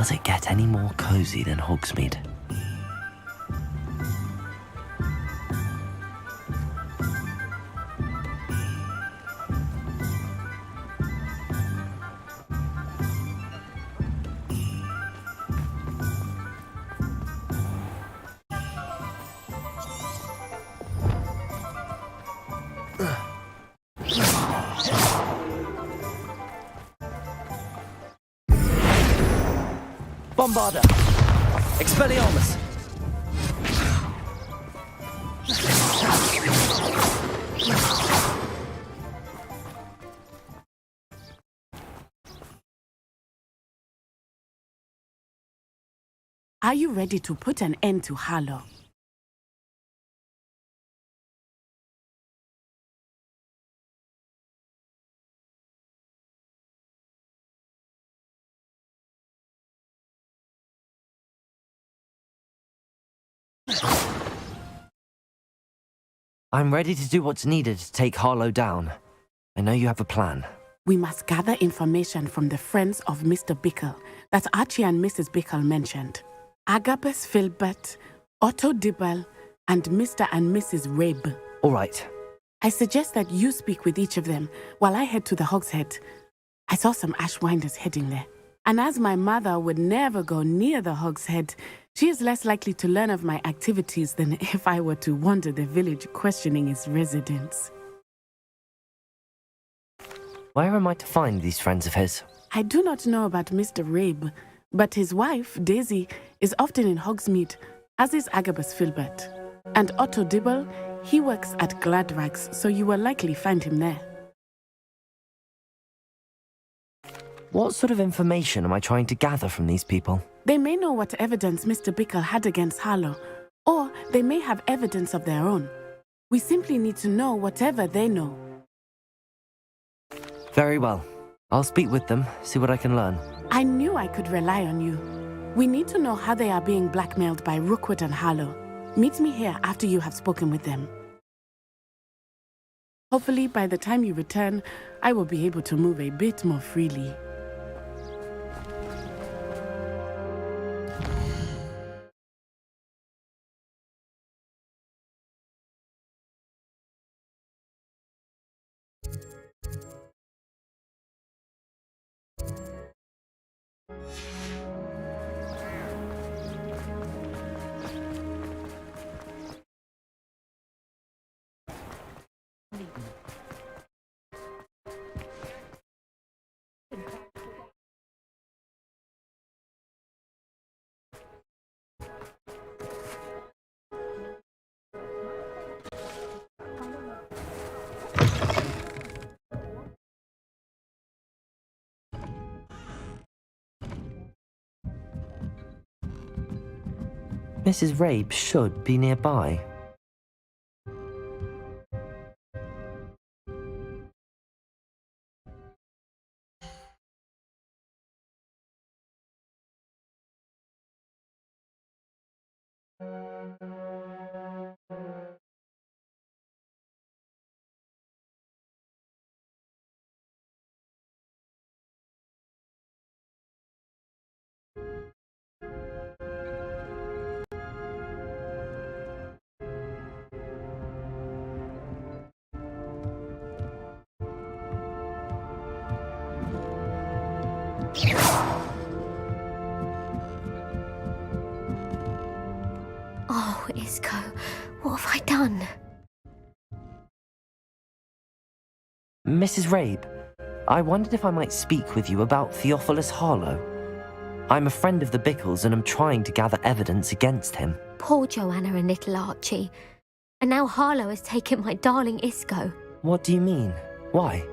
Does it get any more cozy than Hogsmeade? Bombarda! Expelliarmus! Are you ready to put an end to Harlow? I'm ready to do what's needed to take Harlow down. I know you have a plan. We must gather information from the friends of Mr. Bickle that Archie and Mrs. Bickle mentioned. Agabus Filbert, Otto Dibble, and Mr. and Mrs. Rabe. All right. I suggest that you speak with each of them while I head to the Hogshead. I saw some Ashwinders heading there. And as my mother would never go near the Hogshead, she is less likely to learn of my activities than if I were to wander the village questioning its residents. Where am I to find these friends of his? I do not know about Mr. Rabe, but his wife, Daisy, is often in Hogsmeade, as is Agabus Filbert. And Otto Dibble, he works at Gladrags, so you will likely find him there. What sort of information am I trying to gather from these people? They may know what evidence Mr. Bickle had against Harlow, or they may have evidence of their own. We simply need to know whatever they know. Very well. I'll speak with them, see what I can learn. I knew I could rely on you. We need to know how they are being blackmailed by Rookwood and Harlow. Meet me here after you have spoken with them. Hopefully, by the time you return, I will be able to move a bit more freely. Mrs. Rabe should be nearby. Oh, Isco, what have I done? Mrs. Rabe, I wondered if I might speak with you about Theophilus Harlow. I'm a friend of the Bickles and am trying to gather evidence against him. Poor Joanna and little Archie. And now Harlow has taken my darling Isco. What do you mean? Why?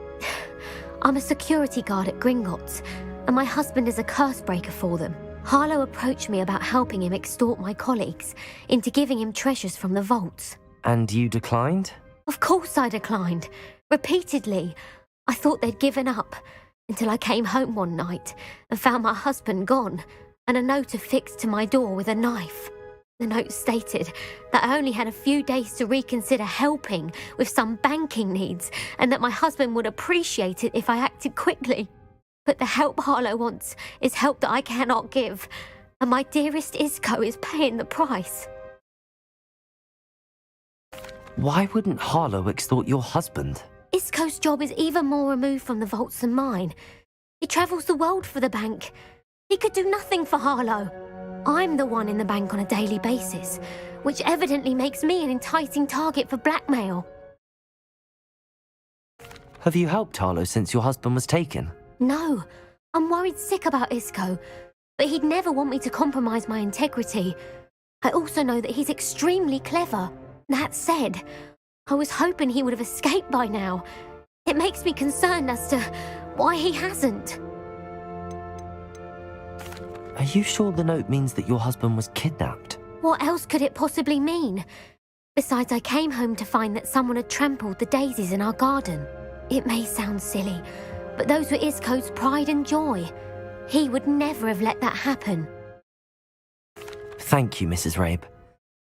I'm a security guard at Gringotts, and my husband is a curse breaker for them. Harlow approached me about helping him extort my colleagues into giving him treasures from the vaults. And you declined? Of course I declined. Repeatedly. I thought they'd given up, until I came home one night and found my husband gone, and a note affixed to my door with a knife. The note stated that I only had a few days to reconsider helping with some banking needs, and that my husband would appreciate it if I acted quickly. But the help Harlow wants is help that I cannot give, and my dearest Isco is paying the price. Why wouldn't Harlow extort your husband? Isco's job is even more removed from the vaults than mine. He travels the world for the bank. He could do nothing for Harlow. I'm the one in the bank on a daily basis, which evidently makes me an enticing target for blackmail. Have you helped Harlow since your husband was taken? No, I'm worried sick about Isco, but he'd never want me to compromise my integrity. I also know that he's extremely clever. That said, I was hoping he would have escaped by now. It makes me concerned as to why he hasn't. Are you sure the note means that your husband was kidnapped? What else could it possibly mean? Besides, I came home to find that someone had trampled the daisies in our garden. It may sound silly, but those were Isco's pride and joy. He would never have let that happen. Thank you, Mrs. Rabe.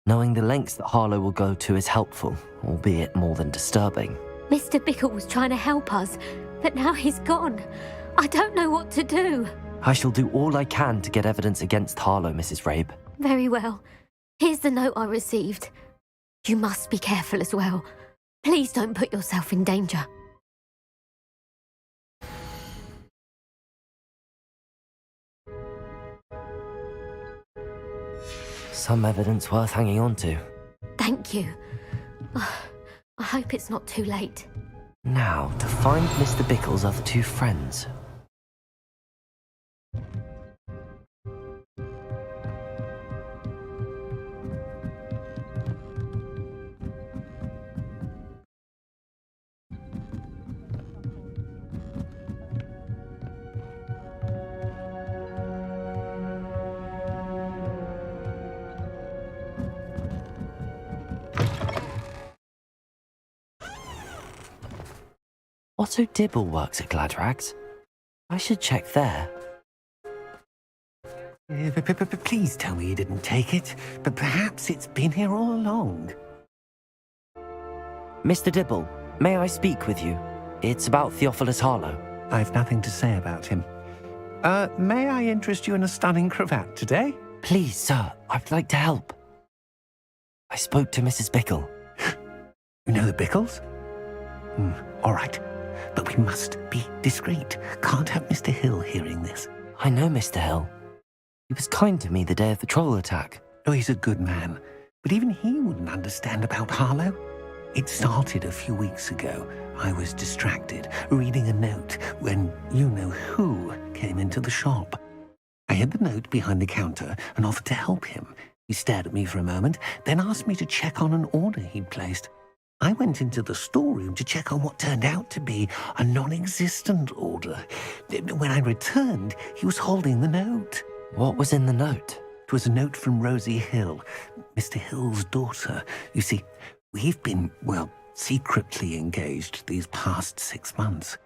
Knowing the lengths that Harlow will go to is helpful, albeit more than disturbing. Mr. Bickle was trying to help us, but now he's gone. I don't know what to do. I shall do all I can to get evidence against Harlow, Mrs. Rabe. Very well. Here's the note I received. You must be careful as well. Please don't put yourself in danger. Some evidence worth hanging on to. Thank you. I hope it's not too late. Now, to find Mr. Bickle's other two friends. Otto Dibble works at Gladrags. I should check there. Please tell me you didn't take it, but perhaps it's been here all along. Mr. Dibble, may I speak with you? It's about Theophilus Harlow. I've nothing to say about him. May I interest you in a stunning cravat today? Please, sir, I'd like to help. I spoke to Mrs. Bickle. You know the Bickles? All right. But we must be discreet. Can't have Mr. Hill hearing this. I know Mr. Hill. He was kind to me the day of the troll attack. Oh, he's a good man. But even he wouldn't understand about Harlow. It started a few weeks ago. I was distracted, reading a note, when you-know-who came into the shop. I hid the note behind the counter and offered to help him. He stared at me for a moment, then asked me to check on an order he'd placed. I went into the storeroom to check on what turned out to be a non-existent order. When I returned, he was holding the note. What was in the note? It was a note from Rosie Hill, Mr. Hill's daughter. You see, we've been, secretly engaged these past 6 months.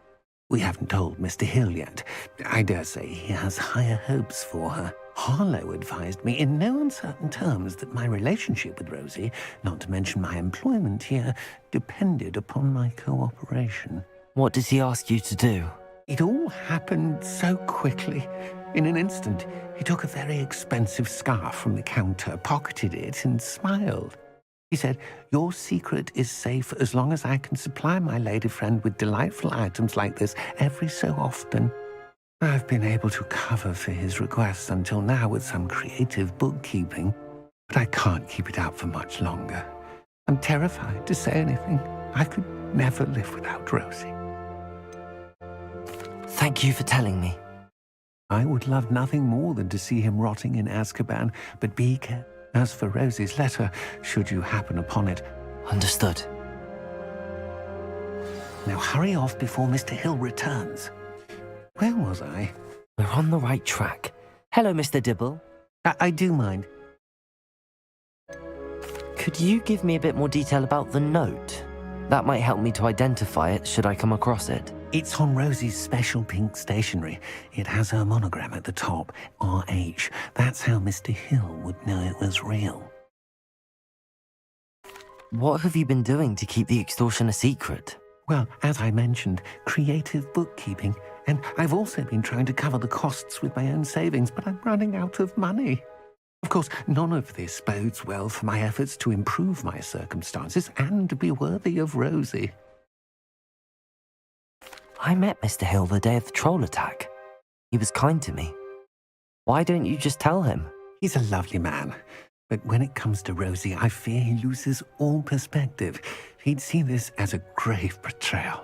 We haven't told Mr. Hill yet. I dare say he has higher hopes for her. Harlow advised me in no uncertain terms that my relationship with Rosie, not to mention my employment here, depended upon my cooperation. What does he ask you to do? It all happened so quickly. In an instant, he took a very expensive scarf from the counter, pocketed it, and smiled. He said, "Your secret is safe as long as I can supply my lady friend with delightful items like this every so often." I've been able to cover for his requests until now with some creative bookkeeping, but I can't keep it up for much longer. I'm terrified to say anything. I could never live without Rosie. Thank you for telling me. I would love nothing more than to see him rotting in Azkaban, but be careful. As for Rosie's letter, should you happen upon it. Understood. Now hurry off before Mr. Hill returns. Where was I? We're on the right track. Hello, Mr. Dibble. I do mind. Could you give me a bit more detail about the note? That might help me to identify it should I come across it. It's on Rosie's special pink stationery. It has her monogram at the top, RH. That's how Mr. Hill would know it was real. What have you been doing to keep the extortion a secret? Well, as I mentioned, creative bookkeeping. And I've also been trying to cover the costs with my own savings, but I'm running out of money. Of course, none of this bodes well for my efforts to improve my circumstances and be worthy of Rosie. I met Mr. Hill the day of the troll attack. He was kind to me. Why don't you just tell him? He's a lovely man. But when it comes to Rosie, I fear he loses all perspective. He'd see this as a grave betrayal.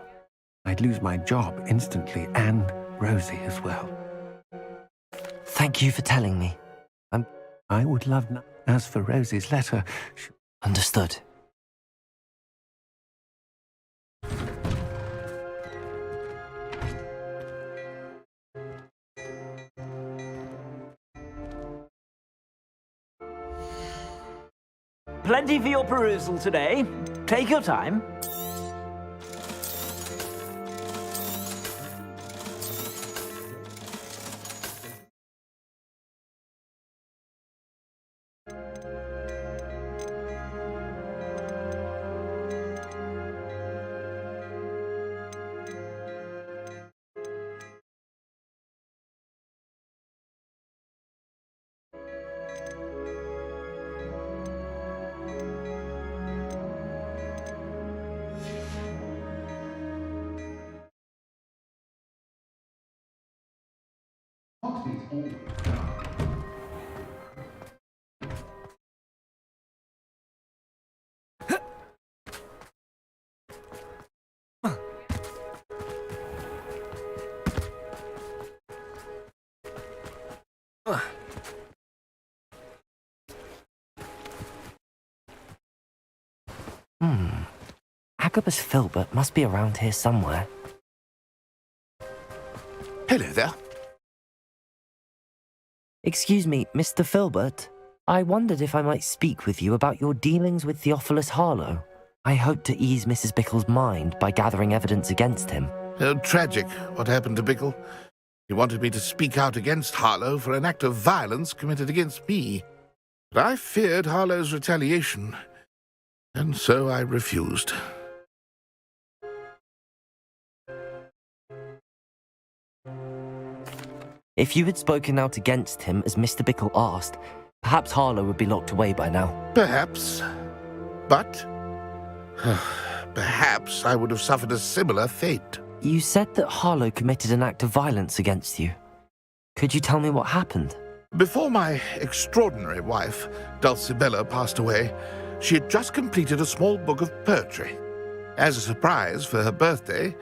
I'd lose my job instantly, and Rosie as well. Thank you for telling me. I would love no. As for Rosie's letter... Understood. Plenty for your perusal today. Take your time. Agabus Filbert must be around here somewhere. Hello there. Excuse me, Mr. Filbert. I wondered if I might speak with you about your dealings with Theophilus Harlow. I hoped to ease Mrs. Bickle's mind by gathering evidence against him. Oh, tragic what happened to Bickle. He wanted me to speak out against Harlow for an act of violence committed against me. But I feared Harlow's retaliation, and so I refused. If you had spoken out against him as Mr. Bickle asked, perhaps Harlow would be locked away by now. Perhaps. But perhaps I would have suffered a similar fate. You said that Harlow committed an act of violence against you. Could you tell me what happened? Before my extraordinary wife, Dulcibella, passed away, she had just completed a small book of poetry. As a surprise for her birthday,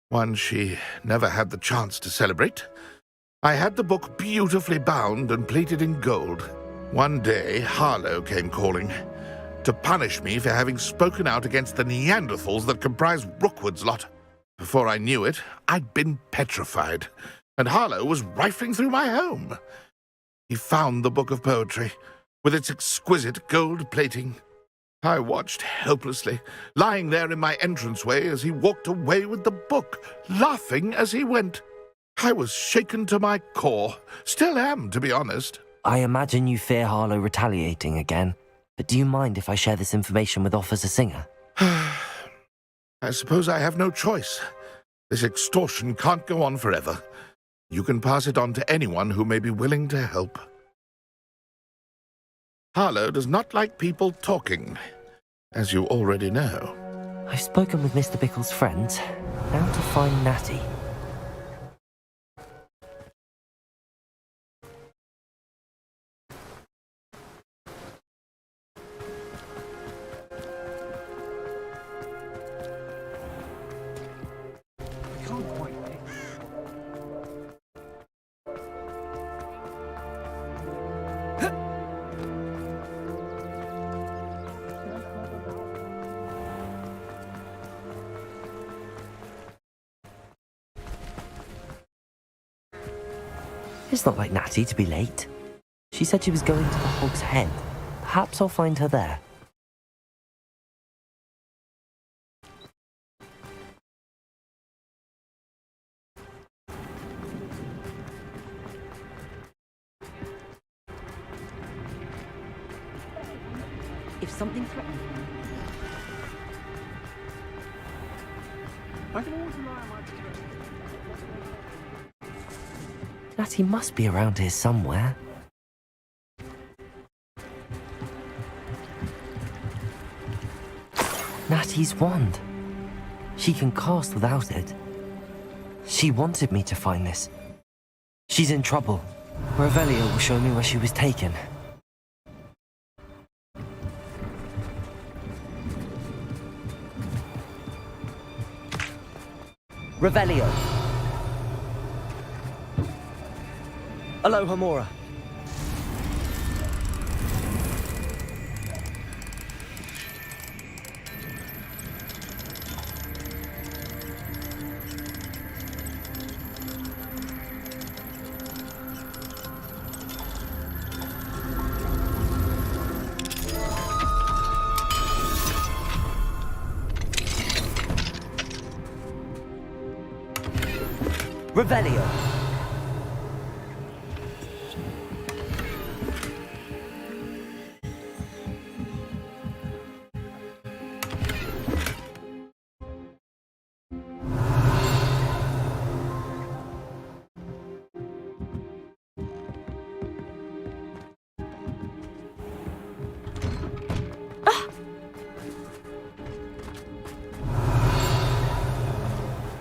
one she never had the chance to celebrate, I had the book beautifully bound and plated in gold. One day, Harlow came calling to punish me for having spoken out against the Neanderthals that comprise Rookwood's lot. Before I knew it, I'd been petrified, and Harlow was rifling through my home. He found the book of poetry, with its exquisite gold plating. I watched helplessly, lying there in my entranceway as he walked away with the book, laughing as he went. I was shaken to my core. Still am, to be honest. I imagine you fear Harlow retaliating again, but do you mind if I share this information with Officer Singer? I suppose I have no choice. This extortion can't go on forever. You can pass it on to anyone who may be willing to help. Harlow does not like people talking, as you already know. I've spoken with Mr. Bickle's friends. Now to find Natty. It's not like Natty to be late. She said she was going to the Hog's Head. Perhaps I'll find her there. If something threatens me, I can always rely on my Natty must be around here somewhere. Natty's wand. She can cast without it. She wanted me to find this. She's in trouble. Revelio will show me where she was taken. Revelio. Aloha Mora. Revelio.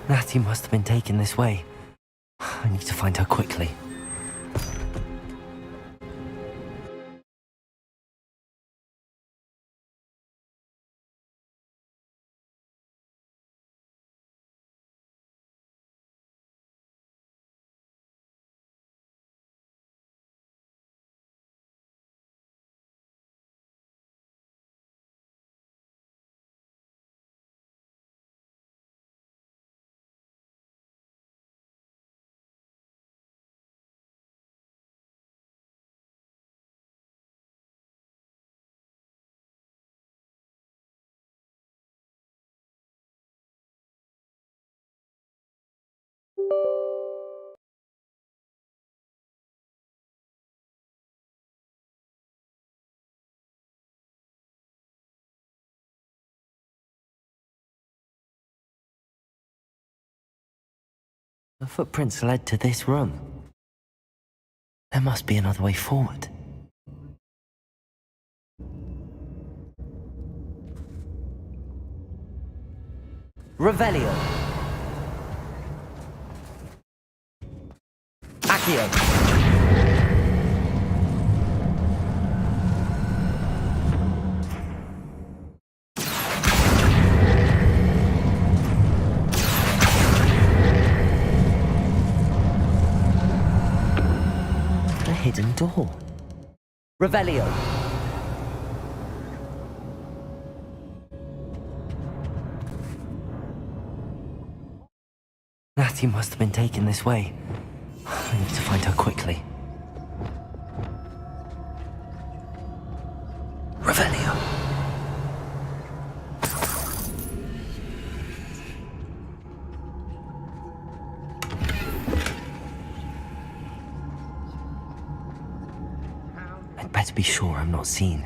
Natty must have been taken this way. I need to find her quickly. The footprints led to this room. There must be another way forward. Revelio. Accio. Hidden door. Revelio. Natty must have been taken this way. I need to find her quickly. Revelio. I'd better be sure I'm not seen.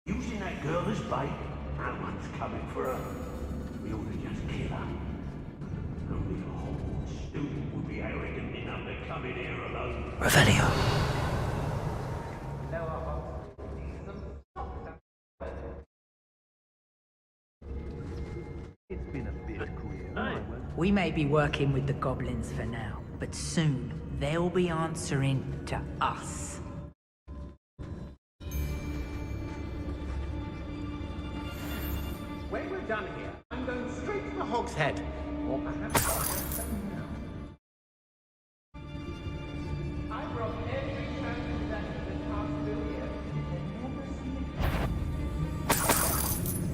Using that girl as bait, no one's coming for her. We ought to just kill her. Only a Hogwarts student would be arrogant enough to come in here alone. Revelio. It's been a bit queer. We may be working with the goblins for now, but soon they'll be answering to us. When we're done here, I'm going straight to the Hog's Head. Or perhaps I brought every chance that the past through here.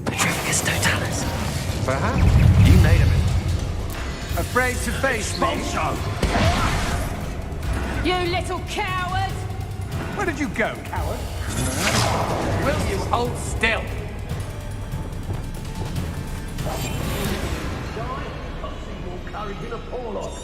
Petrificus totalis. Perhaps you made of it. Afraid to face me? You little coward! Where did you go, coward? Will you hold still? I'll see more courage in a forelock.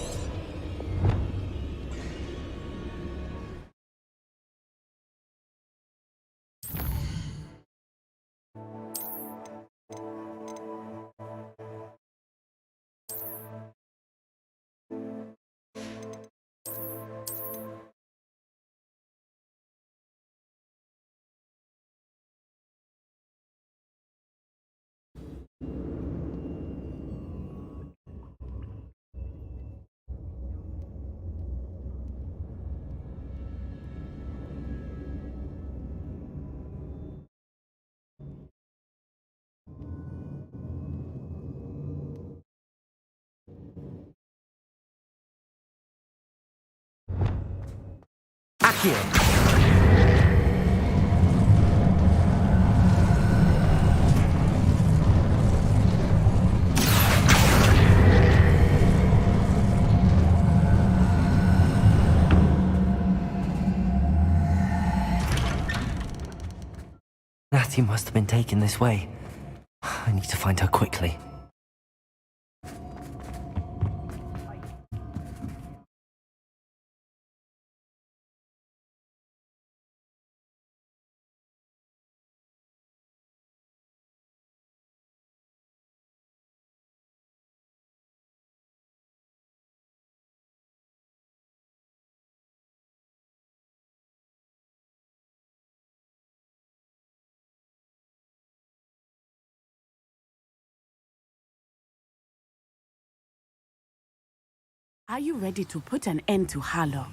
Natty must have been taken this way. I need to find her quickly. Are you ready to put an end to Harlow?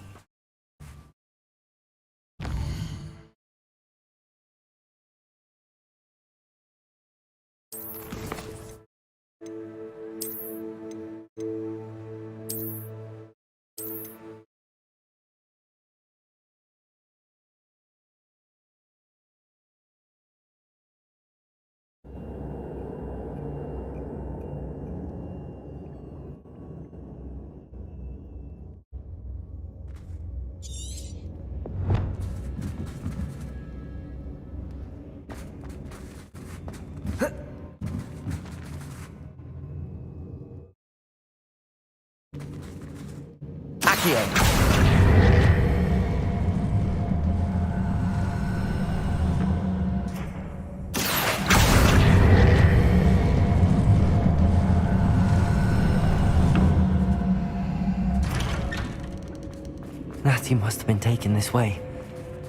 Natty must have been taken this way.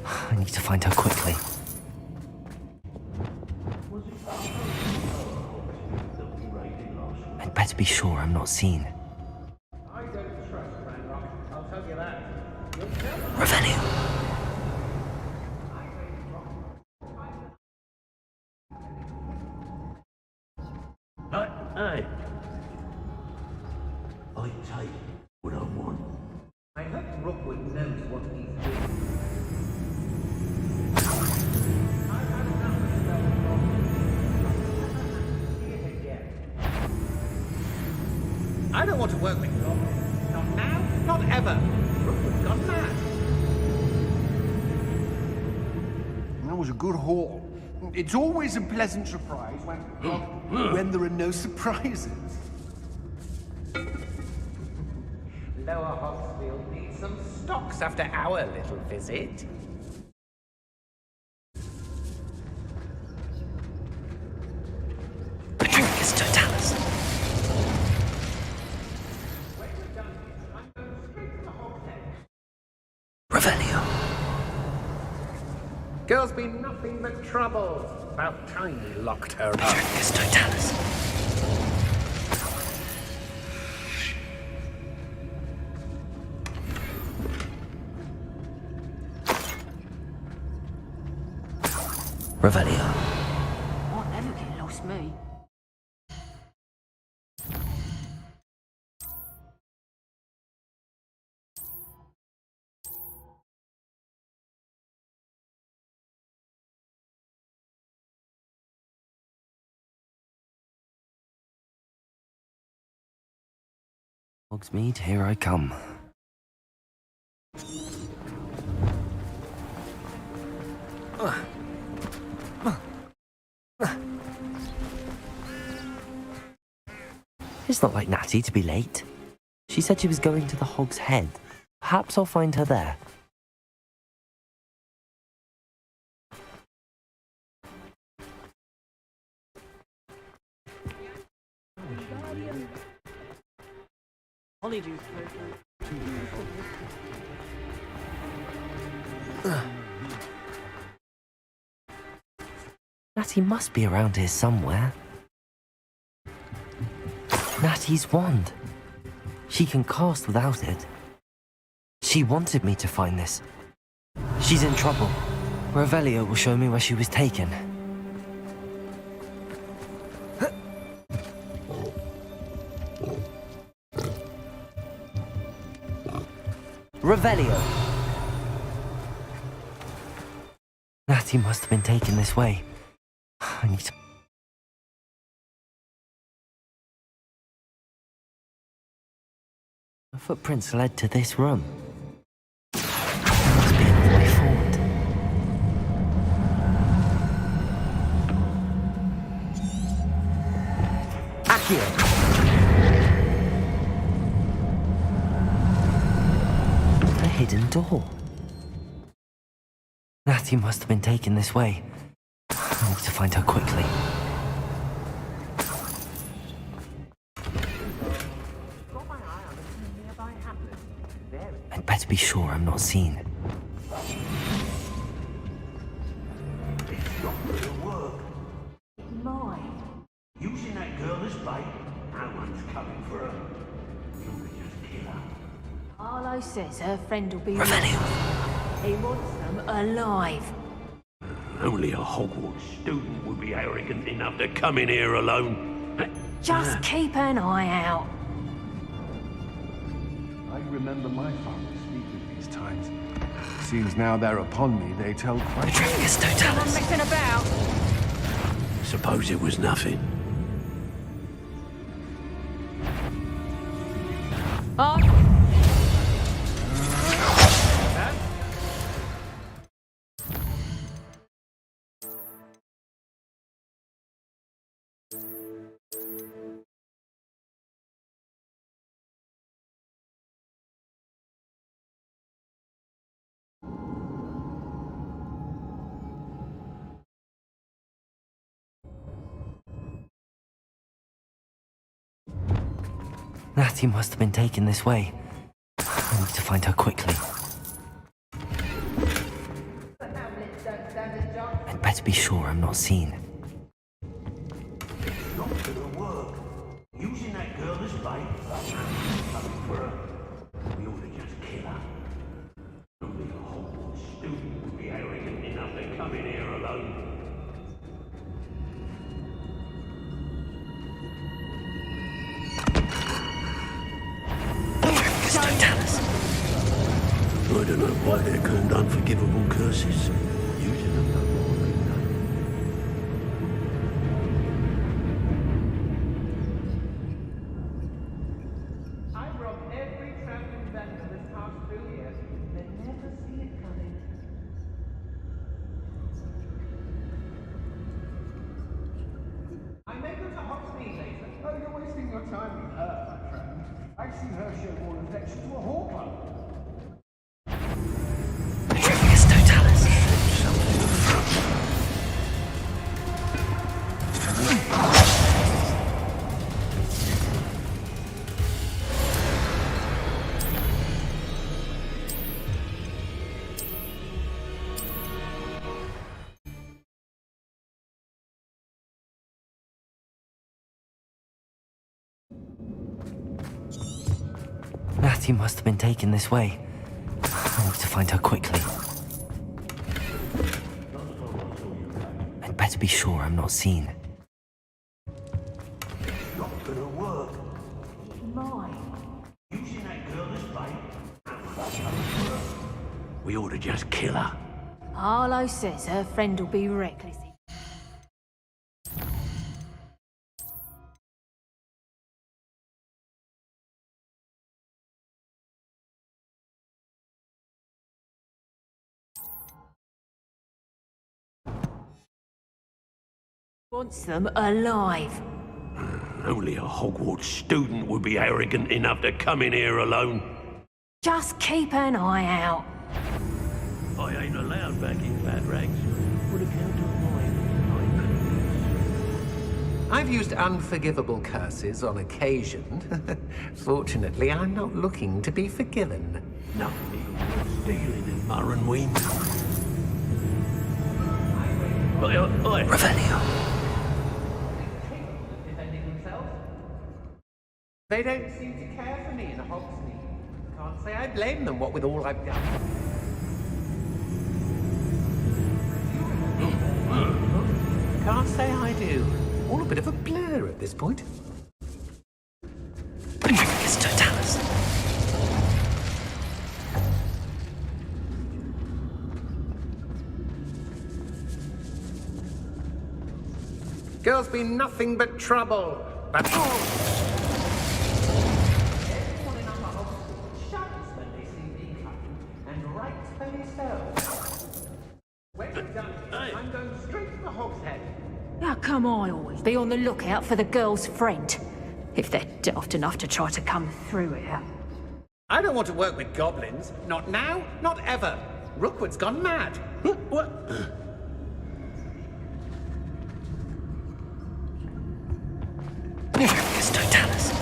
I need to find her quickly. I'd better be sure I'm not seen. Revenue. Hey. I take what I want. I hope Rookwood knows what he's doing. I don't want to work with Rookwood. Not now, not ever. Rookwood's gone mad. That was a good haul. It's always a pleasant surprise when there are no surprises. Lower Hogsfield needs some stocks after our little visit. Patricus Totalis. Revelio. Girl's been nothing but trouble. About time we locked her up. Patricus Totalis. Revelio. Won't never get lost me. Hogsmeade, here I come. It's not like Natty to be late. She said she was going to the Hog's Head. Perhaps I'll find her there. Natty must be around here somewhere. Natty's wand. She can cast without it. She wanted me to find this. She's in trouble. Revelio will show me where she was taken. Revelio! Natty must have been taken this way. I need to... The footprints led to this room. There must be another way forward. Accio! A hidden door. Natty must have been taken this way. I need to find her quickly. I'd better be sure I'm not seen. It's not gonna work. Mine. Using that girl as bait, no one's coming for her. You'll just kill her. Arlo says her friend will be Revelio! He wants them alive. Only a Hogwarts student would be arrogant enough to come in here alone. Just keep an eye out. I remember my father speak of these times. Seems now they're upon me, they tell quite... Patricius I'm Totalis! messing about. Suppose it was nothing. Oh. Natty must have been taken this way. I need to find her quickly. I'd better be sure I'm not seen. It's not gonna work. Using that girl as bait, coming for her. We ought to just kill her. Only a Hogwarts student would be arrogant enough to come in here alone. I don't know why they're called unforgivable curses. Using them no more than I robbed every traveling vendor this past 2 years. They never see it coming. I may go to Hogsmeade later. Oh, you're wasting your time with her, my friend. I've seen her show more affection to a hall club. Patricius Totalis! Natty must have been taken this way. I need to find her quickly. I'd better be sure I'm not seen. It's not gonna work. Mine. Using that girl as bait. We ought to just kill her. Arlo says her friend will be reckless. Wants them alive. Only a Hogwarts student would be arrogant enough to come in here alone. Just keep an eye out. I ain't allowed back in Fat Rags. Would account of mine. I've used unforgivable curses on occasion. Fortunately, I'm not looking to be forgiven. Nothing worth stealing in Murrenween. Revelio. They don't seem to care for me in Hogsmeade. Can't say I blame them, what with all I've done. Can't say I do. All a bit of a blur at this point. It's Totalis. Girls be nothing but trouble. But everyone in our house shouts when they see me coming, and rightfully so. When we're done here, I'm going straight to the Hogshead. How come I always be on the lookout for the girl's friend? If they're daft enough to try to come through here. I don't want to work with goblins. Not now, not ever. Rookwood's gone mad. What? It's Totalis.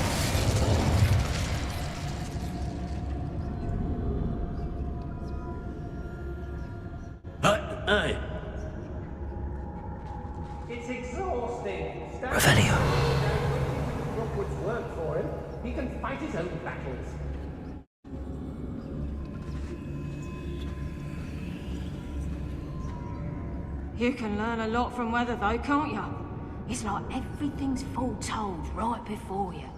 Aye. It's exhausting. Revelio. Rookwood's work for him. He can fight his own battles. You can learn a lot from weather though, can't you? It's like everything's foretold right before you.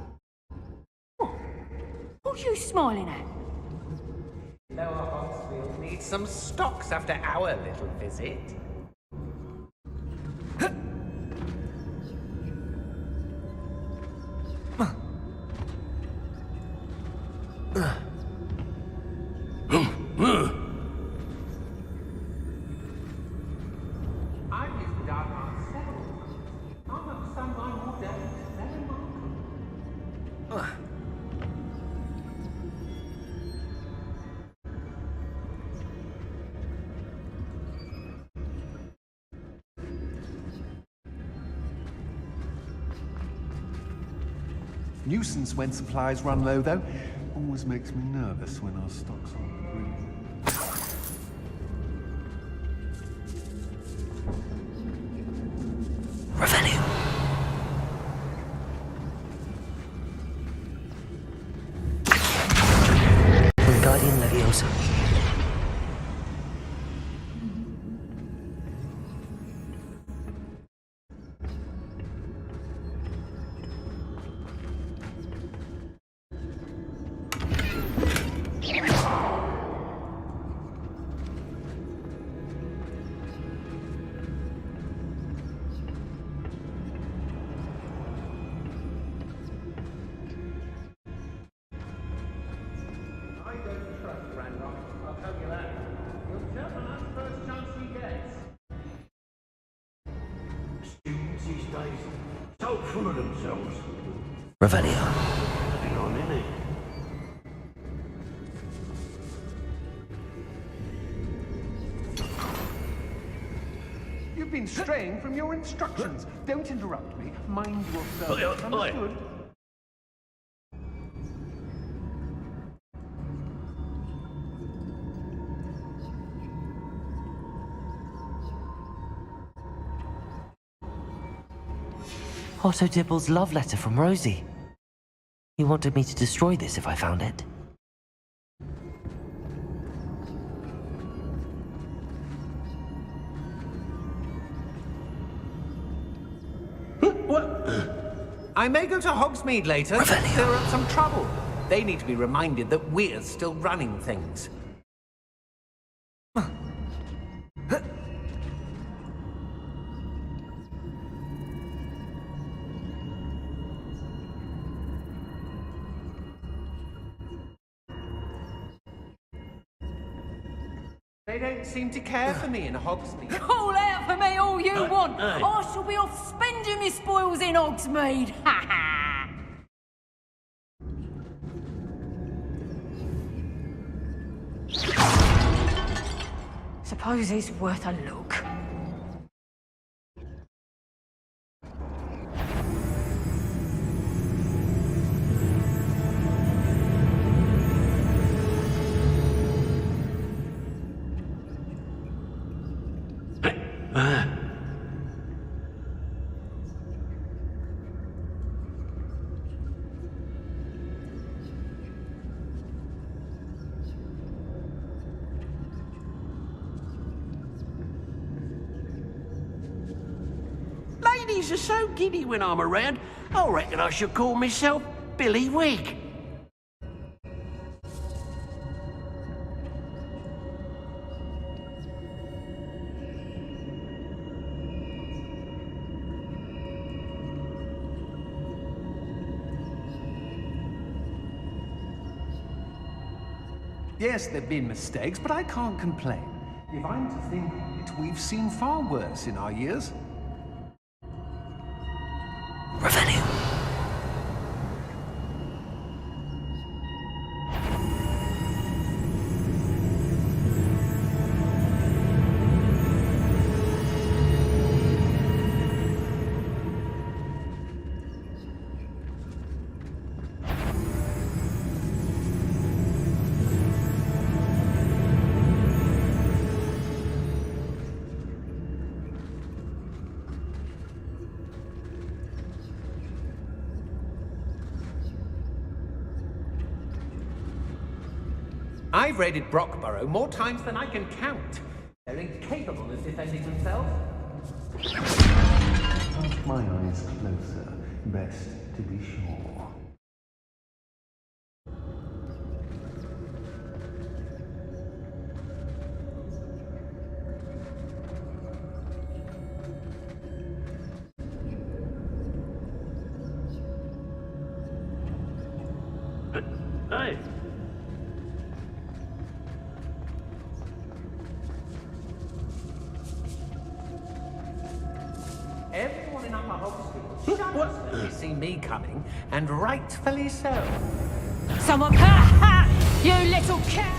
What are you smiling at? Lower Hogsfield needs some stocks after our little visit. I've used the dark arts several times. I'm not some by more days. Very remarkable. Nuisance when supplies run low, though. Always makes me nervous when our stocks aren't green. Revelio. Wingardium Leviosa. Students these days, so full of themselves. Revelio. Hang on, innit? You've been straying from your instructions. Don't interrupt me. Mind yourself. Understood? Otto Dibble's love letter from Rosie. He wanted me to destroy this if I found it. What? I may go to Hogsmeade later. Revelio. There are some trouble. They need to be reminded that we're still running things. They don't seem to care for me in Hogsmeade. Call out for me all you want. I shall be off spending my spoils in Hogsmeade. Ha ha! Suppose it's worth a look. ladies are so giddy when I'm around, I reckon I should call myself Billy Wig. Yes, there've been mistakes, but I can't complain. If I'm to think of it, we've seen far worse in our years. Revenue. I've raided Brockborough more times than I can count. They're incapable of defending themselves. Cast my eyes closer, best to be sure. Hey. Everyone in Upper Hogsfield shudders when they see me coming, and rightfully so. Someone, ha ha! You little cow!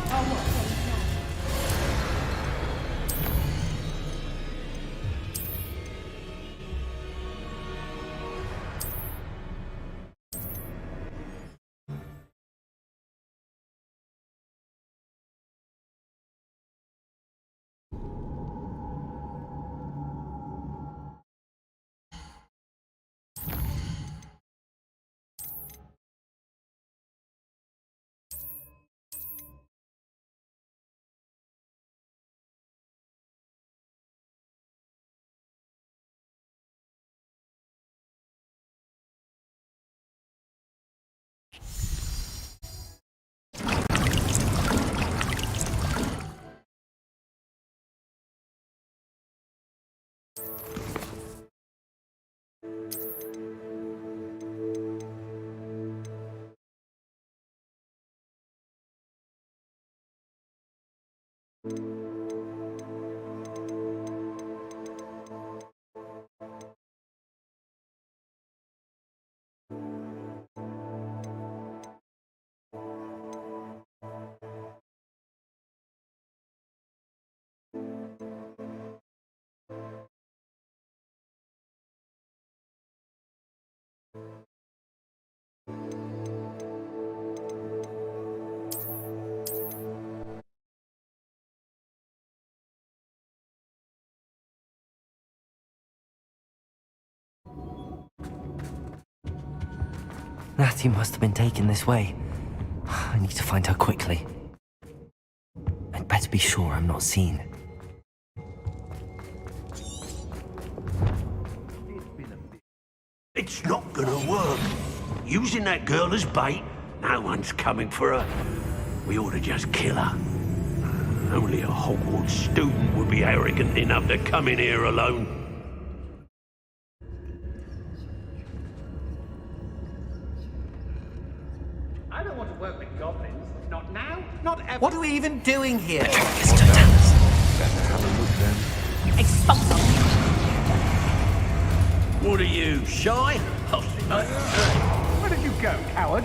Natty must have been taken this way. I need to find her quickly. I'd better be sure I'm not seen. It's not gonna work. Using that girl as bait, no one's coming for her. We ought to just kill her. Only a Hogwarts student would be arrogant enough to come in here alone. I don't want to work with goblins. Not now, not ever. What are we even doing here? Better have a look then. Expulse them! What are you, shy? Where did you go, coward?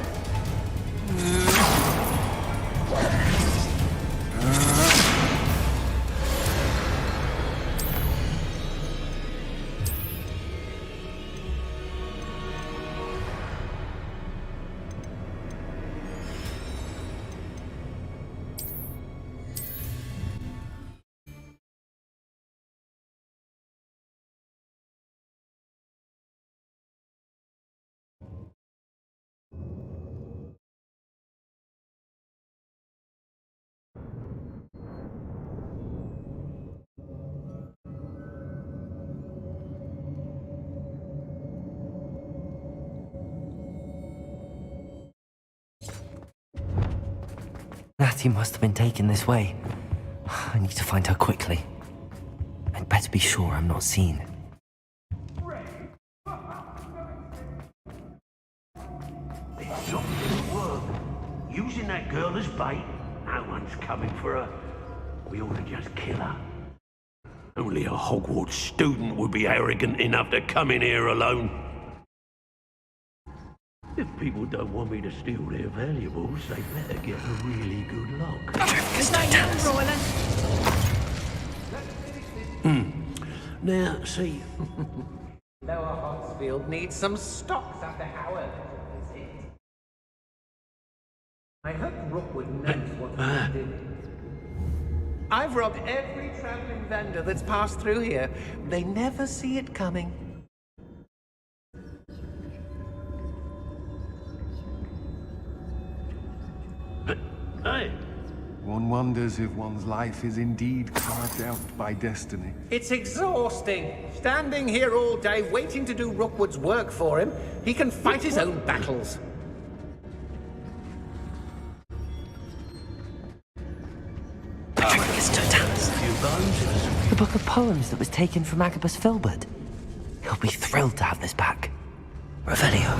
Natty must have been taken this way. I need to find her quickly. I'd better be sure I'm not seen. It's not gonna work. Using that girl as bait, no one's coming for her. We ought to just kill her. Only a Hogwarts student would be arrogant enough to come in here alone. If people don't want me to steal their valuables, they better get a really good lock. Now, see... Lower Hogsfield needs some stocks after Howard. I hope Rookwood knows what he did. I've robbed every traveling vendor that's passed through here. They never see it coming. Hey! One wonders if one's life is indeed carved out by destiny. It's exhausting. Standing here all day waiting to do Rookwood's work for him. He can fight his own battles. The book of poems that was taken from Agabus Filbert. He'll be thrilled to have this back. Revelio.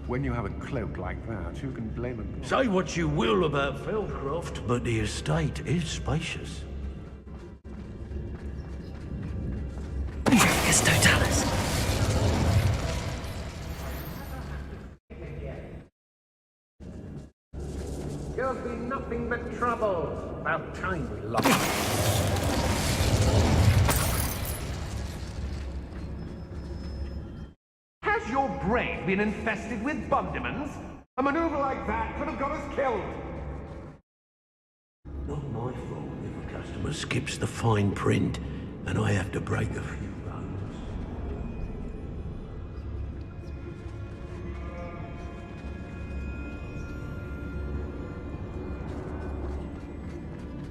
When you have a cloak like that, who can blame him? Say what you will about Feldcroft, but the estate is spacious. Dracus Totalis. There'll be nothing but trouble. About time we lost. Has your brain been infested with bundimans? A maneuver like that could have got us killed. Not my fault if a customer skips the fine print and I have to break a few bones.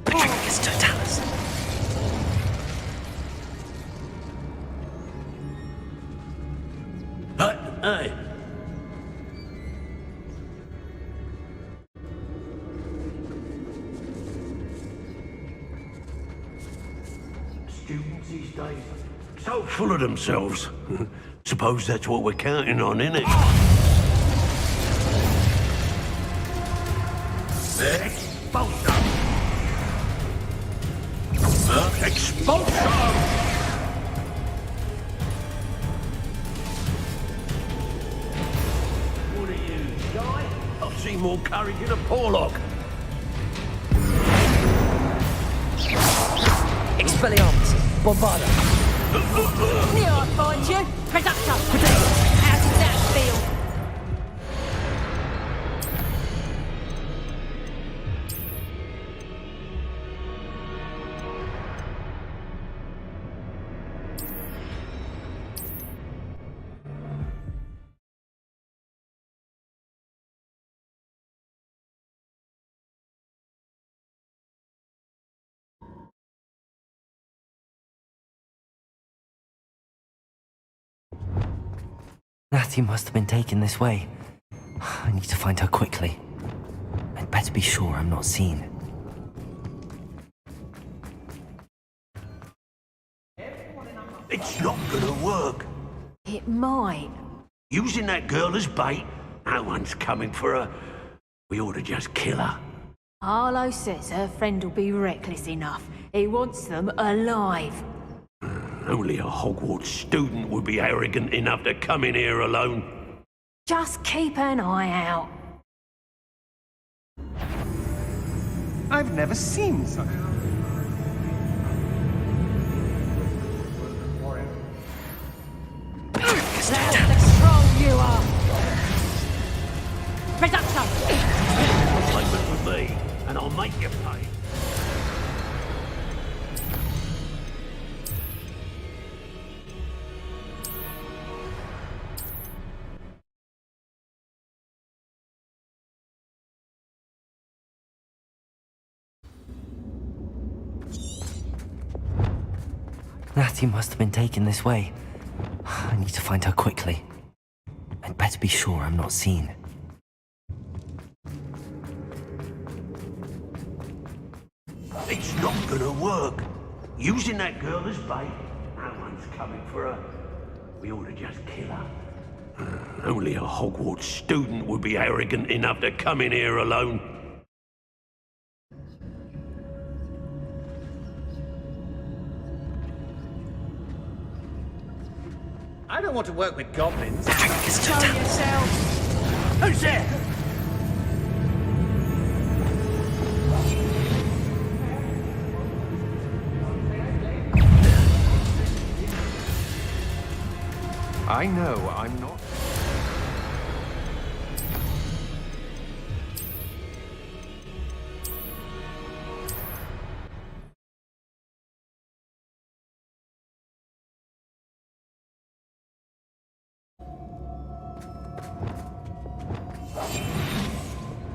Dracus Totalis. Hey! Students these days, so full of themselves. Suppose that's what we're counting on, innit? Expulsion! Expulsion! What are you, shy? I've seen more courage in a Porlock. Expelliarmus! Bombarda! Here I find you! Producto! How does that feel? Natty must have been taken this way. I need to find her quickly. I'd better be sure I'm not seen. It's not gonna work. It might. Using that girl as bait, no one's coming for her. We ought to just kill her. Arlo says her friend will be reckless enough. He wants them alive. Only a Hogwarts student would be arrogant enough to come in here alone. Just keep an eye out. I've never seen such. That's the troll you are. Producto! Payment with me, and I'll make you pay. Natty must have been taken this way. I need to find her quickly. I'd better be sure I'm not seen. It's not gonna work. Using that girl as bait, no one's coming for her. We ought to just kill her. Only a Hogwarts student would be arrogant enough to come in here alone. I don't want to work with goblins. Show yourself. Who's there? I know I'm not.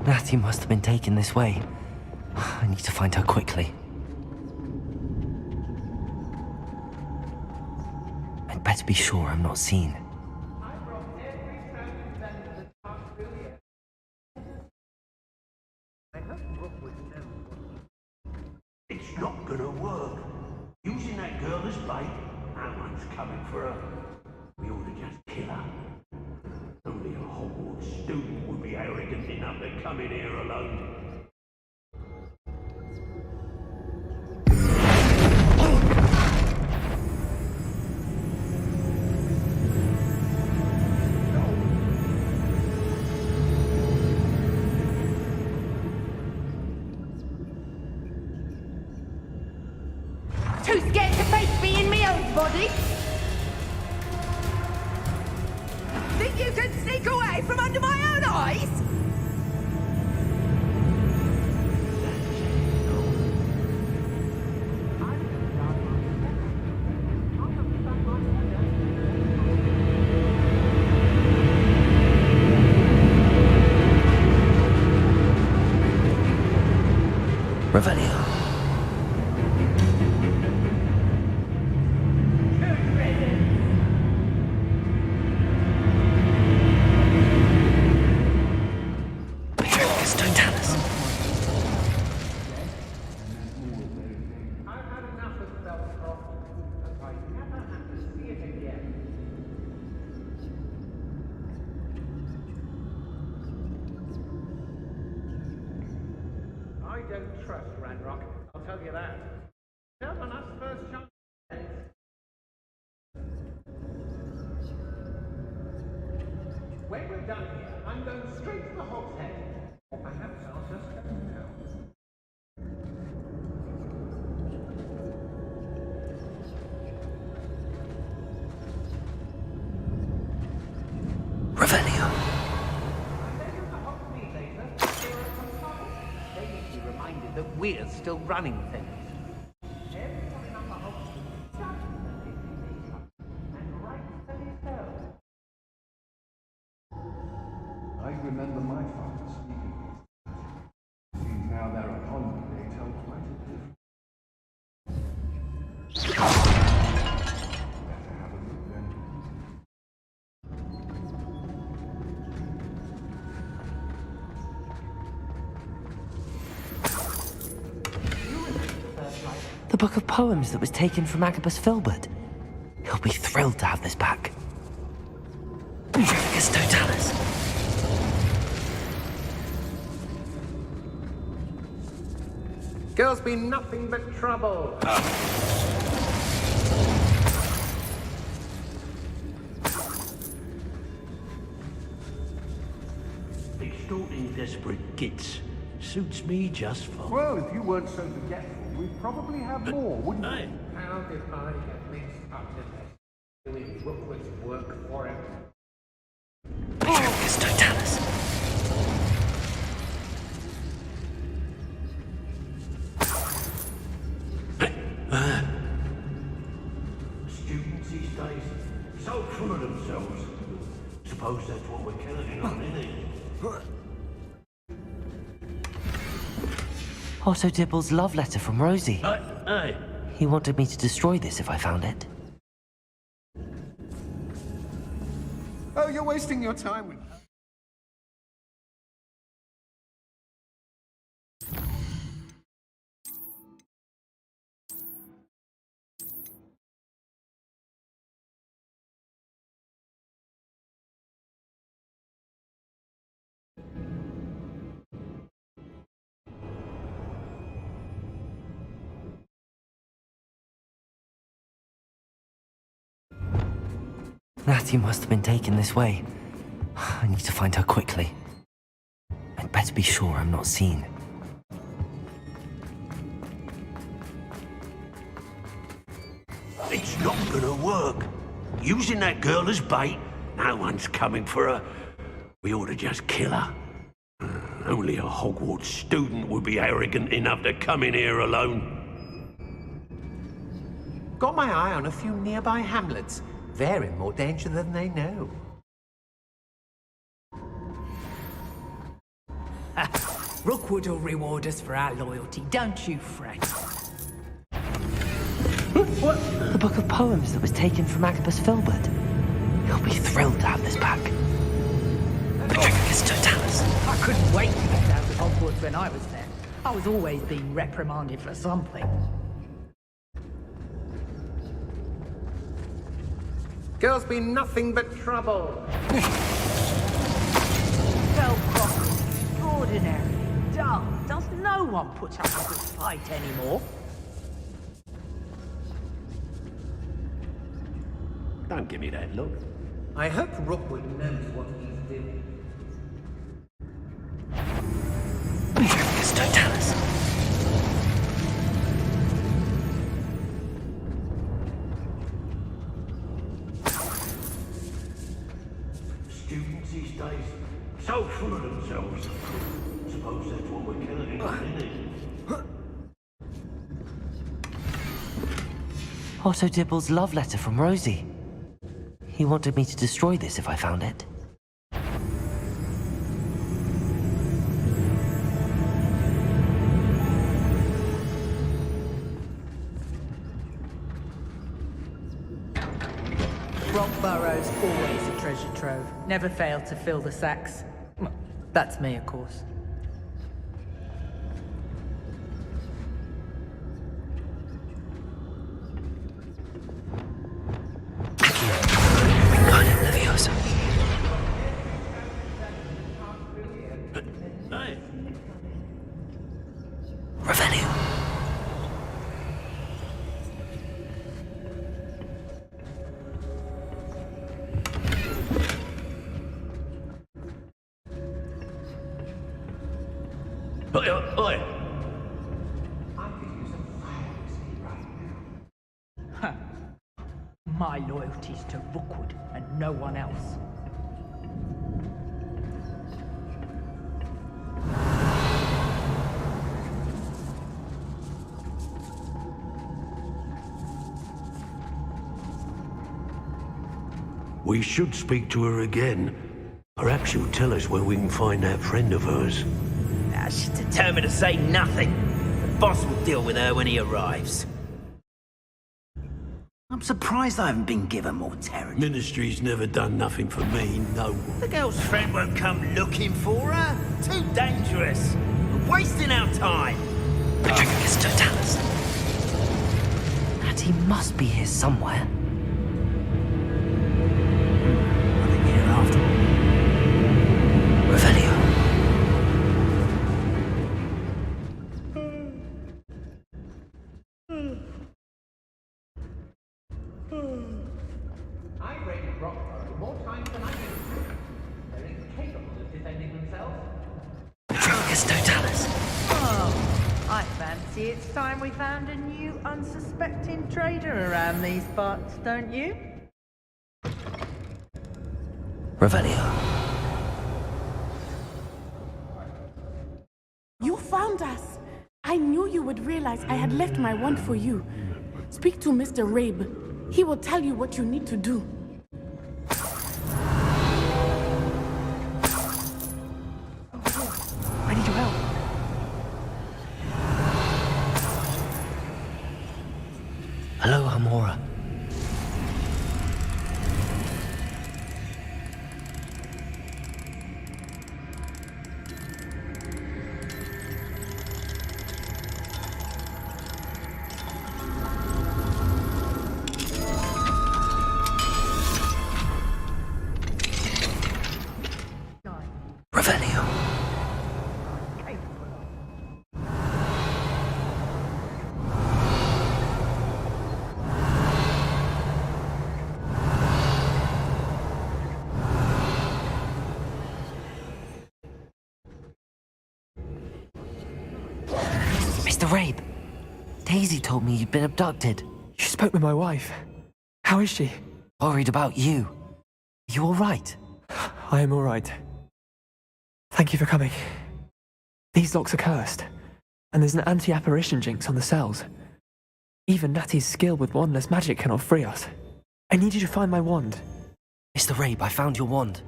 Natty must have been taken this way. I need to find her quickly. I'd better be sure I'm not seen. It's not gonna work. Using that girl as bait, no one's coming for her. We ought to just kill her. Only a Hogwarts student would be arrogant enough to come in here alone. Too scared to face me in my own body? Think you can sneak away from under my own eyes? Revelio. I don't trust Ranrock, I'll tell you that. Tell on us first chance. When we're done here, I'm going straight to the Hog's Head. Or perhaps I'll just go now. Revelio. That we're still running things. I remember my father speaking. Seems now they're upon me, they tell quite a different. Better have a look then. The book of poems that was taken from Agabus Filbert. He'll be thrilled to have this back. Utricus Totalis. Girls be nothing but trouble. Extorting desperate gits suits me just fine. Well, if you weren't so forgetful, we'd probably have more, wouldn't we? How did I get mixed up in this? Doing Rookwood's work for him? Utricus Totalis. Students these days, so full of themselves. Suppose that's what we're counting on, isn't it? Otto Dibble's love letter from Rosie. Hey. He wanted me to destroy this if I found it. Oh, you're wasting your time with Natty must have been taken this way. I need to find her quickly. I'd better be sure I'm not seen. It's not gonna work. Using that girl as bait, no one's coming for her. We ought to just kill her. Only a Hogwarts student would be arrogant enough to come in here alone. Got my eye on a few nearby hamlets. They're in more danger than they know. Rookwood will reward us for our loyalty, don't you, Frank? What? The book of poems that was taken from Agabus Filbert. He'll be thrilled to have this back. Patricius Totalis. I couldn't wait to get out of Hogwarts when I was there. I was always being reprimanded for something. Girls be nothing but trouble. Well, extraordinary, dull. Does no one put up a good fight anymore? Don't give me that look. I hope Rookwood knows what he's doing. Patricius Totalis. Students these days, so full of themselves. Suppose that's what we're killing in, isn't it? Otto Dibble's love letter from Rosie. He wanted me to destroy this if I found it. Rockborough's always a treasure trove. Never failed to fill the sacks. Well, that's me, of course. Wingardium Leviosa. Hey. Revelio. Oi, oi. I could use a fire whiskey right now. My loyalty's to Rookwood and no one else. We should speak to her again. Perhaps she'll tell us where we can find that friend of hers. She's determined to say nothing. The boss will deal with her when he arrives. I'm surprised I haven't been given more territory. Ministry's never done nothing for me, no one. The girl's friend won't come looking for her. Too dangerous. We're wasting our time. Patricius Totalis. Natty must be here somewhere. Nothing here after all. Revelio. I've raided Rockborough more times than I can count. They're incapable of defending themselves. Patricius Totalis. Oh, I fancy it's time we found a new unsuspecting trader around these parts, don't you? Revelio. You found us! I knew you would realize I had left my wand for you. Speak to Mr. Rabe. He will tell you what you need to do. I need your help. Hello, Amora. Mr. Rabe, Daisy told me you'd been abducted. You spoke with my wife. How is she? Worried about you. Are you all right? I am all right. Thank you for coming. These locks are cursed, and there's an anti-apparition jinx on the cells. Even Natty's skill with wandless magic cannot free us. I need you to find my wand. Mr. Rabe, I found your wand.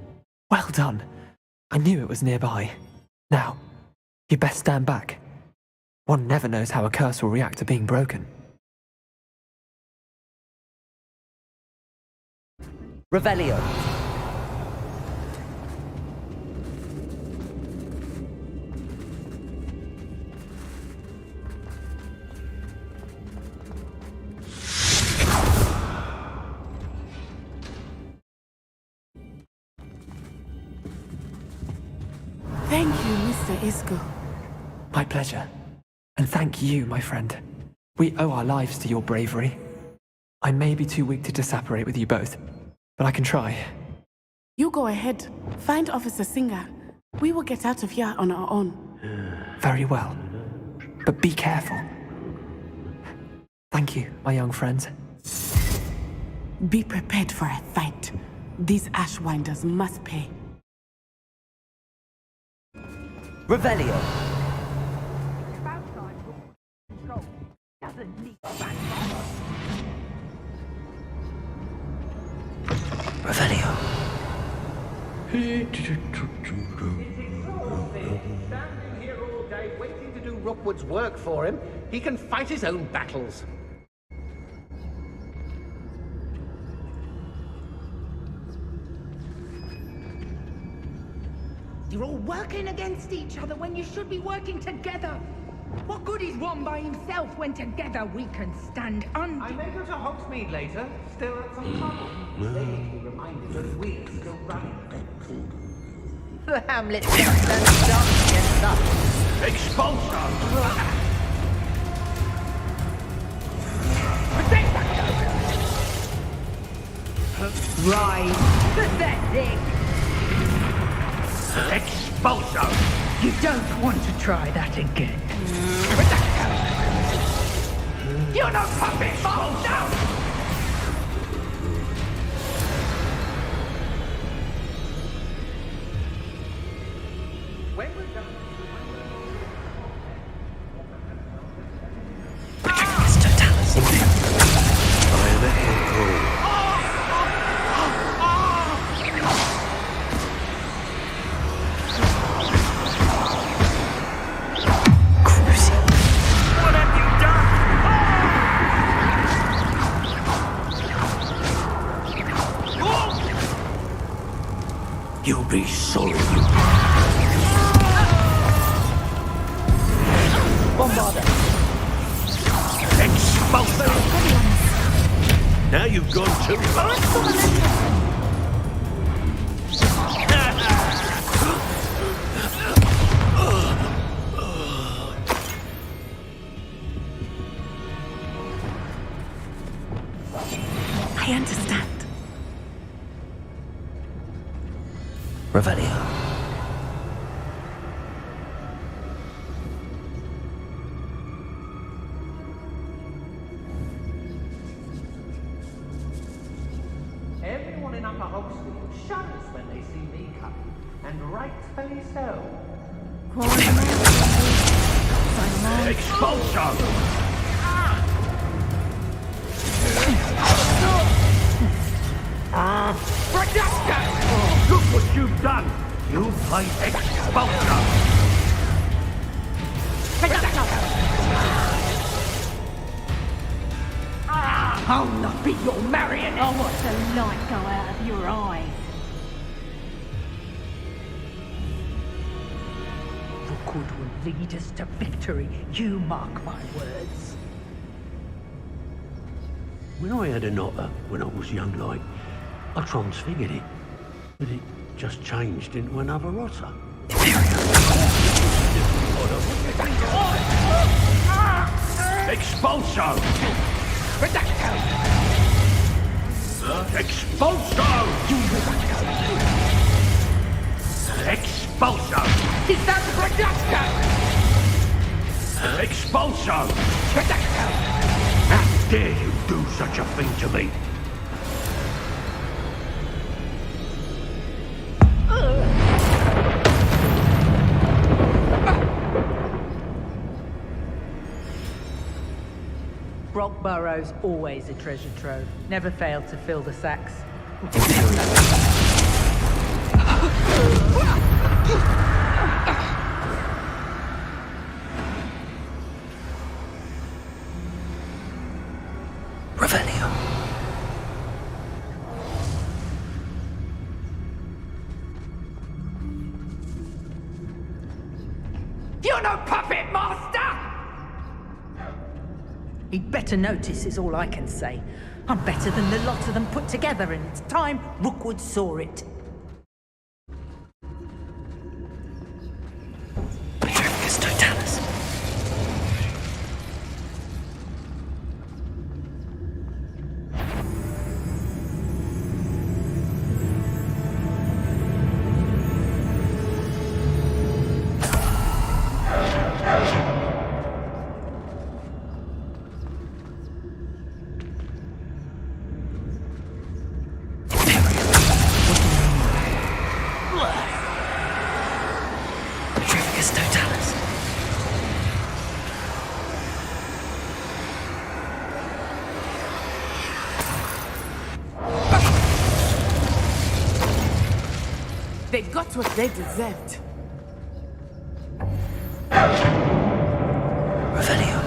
Well done. I knew it was nearby. Now, you'd best stand back. One never knows how a curse will react to being broken. Revelio. Thank you, Mr. Isco. My pleasure. And thank you, my friend. We owe our lives to your bravery. I may be too weak to disapparate with you both, but I can try. You go ahead. Find Officer Singer. We will get out of here on our own. Very well. But be careful. Thank you, my young friends. Be prepared for a fight. These Ashwinders must pay. Revelio. Revelio. Standing here all day waiting to do Rookwood's work for him, he can fight his own battles. You're all working against each other when you should be working together. What good is one by himself when together we can stand under? I may go to Hogsmeade later, still at some trouble. They need to be reminded that we're still running. The Hamlet just and starts against us. Expulsion! Rise! Pathetic! Expulsion! You don't want to try that again. You're no puppet! Expulsion! When we're done... You'll be sorry. Bombarder. Expulsion! Now you've gone too far. I understand. Revelio. Everyone in Upper Hogsmeade shudders when they see me coming, and rightfully so. Expulsion! Look what you've done! You played Expulsion! I'll not be your marionette! I'll watch the light go out of your eyes. Rookwood will lead us to victory. You mark my words. When I had an otter when I was young like, I transfigured it. But it just changed into another otter. Expulsion! Expulsion! Expulsion! Is that Reducto? Expulso! How dare you do such a thing to me? Brockborough's always a treasure trove. Never failed to fill the sacks. Revelio. You're no puppet master! He'd better notice is all I can say. I'm better than the lot of them put together, and it's time Rookwood saw it. Petrificus totalis. Petrificus totalis. They got what they deserved. Revelio.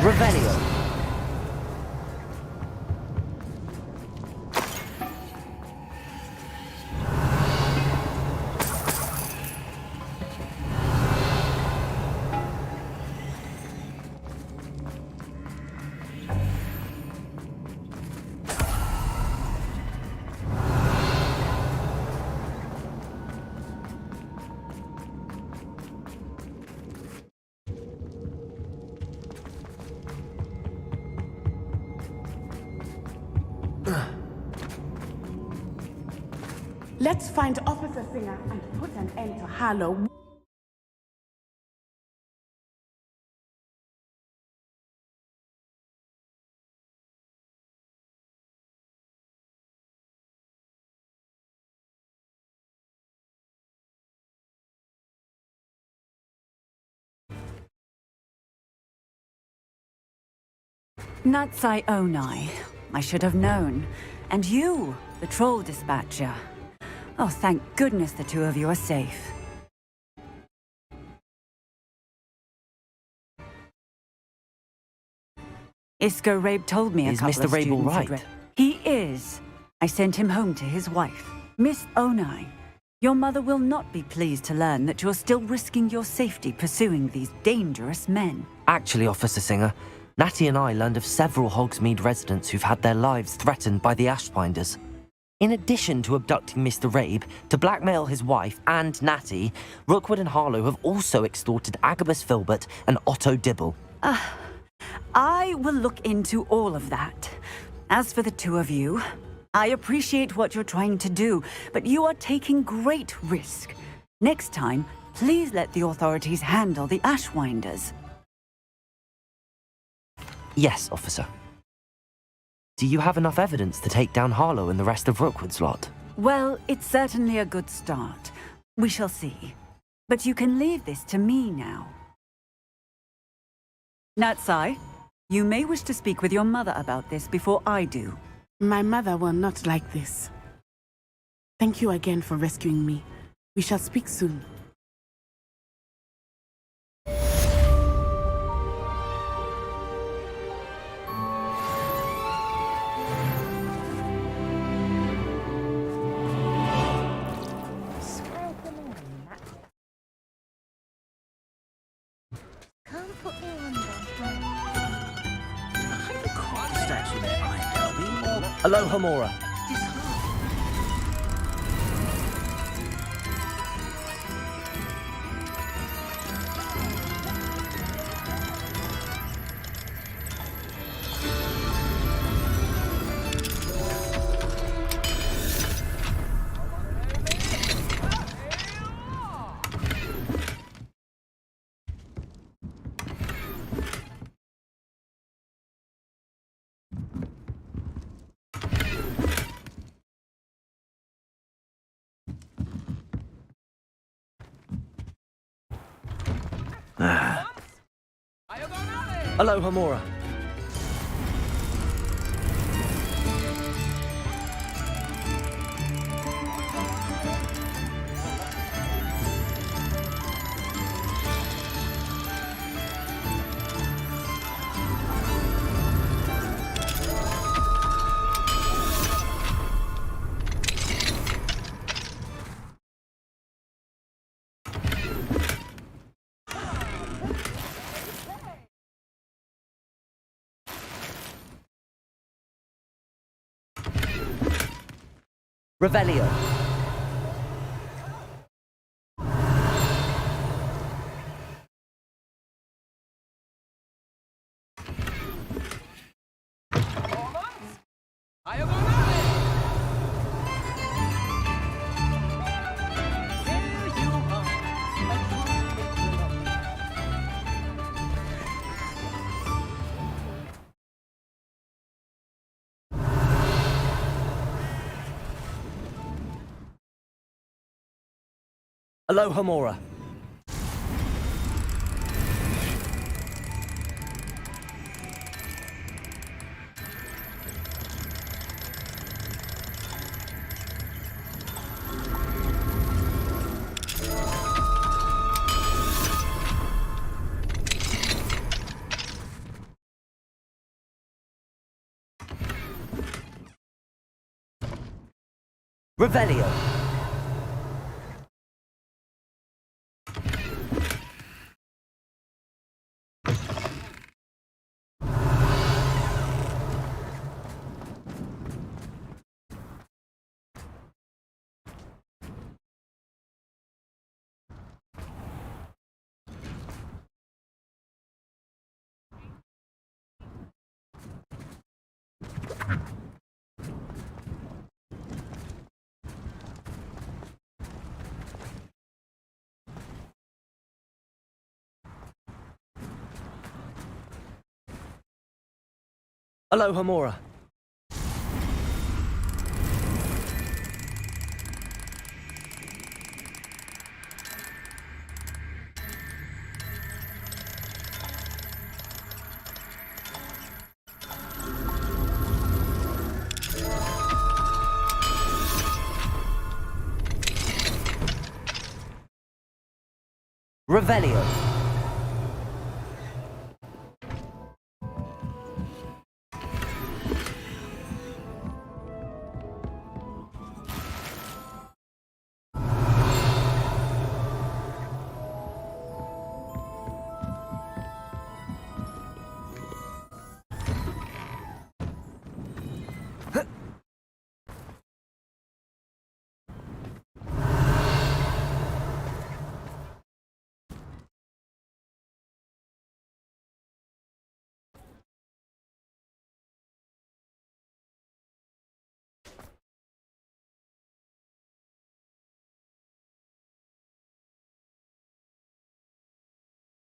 Revelio. Let's find Officer Singer and put an end to Harlow. Natsai Onai. I should have known. And you, the troll dispatcher. Oh, thank goodness the two of you are safe. Isco Rabe told me a Is couple Mr. of Rabe students all had right? He is. I sent him home to his wife. Miss Onai, your mother will not be pleased to learn that you're still risking your safety pursuing these dangerous men. Actually, Officer Singer, Natty and I learned of several Hogsmeade residents who've had their lives threatened by the Ashbinders. In addition to abducting Mr. Rabe to blackmail his wife and Natty, Rookwood and Harlow have also extorted Agabus Filbert and Otto Dibble. I will look into all of that. As for the two of you, I appreciate what you're trying to do, but you are taking great risk. Next time, please let the authorities handle the Ashwinders. Yes, Officer. Do you have enough evidence to take down Harlow and the rest of Rookwood's lot? Well, it's certainly a good start. We shall see. But you can leave this to me now. Natsai, you may wish to speak with your mother about this before I do. My mother will not like this. Thank you again for rescuing me. We shall speak soon. Aloha Mora. Aloha Mora. Revelio. Aloha Mora. Revelio. Aloha Mora. Revelio.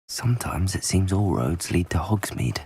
Sometimes it seems all roads lead to Hogsmeade.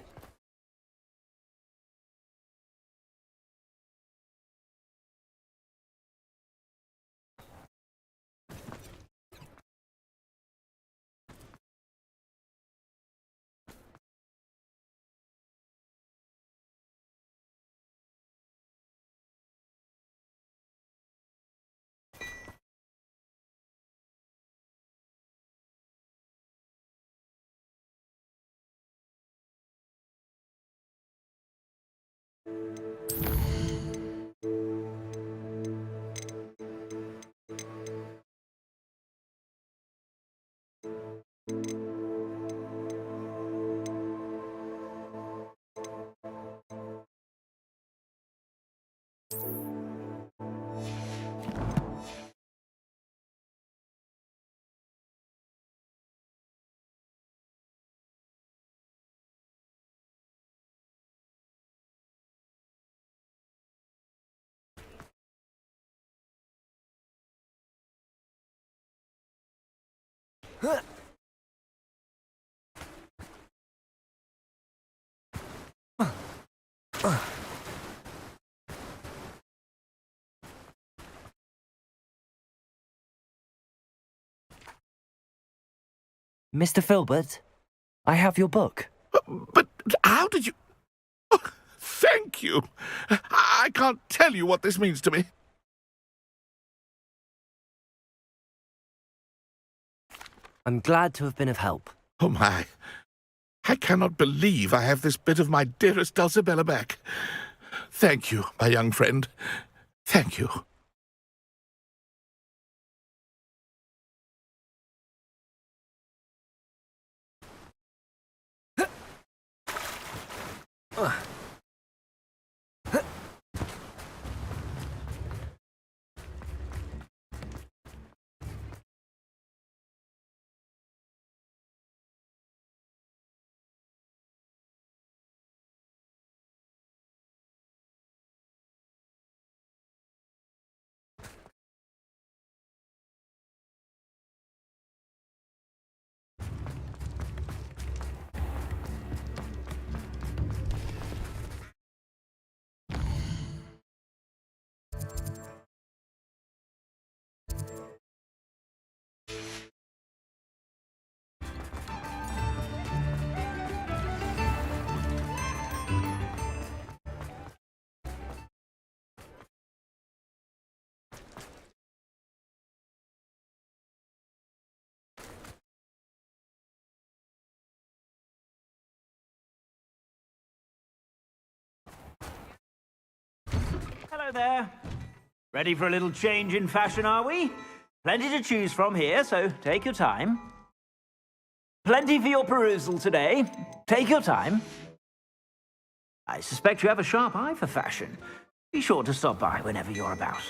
Mr. Filbert, I have your book. But How did you... Oh, thank you. I can't tell you what this means to me. I'm glad to have been of help. Oh, my. I cannot believe I have this bit of my dearest Dulcibella back. Thank you, my young friend. Thank you. Hello there. Ready for a little change in fashion, are we? Plenty to choose from here, so take your time. Plenty for your perusal today. Take your time. I suspect you have a sharp eye for fashion. Be sure to stop by whenever you're about.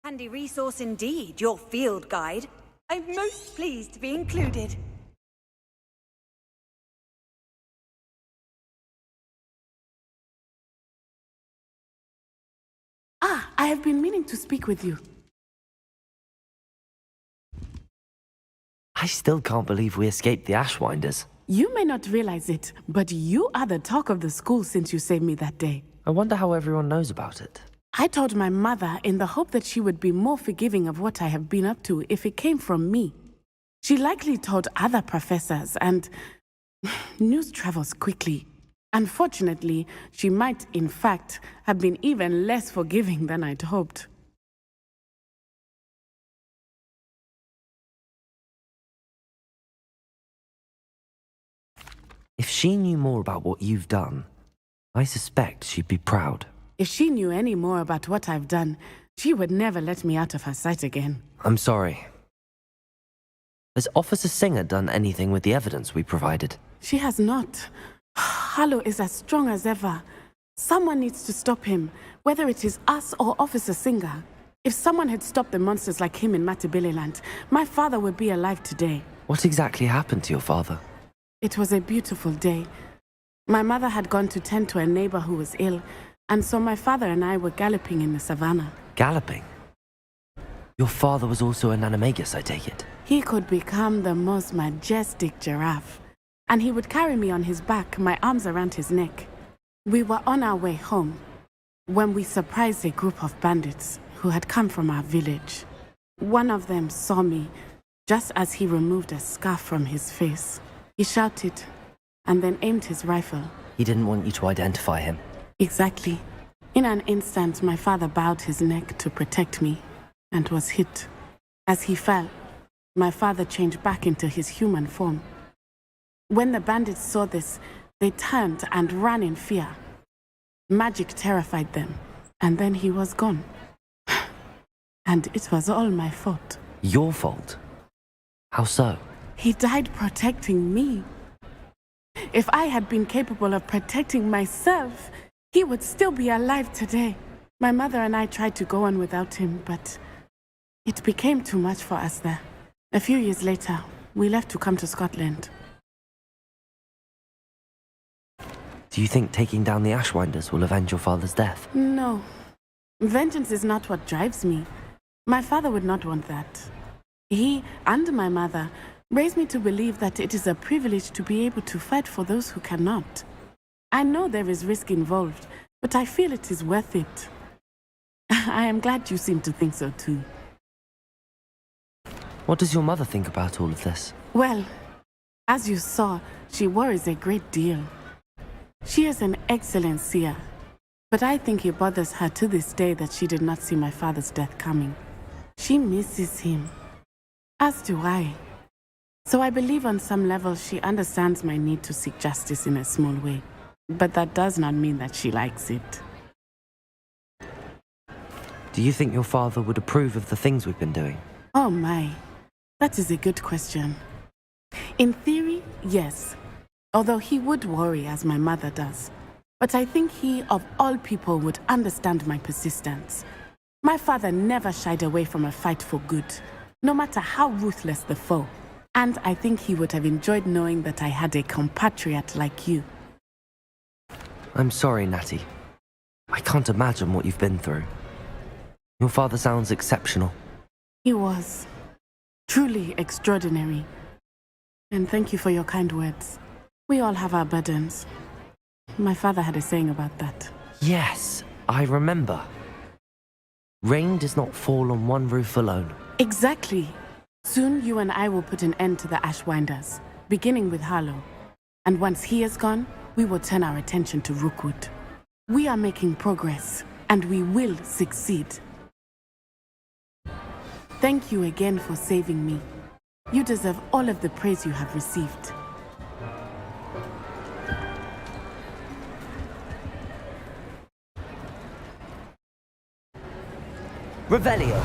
Handy resource indeed, your field guide. I'm most pleased to be included. Ah, I have been meaning to speak with you. I still can't believe we escaped the Ashwinders. You may not realize it, but you are the talk of the school since you saved me that day. I wonder how everyone knows about it. I told my mother in the hope that she would be more forgiving of what I have been up to if it came from me. She likely told other professors, and news travels quickly. Unfortunately, she might, in fact, have been even less forgiving than I'd hoped. If she knew more about what you've done, I suspect she'd be proud. If she knew any more about what I've done, she would never let me out of her sight again. I'm sorry. Has Officer Singer done anything with the evidence we provided? She has not. Harlow is as strong as ever. Someone needs to stop him, whether it is us or Officer Singer. If someone had stopped the monsters like him in Matabeleland, my father would be alive today. What exactly happened to your father? It was a beautiful day. My mother had gone to tend to a neighbor who was ill, and so my father and I were galloping in the savannah. Galloping? Your father was also an animagus, I take it? He could become the most majestic giraffe, and he would carry me on his back, my arms around his neck. We were on our way home when we surprised a group of bandits who had come from our village. One of them saw me just as he removed a scarf from his face. He shouted and then aimed his rifle. He didn't want you to identify him. Exactly. In an instant, my father bowed his neck to protect me and was hit. As he fell, my father changed back into his human form. When the bandits saw this, they turned and ran in fear. Magic terrified them, and then he was gone. And it was all my fault. Your fault? How so? He died protecting me. If I had been capable of protecting myself, he would still be alive today. My mother and I tried to go on without him, but it became too much for us there. A few years later, we left to come to Scotland. Do you think taking down the Ashwinders will avenge your father's death? No. Vengeance is not what drives me. My father would not want that. He and my mother raised me to believe that it is a privilege to be able to fight for those who cannot. I know there is risk involved, but I feel it is worth it. I am glad you seem to think so too. What does your mother think about all of this? Well, as you saw, she worries a great deal. She is an excellent seer, but I think it bothers her to this day that she did not see my father's death coming. She misses him, as do I. So I believe on some level she understands my need to seek justice in a small way. But that does not mean that she likes it. Do you think your father would approve of the things we've been doing? Oh my, that is a good question. In theory, yes. Although he would worry as my mother does. But I think he, of all people, would understand my persistence. My father never shied away from a fight for good, no matter how ruthless the foe. And I think he would have enjoyed knowing that I had a compatriot like you. I'm sorry, Natty. I can't imagine what you've been through. Your father sounds exceptional. He was. Truly extraordinary. And thank you for your kind words. We all have our burdens. My father had a saying about that. Yes, I remember. Rain does not fall on one roof alone. Exactly. Soon you and I will put an end to the Ashwinders, beginning with Harlow. And once he is gone, we will turn our attention to Rookwood. We are making progress, and we will succeed. Thank you again for saving me. You deserve all of the praise you have received. Revelio.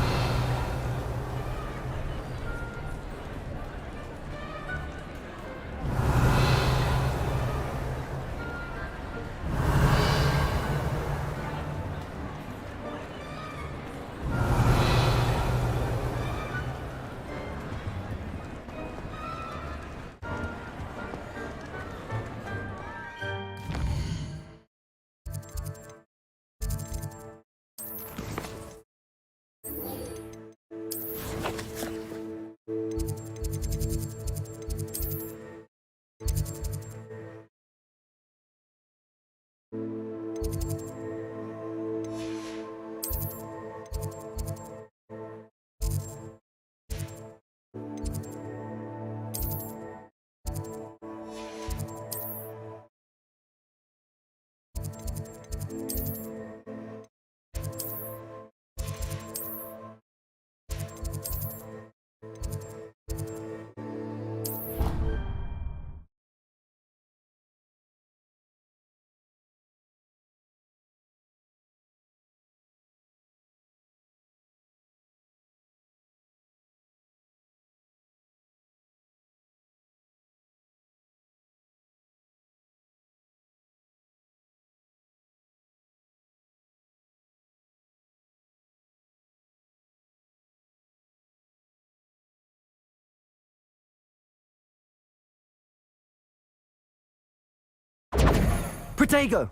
Protego!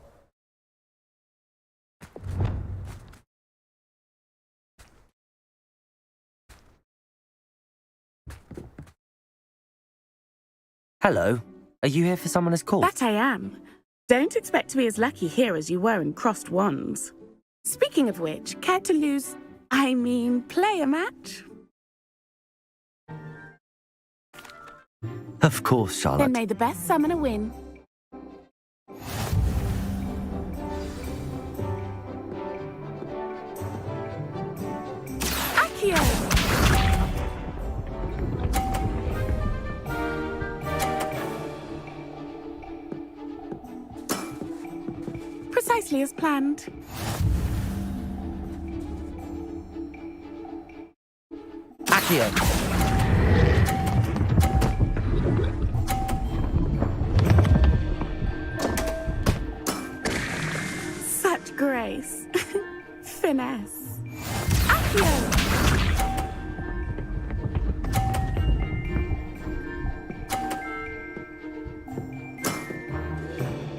Hello. Are you here for someone as called? That I am. Don't expect to be as lucky here as you were in Crossed Wands. Speaking of which, care to play a match? Of course, Charlotte. Then may the best summoner win. Accio! Precisely as planned. Accio! Such grace. Finesse. Accio!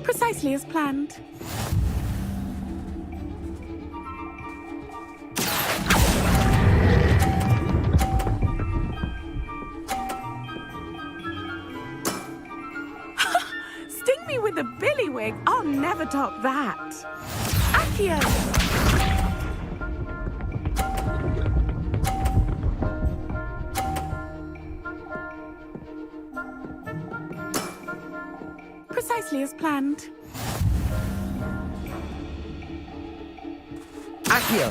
Precisely as planned. Sting me with a billywig. I'll never top that. Accio! Precisely as planned. Accio!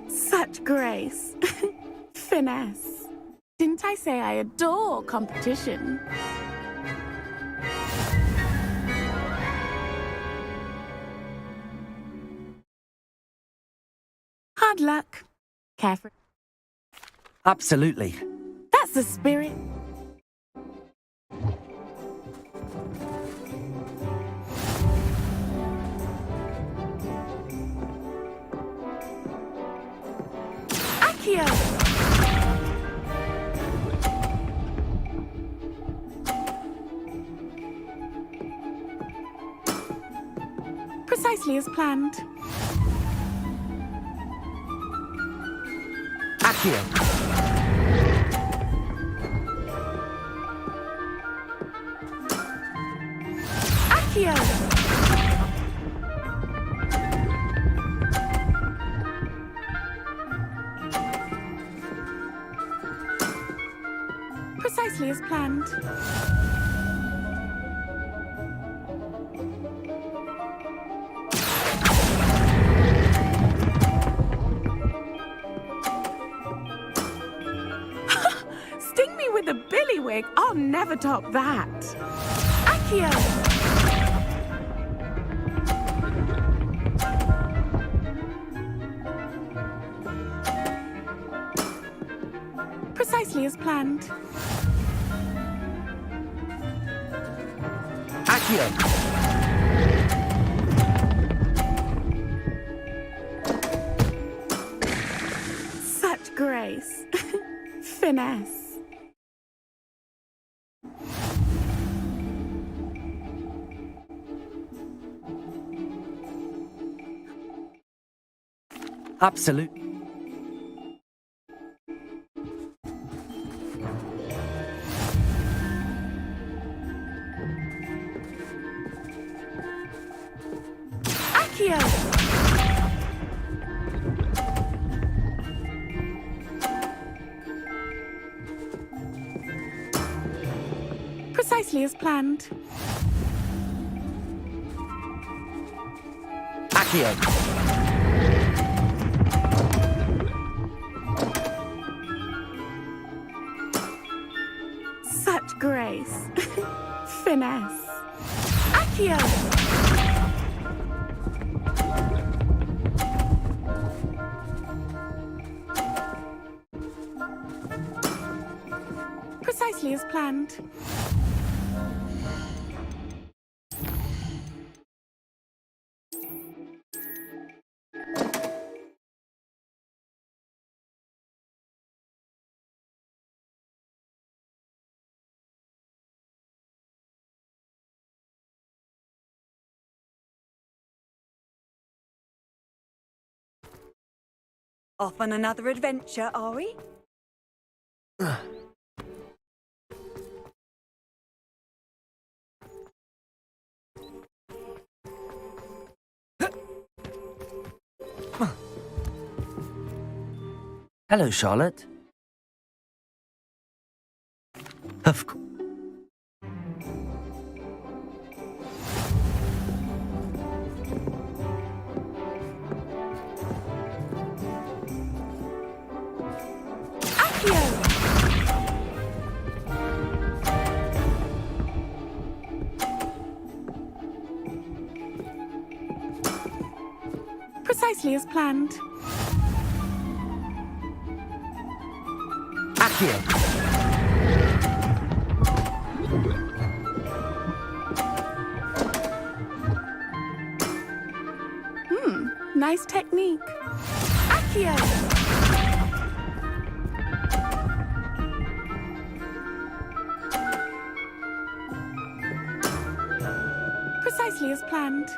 Such grace. Finesse. Didn't I say I adore competition? Hard luck. Careful. Absolutely. That's the spirit. Accio! Precisely as planned. Accio! Accio! Precisely as planned. Sting me with a billywig. I'll never top that. Accio! Precisely as planned. Accio! Such grace. Finesse. Absolutely. Accio! Precisely as planned. Accio! Such grace. Finesse. Accio! Precisely as planned. Off on another adventure, are we? Hello, Charlotte. Of course. Precisely as planned. Accio. Nice technique. Accio. Precisely as planned.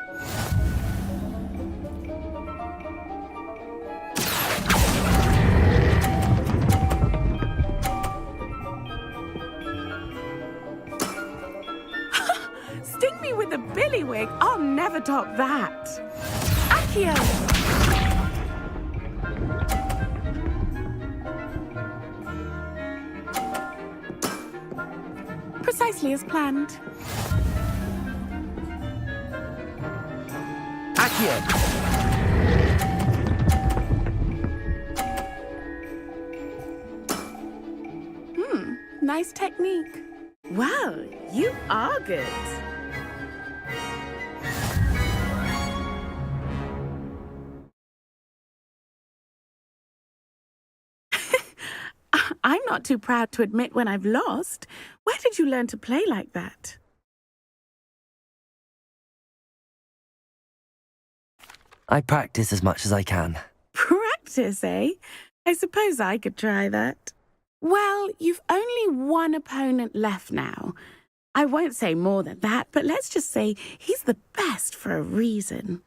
Sting me with a billywig. I'll never top that. Accio. Precisely as planned. Accio. Nice technique. Well, you are good. I'm not too proud to admit when I've lost. Where did you learn to play like that? I practice as much as I can. Practice, eh? I suppose I could try that. Well, you've only one opponent left now. I won't say more than that, but let's just say he's the best for a reason.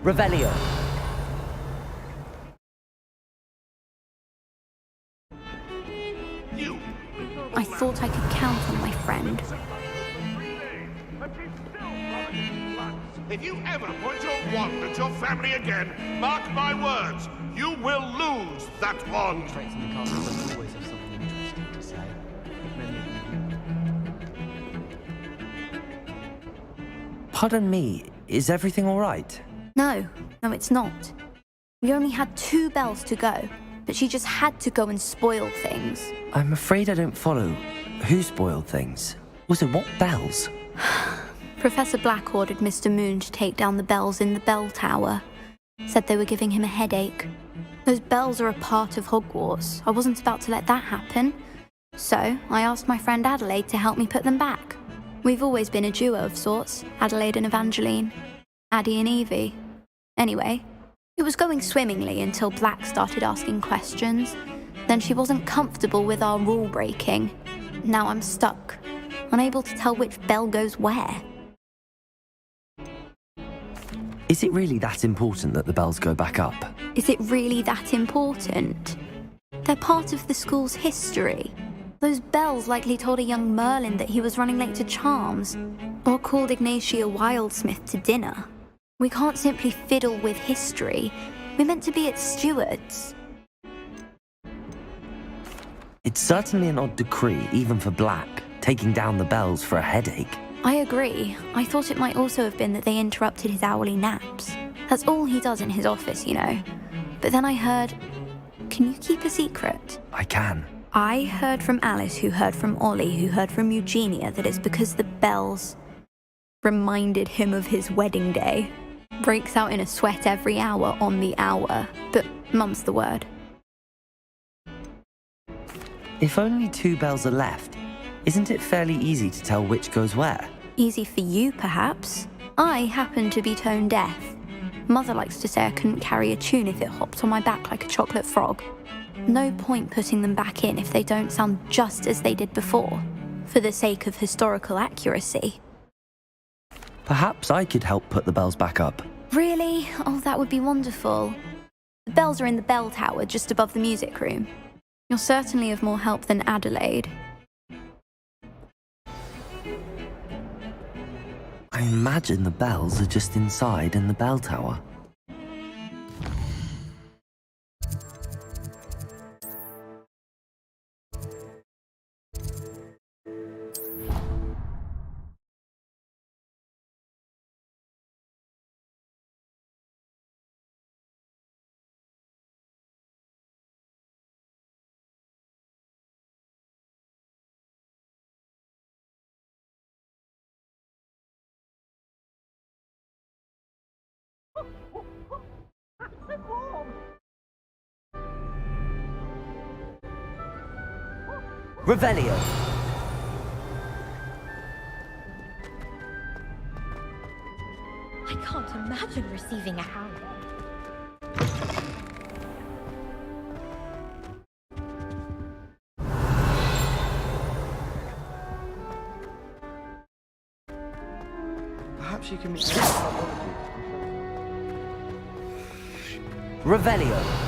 Revelio. I thought I could count on my friend. If you ever point your wand at your family again, mark my words, you will lose that wand. Pardon me, is everything all right? No, it's not. We only had 2 bells to go, but she just had to go and spoil things. I'm afraid I don't follow. Who spoiled things? Also, what bells? Professor Black ordered Mr. Moon to take down the bells in the bell tower. Said they were giving him a headache. Those bells are a part of Hogwarts. I wasn't about to let that happen. So, I asked my friend Adelaide to help me put them back. We've always been a duo of sorts, Adelaide and Evangeline. Addie and Evie. Anyway, it was going swimmingly until Black started asking questions. Then she wasn't comfortable with our rule breaking. Now I'm stuck, unable to tell which bell goes where. Is it really that important that the bells go back up? Is it really that important? They're part of the school's history. Those bells likely told a young Merlin that he was running late to Charms, or called Ignatia Wildsmith to dinner. We can't simply fiddle with history. We're meant to be its stewards. It's certainly an odd decree, even for Black, taking down the bells for a headache. I agree. I thought it might also have been that they interrupted his hourly naps. That's all he does in his office, you know. But then I heard... Can you keep a secret? I can. I heard from Alice, who heard from Ollie, who heard from Eugenia, that it's because the bells reminded him of his wedding day. Breaks out in a sweat every hour on the hour, but mum's the word. If only 2 bells are left, isn't it fairly easy to tell which goes where? Easy for you, perhaps. I happen to be tone deaf. Mother likes to say I couldn't carry a tune if it hopped on my back like a chocolate frog. No point putting them back in if they don't sound just as they did before, for the sake of historical accuracy. Perhaps I could help put the bells back up. Really? Oh, that would be wonderful. The bells are in the bell tower just above the music room. You're certainly of more help than Adelaide. I imagine the bells are just inside in the bell tower. Revelio. I can't imagine receiving a hand. Perhaps you can meet Revelio.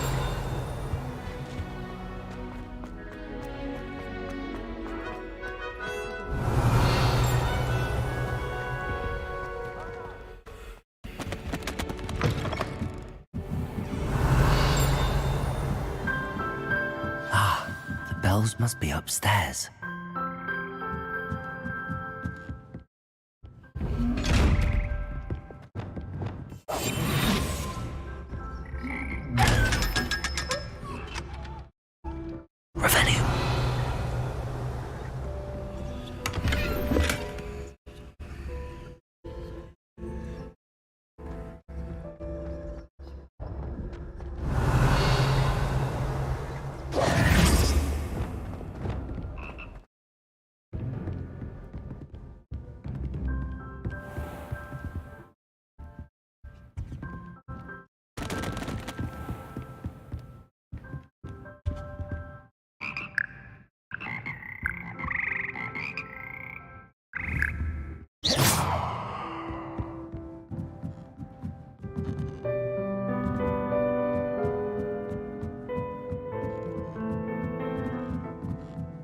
Bells must be upstairs. Revelio.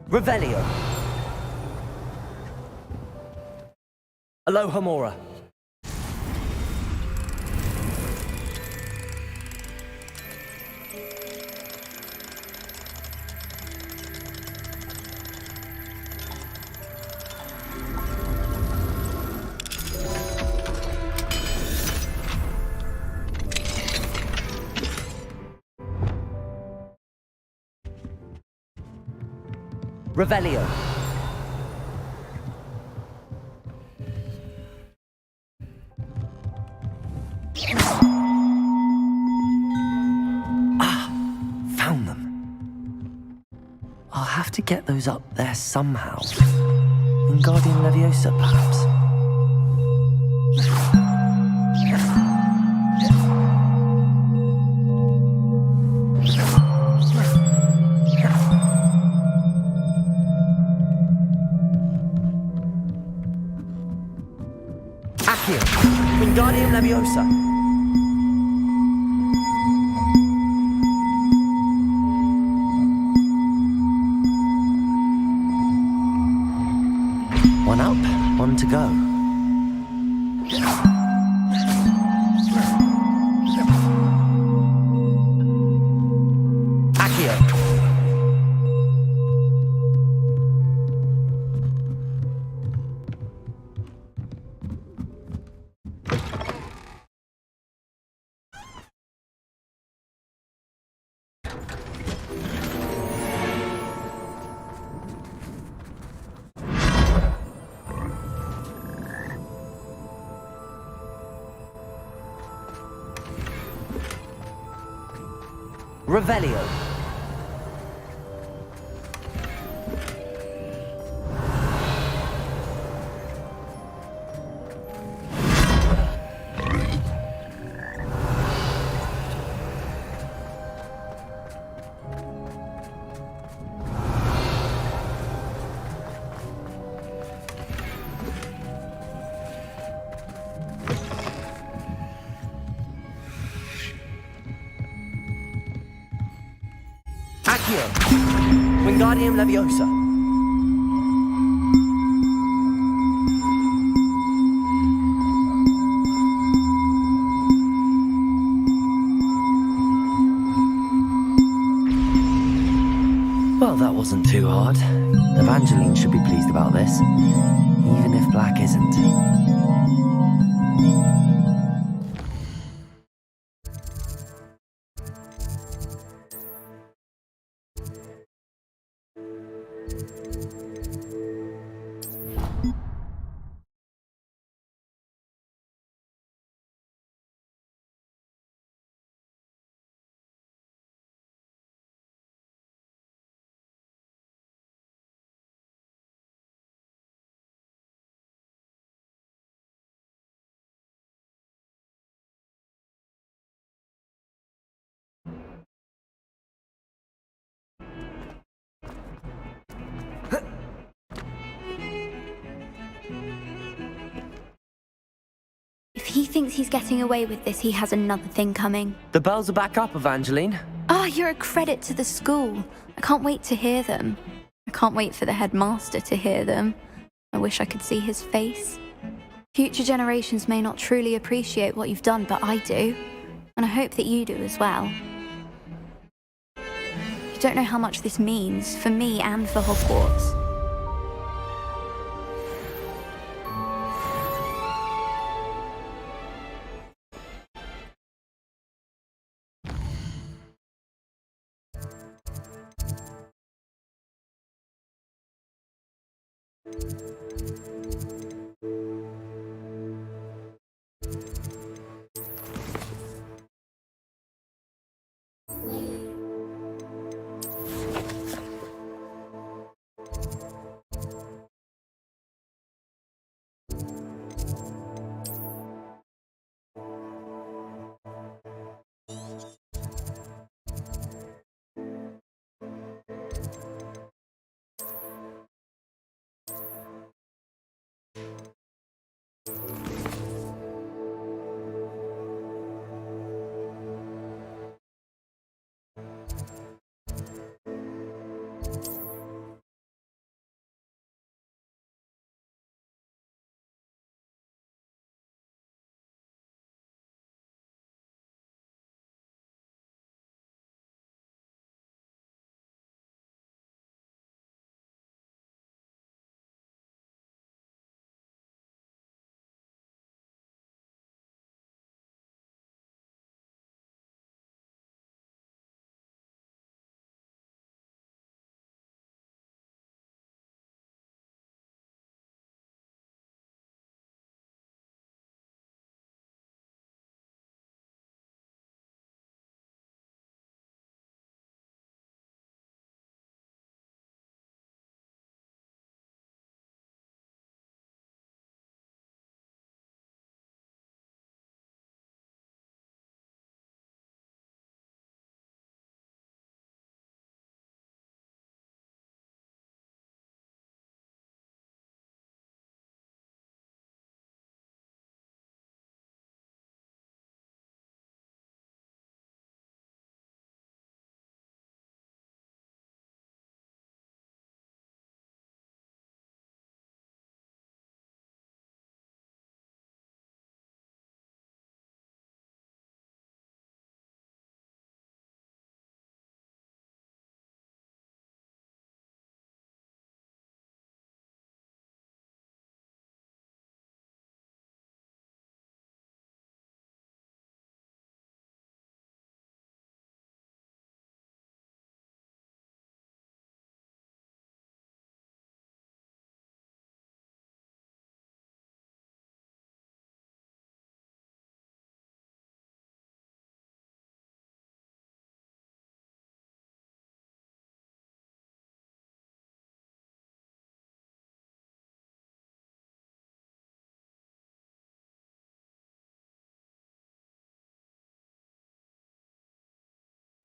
Revelio. Aloha Mora. Revelio. Ah, found them. I'll have to get those up there somehow. Wingardium Leviosa, perhaps. Accio, Wingardium Leviosa. Revelio. Wingardium Leviosa. Well, that wasn't too hard. Evangeline should be pleased about this, even if Black isn't. If he thinks he's getting away with this, he has another thing coming. The bells are back up, Evangeline. Ah, you're a credit to the school. I can't wait to hear them. I can't wait for the headmaster to hear them. I wish I could see his face. Future generations may not truly appreciate what you've done, but I do. And I hope that you do as well. You don't know how much this means, for me and for Hogwarts.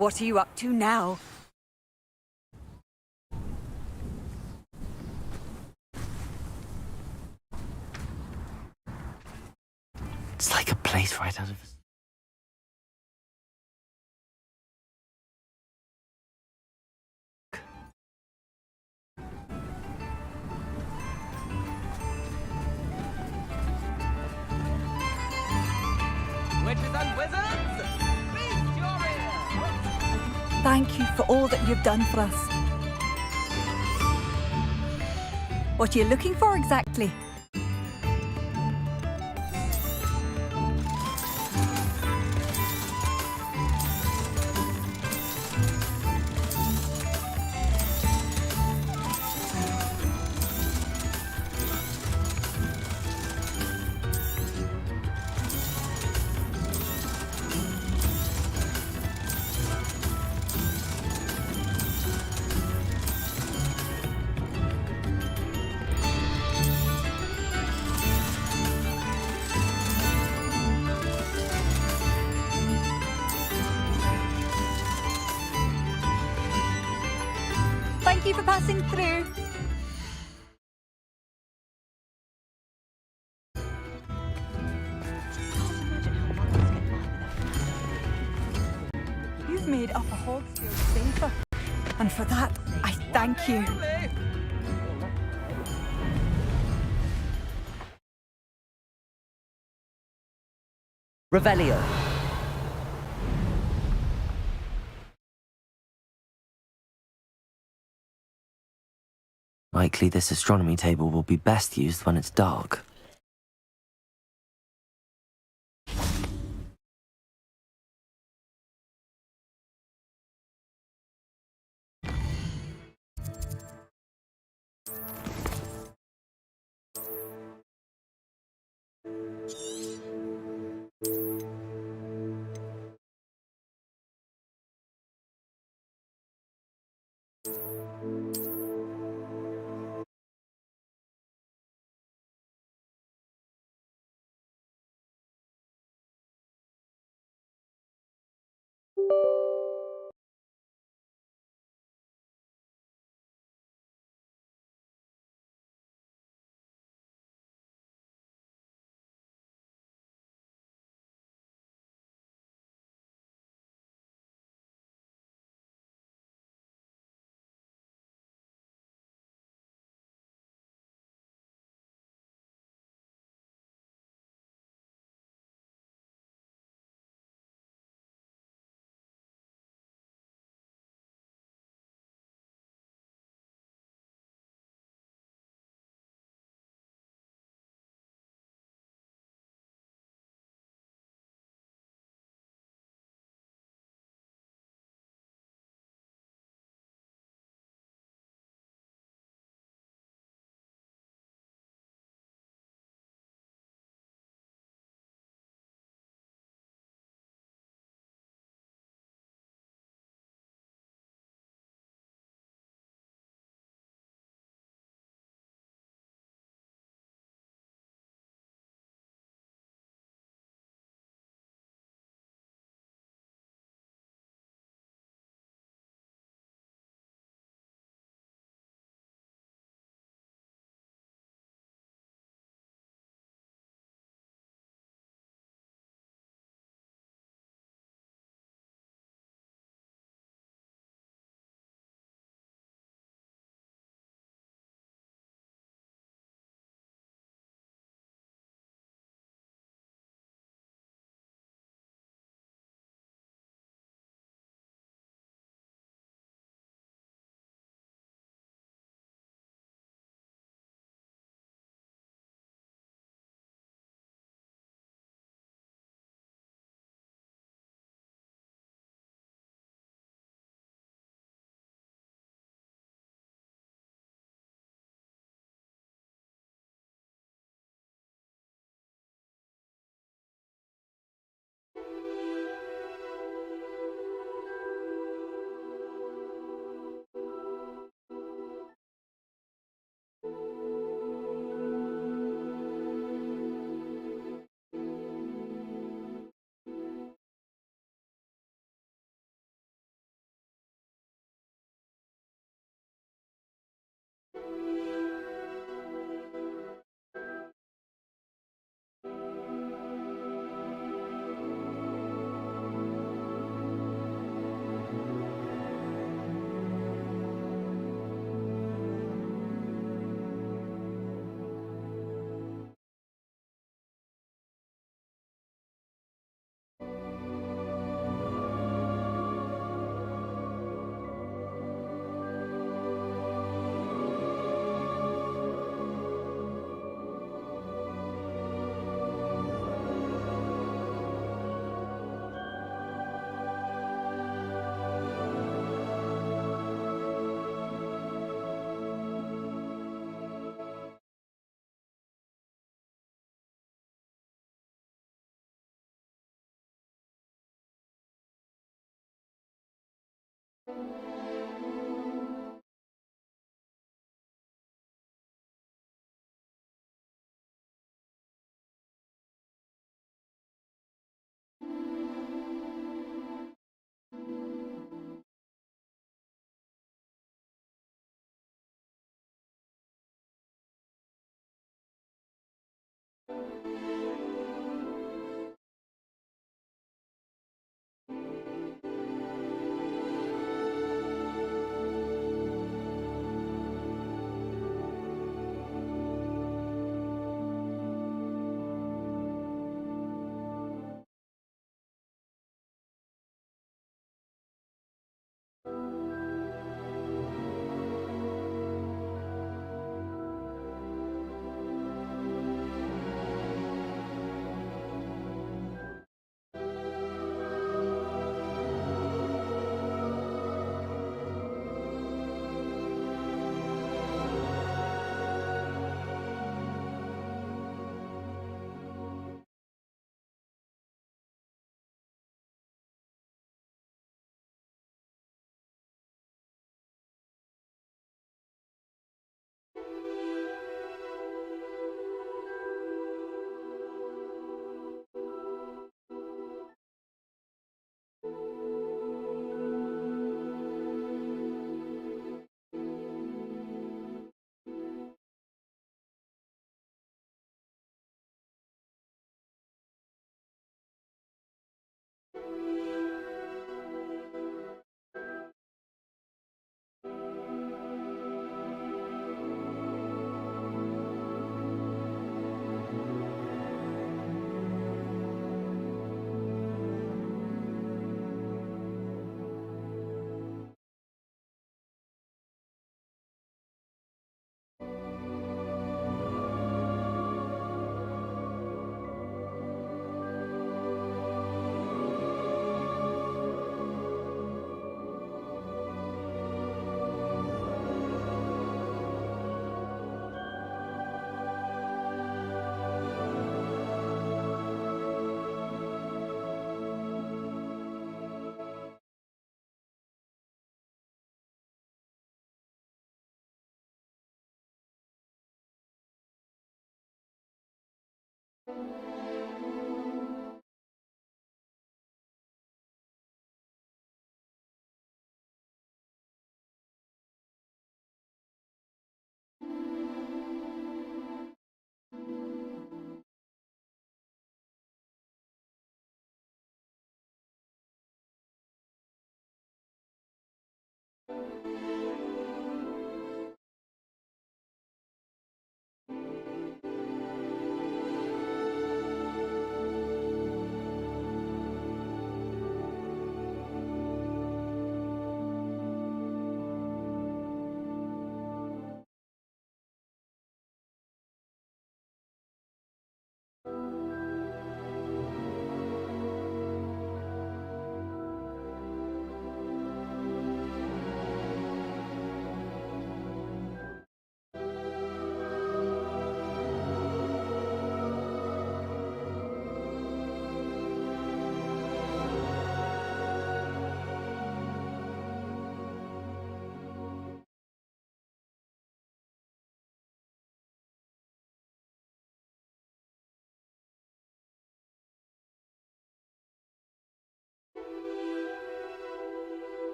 What are you up to now? It's like a place right out of a... Witches and wizards, feast your ears! Thank you for all that you've done for us. What are you looking for exactly? Thank you for passing through. You've made Upper Hogsfield safer, and for that, I thank you. Revelio. Likely this astronomy table will be best used when it's dark.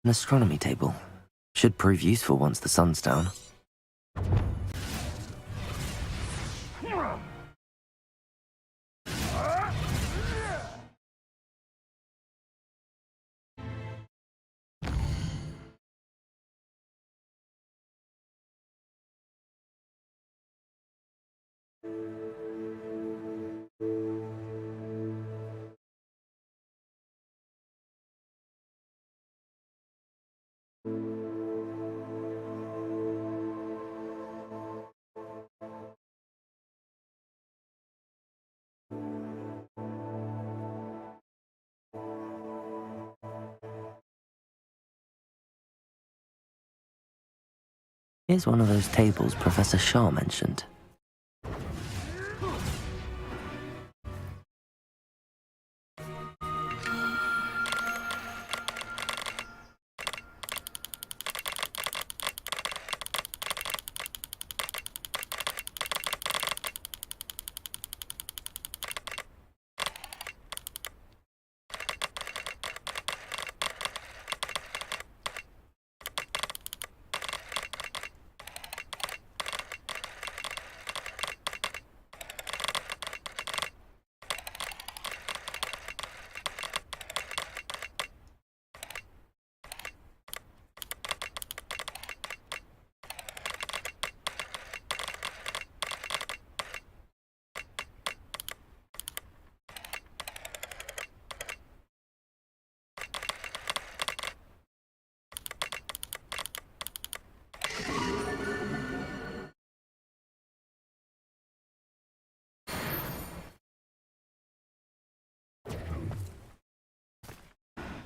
An astronomy table. Should prove useful once the sun's down. Here's one of those tables Professor Shah mentioned.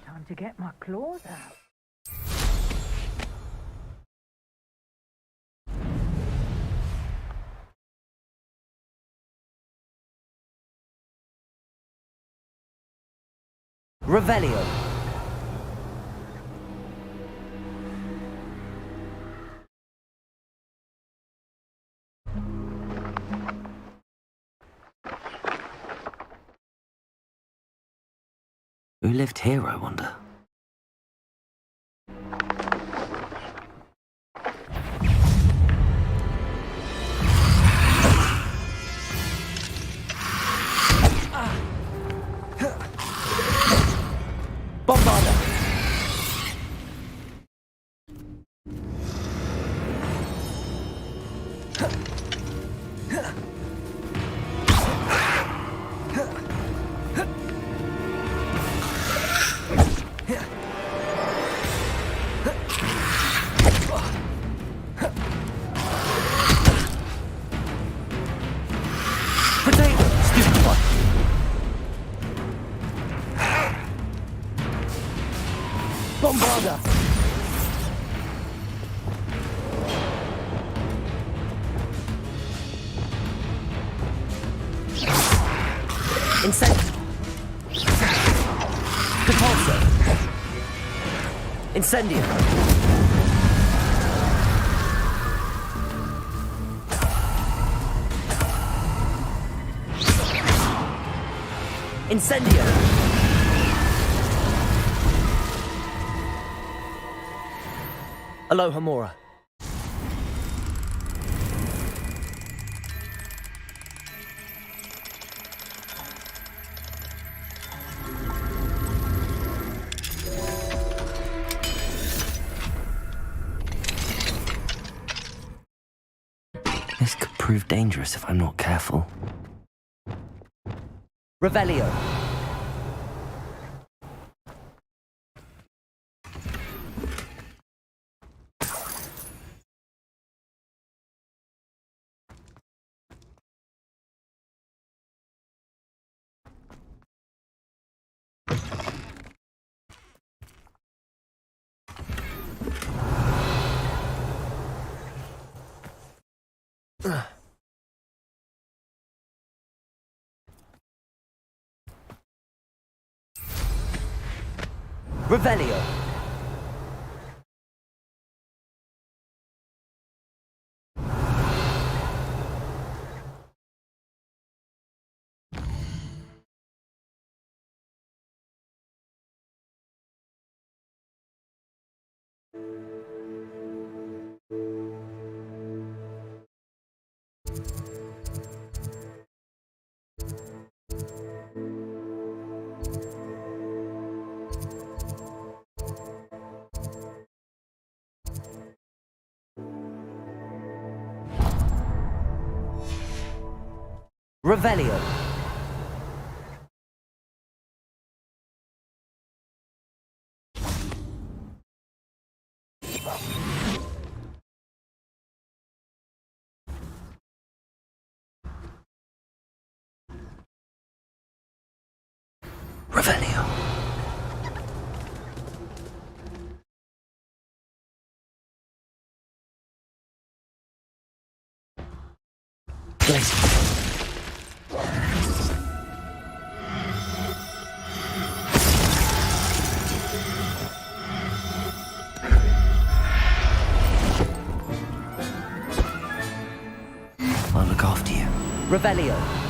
Time to get my claws out. Revelio. Who lived here, I wonder? Bombarda! Potato, stupid one! Bombarda! Incendio! Repulsor! Incendio! Incendio! Aloha Mora. This could prove dangerous if I'm not careful. Revelio. Revelio. Revelio. Revelio. Glacier. I'll look after you. Revelio.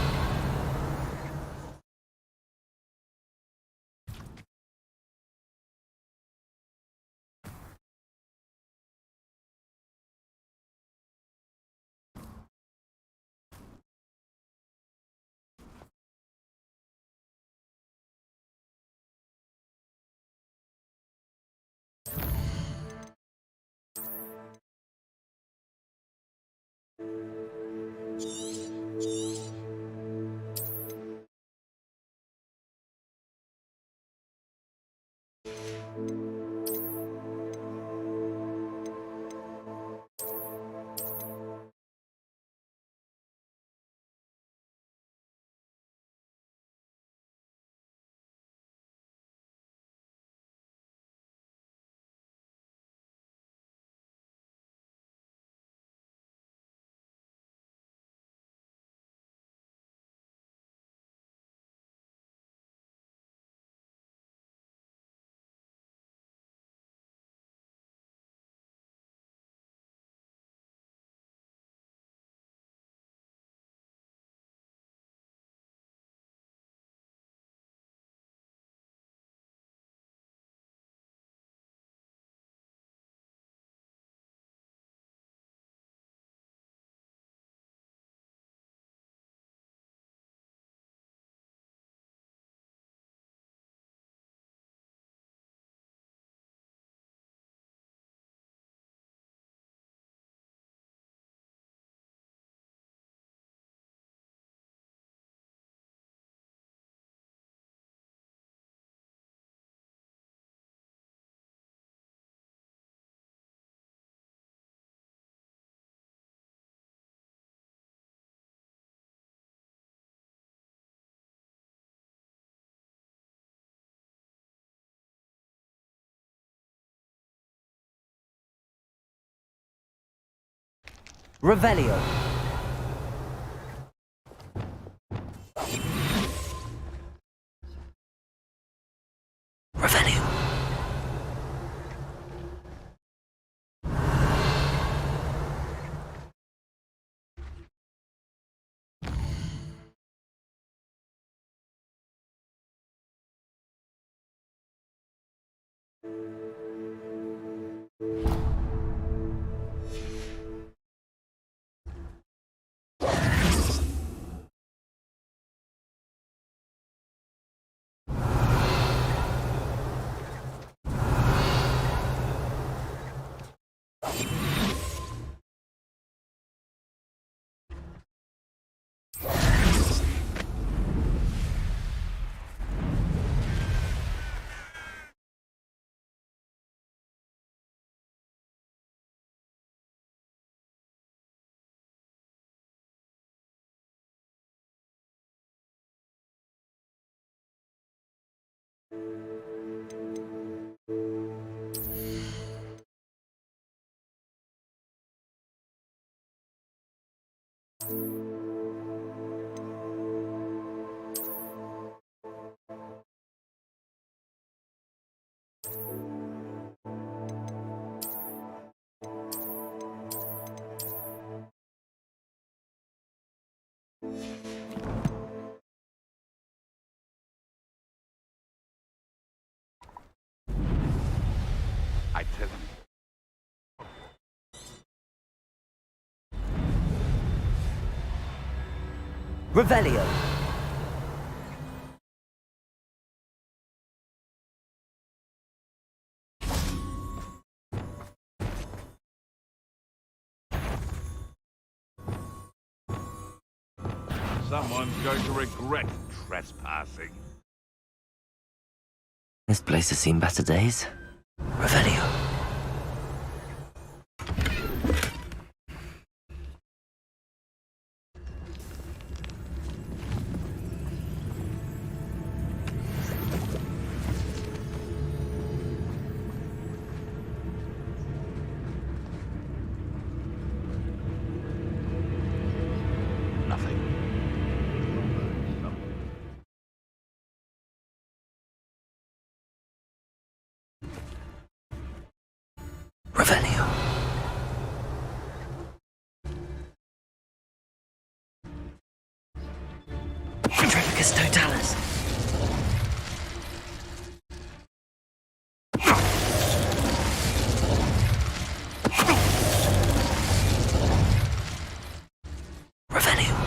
Revelio. Revelio. I tell you, Revelio. Someone's going to regret trespassing. This place has seen better days. Revelio. Revelio. Triplicus Totalis. Revelio.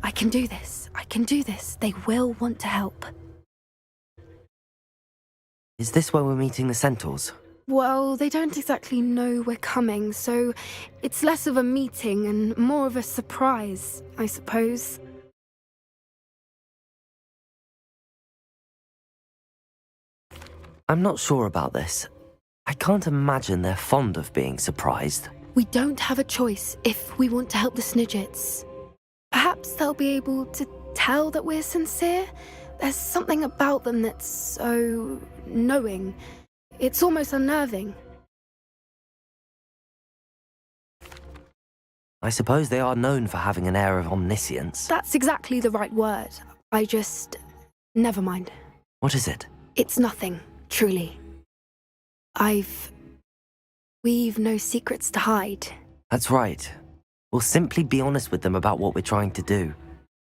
I can do this. I can do this. They will want to help. Is this where we're meeting the centaurs? Well, they don't exactly know we're coming, so it's less of a meeting and more of a surprise, I suppose. I'm not sure about this. I can't imagine they're fond of being surprised. We don't have a choice if we want to help the Snidgets. Perhaps they'll be able to tell that we're sincere. There's something about them that's so knowing. It's almost unnerving. I suppose they are known for having an air of omniscience. That's exactly the right word. I just... never mind. What is it? It's nothing, truly. We've no secrets to hide. That's right. We'll simply be honest with them about what we're trying to do.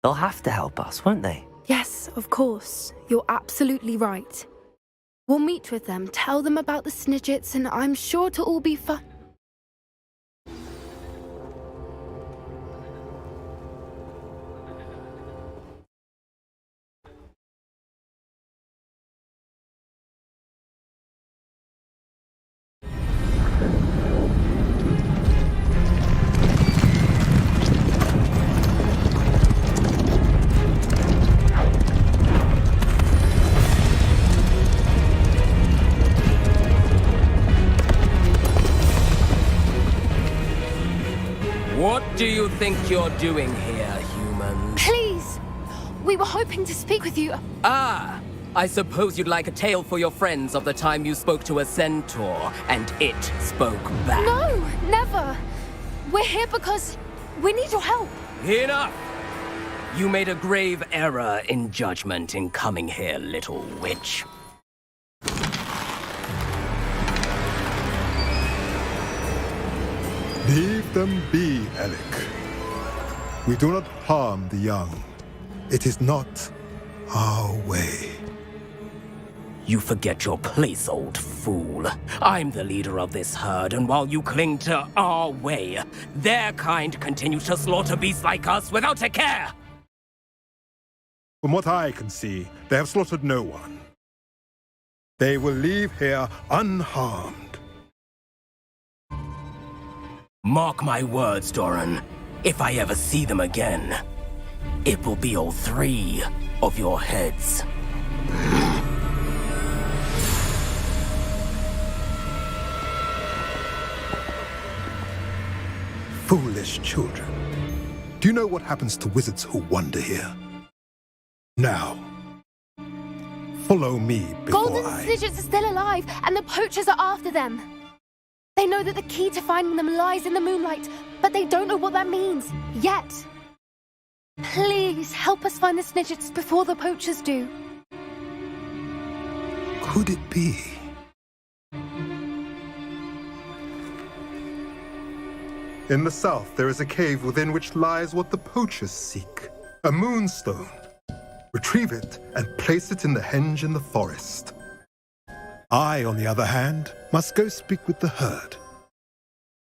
They'll have to help us, won't they? Yes, of course. You're absolutely right. We'll meet with them, tell them about the Snidgets, and I'm sure it'll all be fun. What do you think you're doing here, humans? Please! We were hoping to speak with you. Ah! I suppose you'd like a tale for your friends of the time you spoke to a centaur, and it spoke back. No, never! We're here because we need your help. Enough! You made a grave error in judgment in coming here, little witch. Leave them be, Alec. We do not harm the young. It is not our way. You forget your place, old fool. I'm the leader of this herd, and while you cling to our way, their kind continue to slaughter beasts like us without a care! From what I can see, they have slaughtered no one. They will leave here unharmed. Mark my words, Doran. If I ever see them again, it will be all 3 of your heads. Foolish children. Do you know what happens to wizards who wander here? Now, follow me before Golden Snidgets are still alive, and the poachers are after them. They know that the key to finding them lies in the moonlight. but they don't know what that means, yet. Please, help us find the Snidgets before the poachers do. Could it be? In the south, there is a cave within which lies what the poachers seek. A moonstone. Retrieve it and place it in the henge in the forest. I, on the other hand, must go speak with the herd.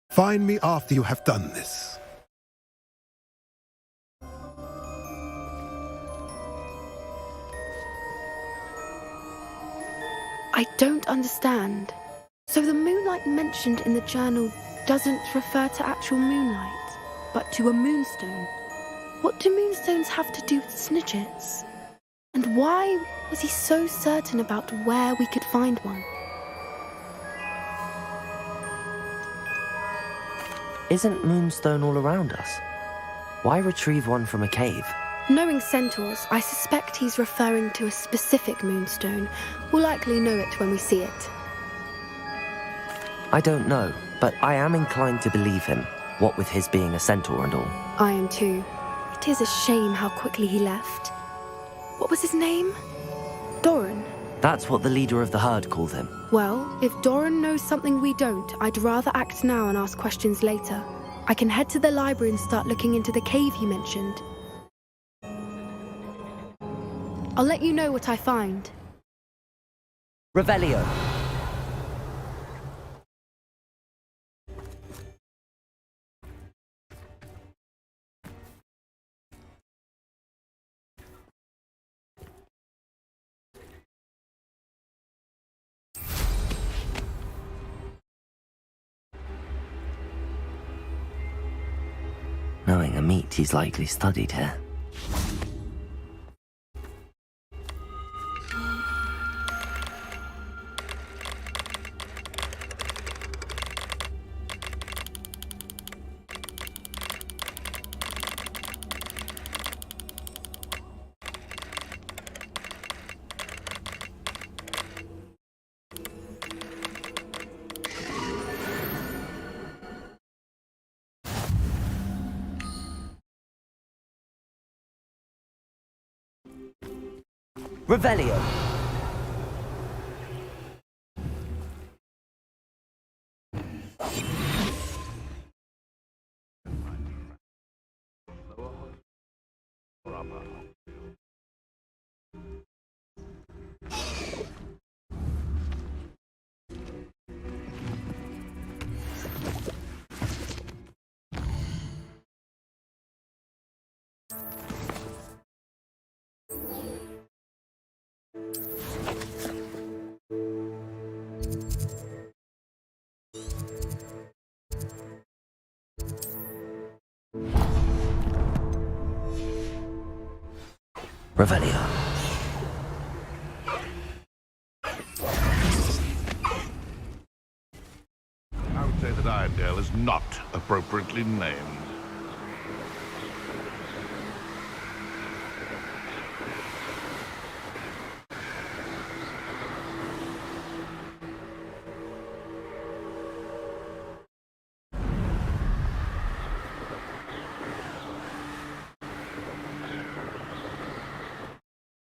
Find me after you have done this. I don't understand. So the moonlight mentioned in the journal doesn't refer to actual moonlight, but to a moonstone. What do moonstones have to do with Snidgets? And why was he so certain about where we could find one? Isn't Moonstone all around us? Why retrieve one from a cave? Knowing centaurs, I suspect he's referring to a specific moonstone. We'll likely know it when we see it. I don't know, but I am inclined to believe him, what with his being a centaur and all. I am too. It is a shame how quickly he left. What was his name? Doran? That's what the leader of the herd called him. Well, if Doran knows something we don't, I'd rather act now and ask questions later. I can head to the library and start looking into the cave he mentioned. I'll let you know what I find. Revelio. Knowing a meat, he's likely studied here. Revelio. Revelio. I would say that Iredale is not appropriately named.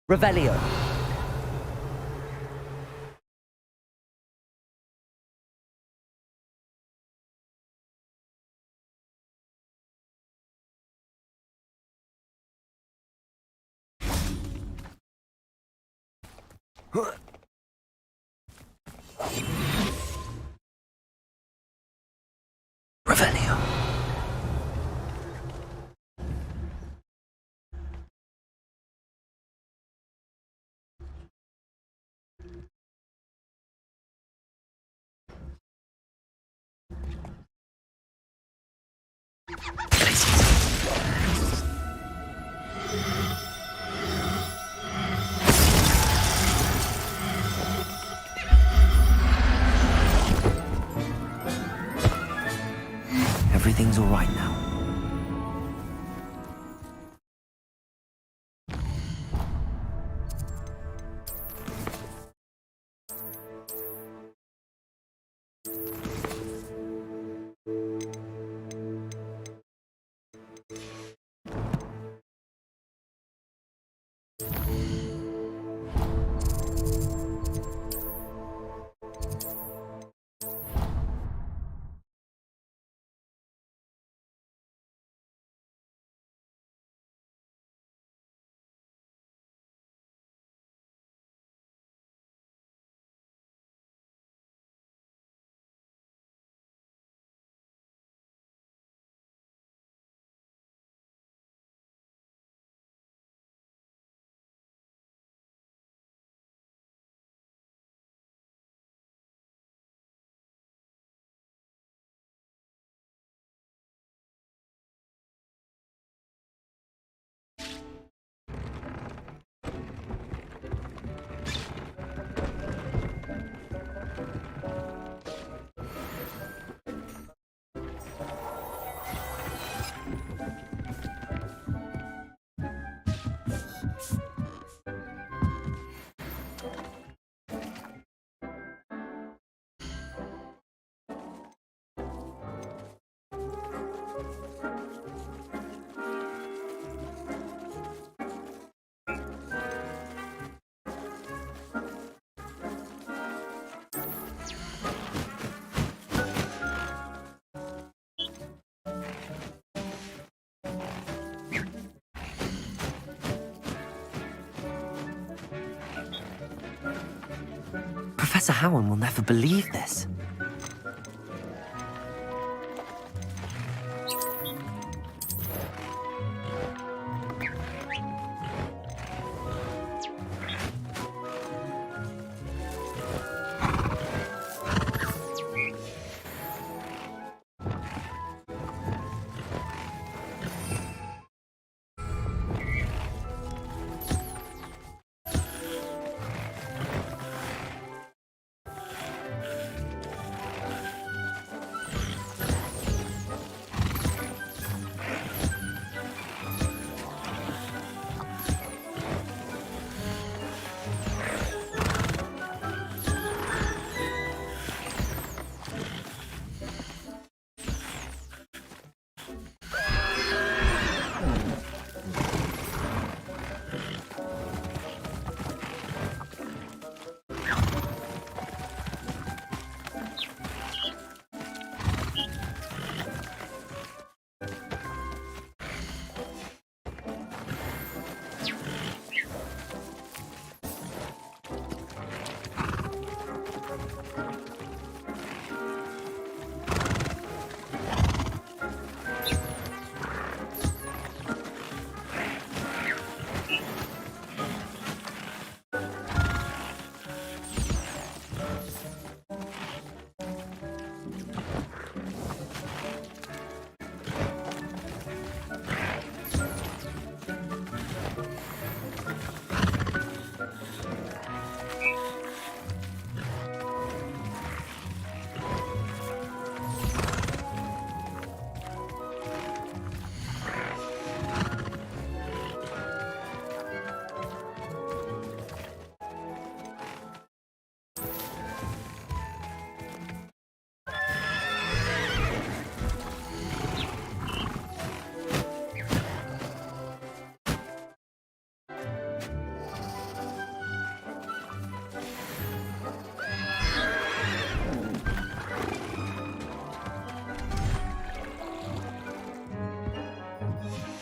Revelio. Revelio. Everything's all right now. Professor Howard will never believe this.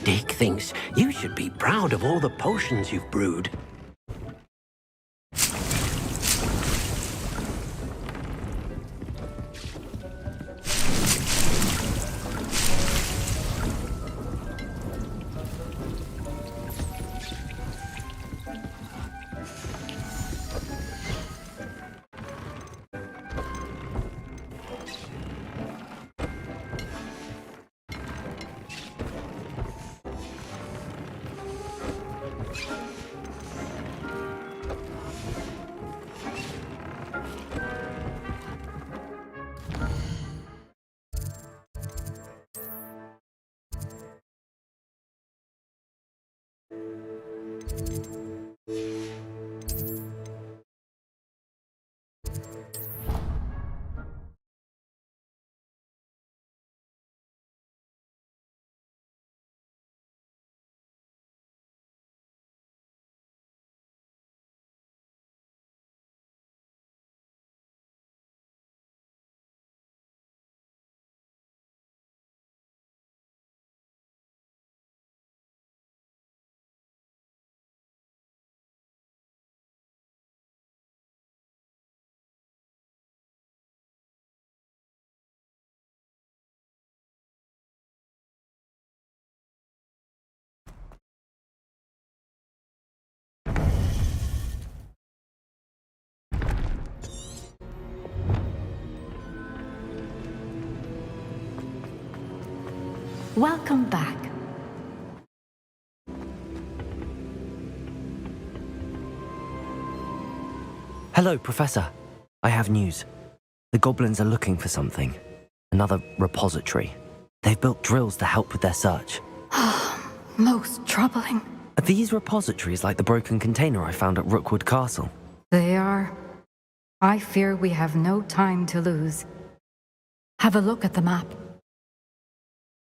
Dick thinks you should be proud of all the potions you've brewed. Welcome back. Hello, Professor. I have news. The goblins are looking for something. Another repository. They've built drills to help with their search. Most troubling. Are these repositories like the broken container I found at Rookwood Castle? They are. I fear we have no time to lose. Have a look at the map.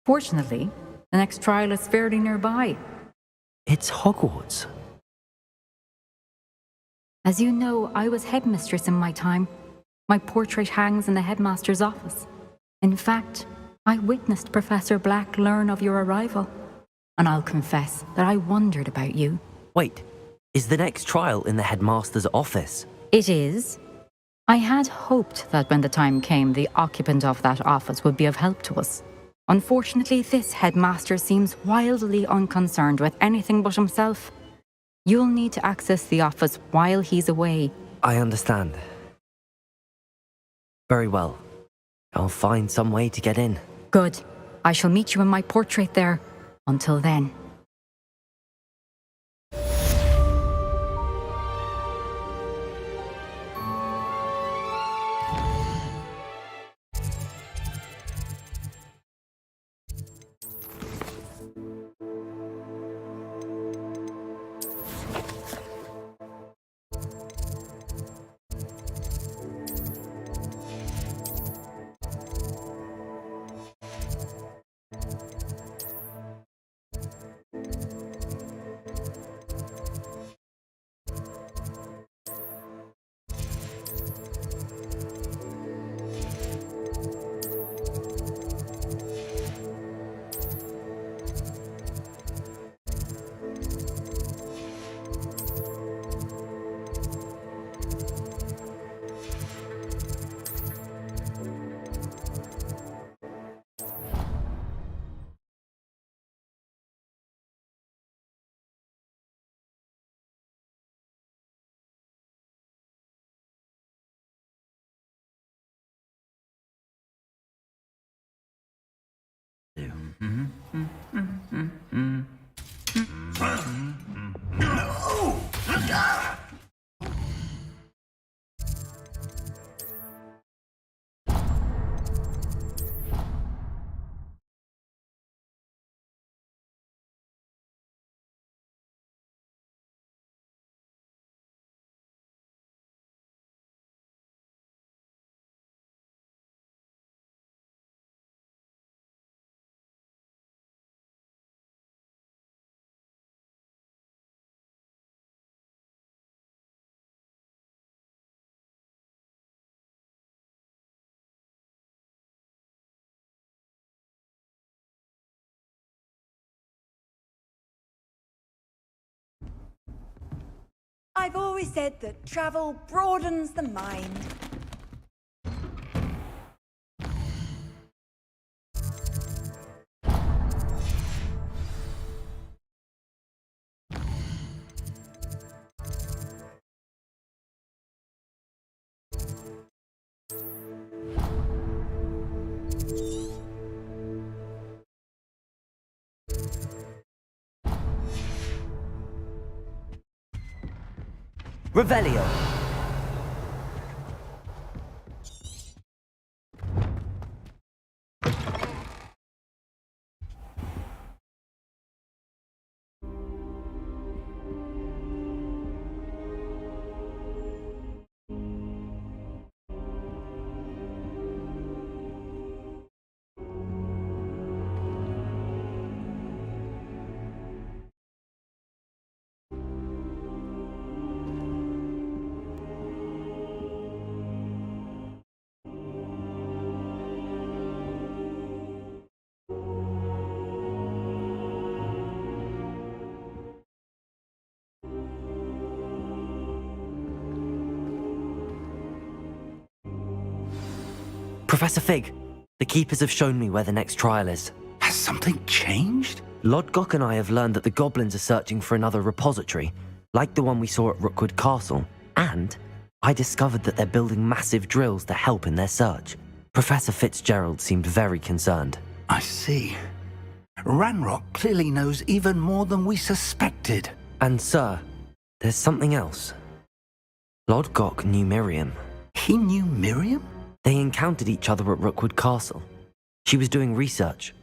Fortunately, the next trial is fairly nearby. It's Hogwarts. As you know, I was headmistress in my time. My portrait hangs in the headmaster's office. In fact, I witnessed Professor Black learn of your arrival. And I'll confess that I wondered about you. Wait, is the next trial in the headmaster's office? It is. I had hoped that when the time came, the occupant of that office would be of help to us. Unfortunately, this headmaster seems wildly unconcerned with anything but himself. You'll need to access the office while he's away. I understand. Very well. I'll find some way to get in. Good. I shall meet you in my portrait there. Until then. I've always said that travel broadens the mind. Revelio. Professor Fig, the Keepers have shown me where the next trial is. Has something changed? Lodgok and I have learned that the goblins are searching for another repository, like the one we saw at Rookwood Castle, and I discovered that they're building massive drills to help in their search. Professor Fitzgerald seemed very concerned. I see. Ranrock clearly knows even more than we suspected. And sir, there's something else. Lodgok knew Miriam. He knew Miriam? They encountered each other at Rookwood Castle. She was doing research.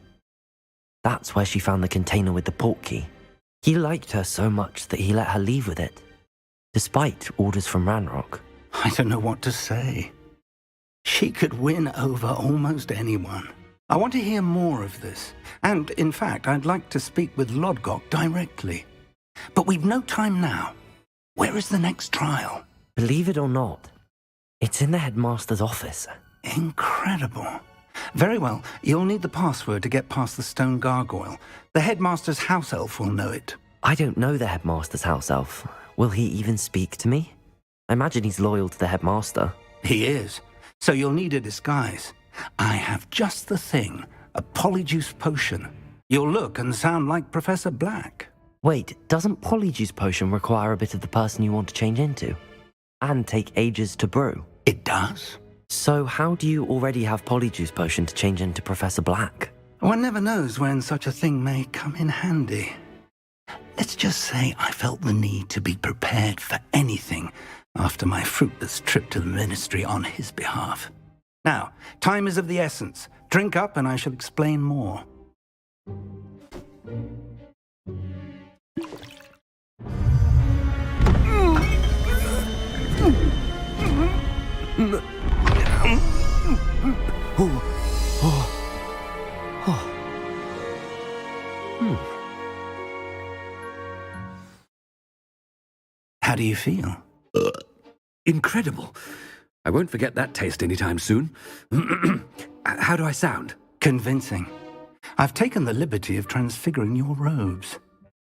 That's where she found the container with the portkey. He liked her so much that he let her leave with it, despite orders from Ranrock. I don't know what to say. She could win over almost anyone. I want to hear more of this. And, in fact, I'd like to speak with Lodgok directly. But we've no time now. Where is the next trial? Believe it or not, it's in the headmaster's office. Incredible. Very well, you'll need the password to get past the stone gargoyle. The headmaster's house elf will know it. I don't know the headmaster's house elf. Will he even speak to me? I imagine he's loyal to the headmaster. He is. So you'll need a disguise. I have just the thing. A polyjuice potion. You'll look and sound like Professor Black. Wait, doesn't Polyjuice Potion require a bit of the person you want to change into? And take ages to brew? It does. So how do you already have Polyjuice Potion to change into Professor Black? One never knows when such a thing may come in handy. Let's just say I felt the need to be prepared for anything after my fruitless trip to the Ministry on his behalf. Now, time is of the essence. Drink up and I shall explain more. How do you feel? Incredible. I won't forget that taste anytime soon. How do I sound? Convincing. I've taken the liberty of transfiguring your robes.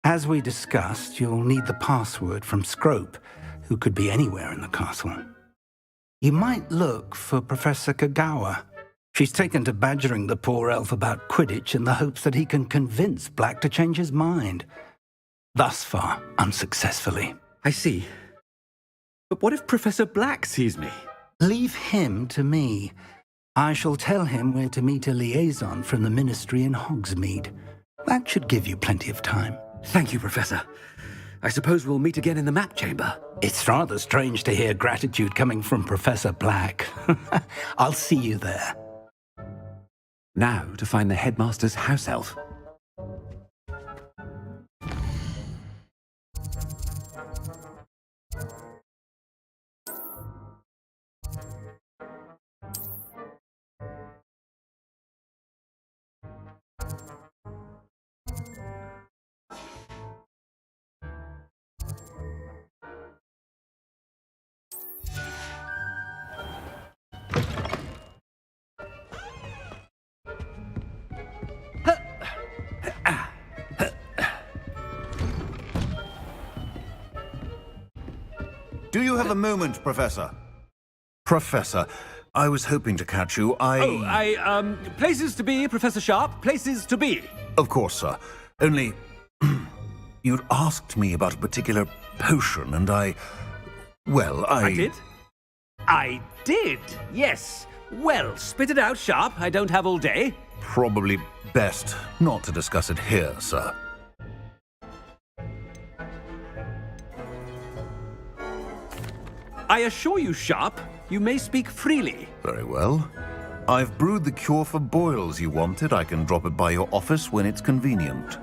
As we discussed, you'll need the password from Scrope, who could be anywhere in the castle. You might look for Professor Kagawa. She's taken to badgering the poor elf about Quidditch in the hopes that he can convince Black to change his mind. Thus far, unsuccessfully. I see. But what if Professor Black sees me? Leave him to me. I shall tell him where to meet a liaison from the Ministry in Hogsmeade. That should give you plenty of time. Thank you, Professor. I suppose we'll meet again in the map chamber. It's rather strange to hear gratitude coming from Professor Black. I'll see you there. Now to find the headmaster's house elf. Do you have a moment, Professor? Professor, I was hoping to catch you. Places to be, Professor Sharp. Places to be. Of course, sir. Only, you'd asked me about a particular potion, and I did? I did, yes. Well, spit it out, Sharp. I don't have all day. Probably best not to discuss it here, sir. I assure you, Sharp, you may speak freely. Very well. I've brewed the cure for boils you wanted. I can drop it by your office when it's convenient.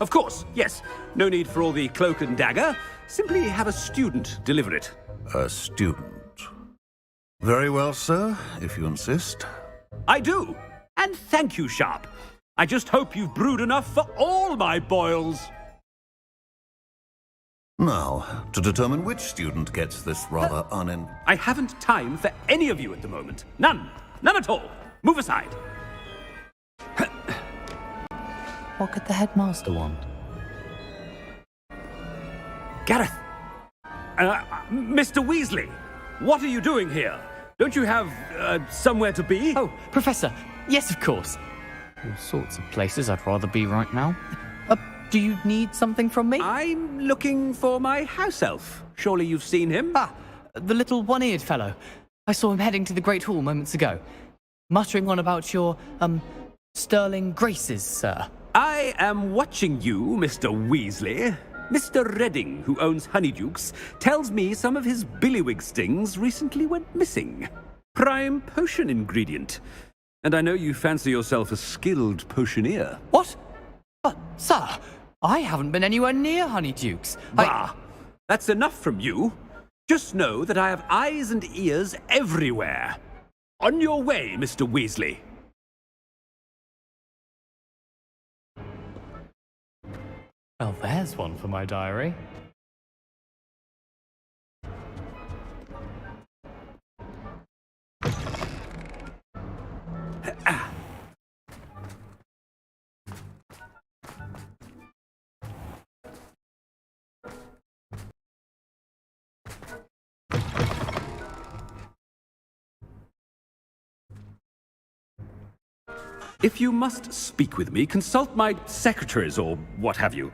Of course, yes. No need for all the cloak and dagger. Simply have a student deliver it. A student? Very well, sir, if you insist. I do. And thank you, Sharp. I just hope you've brewed enough for all my boils. Now, to determine which student gets this rather I haven't time for any of you at the moment. None. None at all. Move aside. What could the headmaster want? Gareth! Mr. Weasley, what are you doing here? Don't you have, somewhere to be? Oh, Professor, yes, of course. All sorts of places I'd rather be right now. Do you need something from me? I'm looking for my house elf. Surely you've seen him? Ah, the little one-eared fellow. I saw him heading to the Great Hall moments ago, muttering on about your, sterling graces, sir. I am watching you, Mr. Weasley. Mr. Redding, who owns Honeydukes, tells me some of his billywig stings recently went missing. Prime potion ingredient. And I know you fancy yourself a skilled potioneer. What? Sir, I haven't been anywhere near Honeydukes. Bah! That's enough from you. Just know that I have eyes and ears everywhere. On your way, Mr. Weasley. Well, there's one for my diary. If you must speak with me, consult my secretaries or what have you.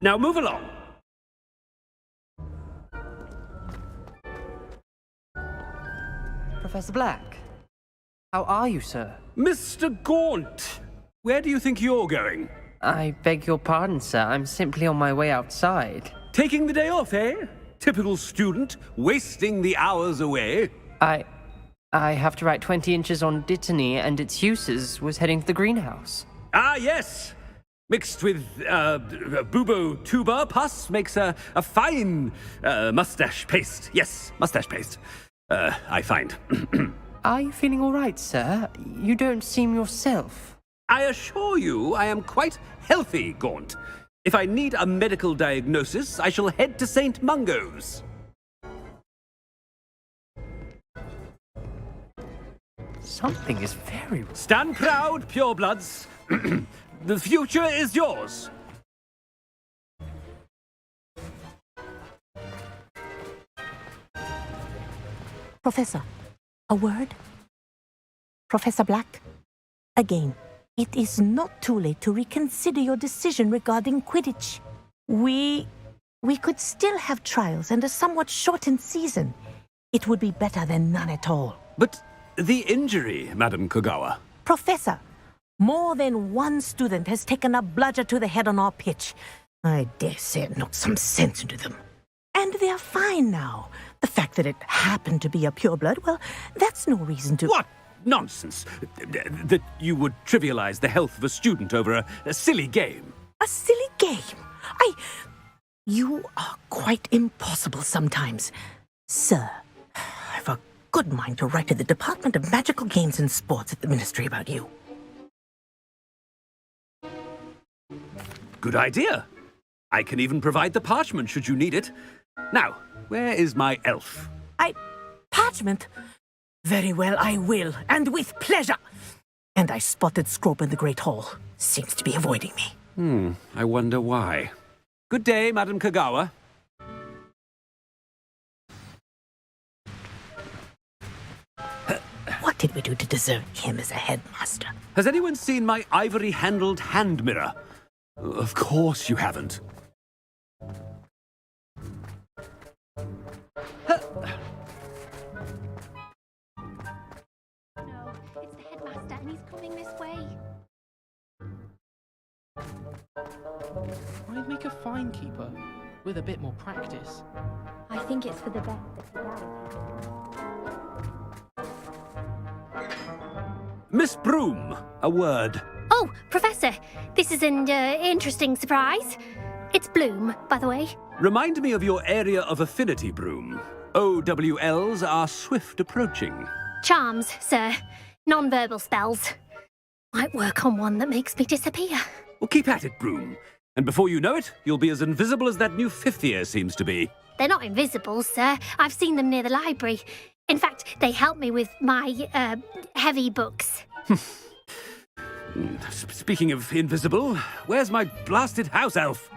Now move along. Professor Black, how are you, sir? Mr. Gaunt, where do you think you're going? I beg your pardon, sir. I'm simply on my way outside. Taking the day off, eh? Typical student, wasting the hours away. I have to write 20 inches on Dittany and its uses. Was heading to the greenhouse. Ah, yes. Mixed with bubo tuber pus makes a fine mustache paste. Yes, mustache paste. I find. Are you feeling all right, sir? You don't seem yourself. I assure you I am quite healthy, Gaunt. If I need a medical diagnosis, I shall head to St. Mungo's. Something is very... Stand proud, purebloods. The future is yours. Professor, a word? Professor Black, again, it is not too late to reconsider your decision regarding Quidditch. We could still have trials and a somewhat shortened season. It would be better than none at all. But the injury, Madam Kogawa. Professor, more than one student has taken a bludger to the head on our pitch. I dare say it knocked some sense into them. And they're fine now. The fact that it happened to be a pureblood, well, that's no reason to... What nonsense! That you would trivialize the health of a student over a silly game. A silly game? You are quite impossible sometimes. Sir, I've a good mind to write to the Department of Magical Games and Sports at the Ministry about you. Good idea. I can even provide the parchment should you need it. Now, where is my elf? Parchment? Very well, I will, and with pleasure. And I spotted Scrope in the Great Hall. Seems to be avoiding me. I wonder why. Good day, Madam Kogawa. What did we do to deserve him as a headmaster? Has anyone seen my ivory-handled hand mirror? Of course you haven't. No, it's the headmaster and he's coming this way. I'd make a fine keeper with a bit more practice. I think it's for the best. Miss Broom, a word. Oh, Professor, this is an interesting surprise. It's Bloom, by the way. Remind me of your area of affinity, Broom. OWLs are swift approaching. Charms, sir. Non-verbal spells. Might work on one that makes me disappear. Well, keep at it, Broom. And before you know it, you'll be as invisible as that new fifth year seems to be. They're not invisible, sir. I've seen them near the library. In fact, they help me with my, heavy books. Speaking of invisible, where's my blasted house elf?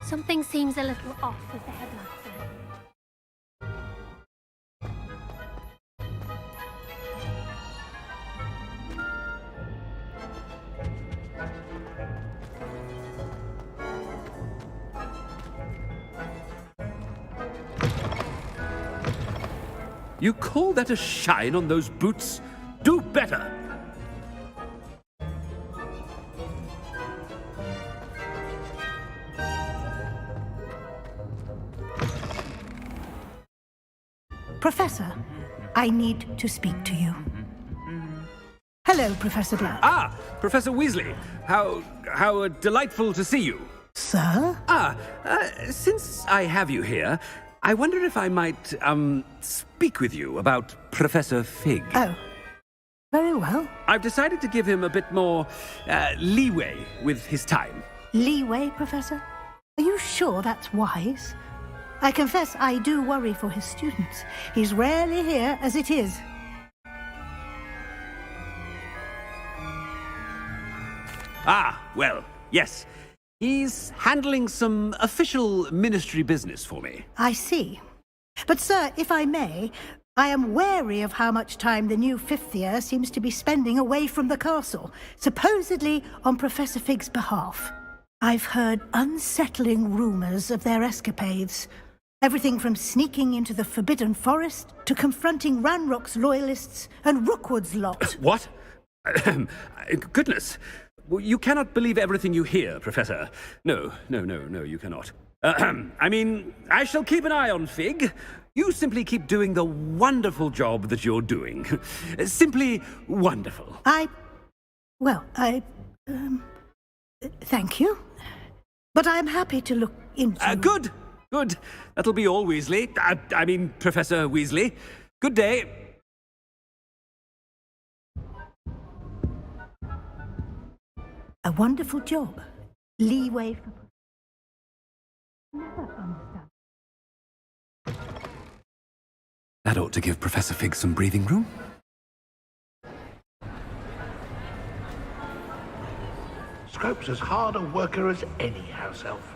Something seems a little off with the headmaster. You call that a shine on those boots? Do better! Professor, I need to speak to you. Hello, Professor Black. Ah, Professor Weasley. How delightful to see you. Sir? Since I have you here, I wonder if I might, speak with you about Professor Fig. Oh, very well. I've decided to give him a bit more, leeway with his time. Leeway, Professor? Are you sure that's wise? I confess I do worry for his students. He's rarely here as it is. Ah, well, yes. He's handling some official ministry business for me. I see. But, sir, if I may, I am wary of how much time the new fifth year seems to be spending away from the castle, supposedly on Professor Fig's behalf. I've heard unsettling rumours of their escapades. Everything from sneaking into the Forbidden Forest to confronting Ranrock's loyalists and Rookwood's lot. What? Goodness. You cannot believe everything you hear, Professor. No, you cannot. I mean, I shall keep an eye on Fig. You simply keep doing the wonderful job that you're doing. Simply wonderful. Thank you. But I'm happy to look into... Good. That'll be all, Weasley. I mean, Professor Weasley. Good day. A wonderful job. Leeway for... Never understand. That ought to give Professor Fig some breathing room. Scrope's as hard a worker as any house elf.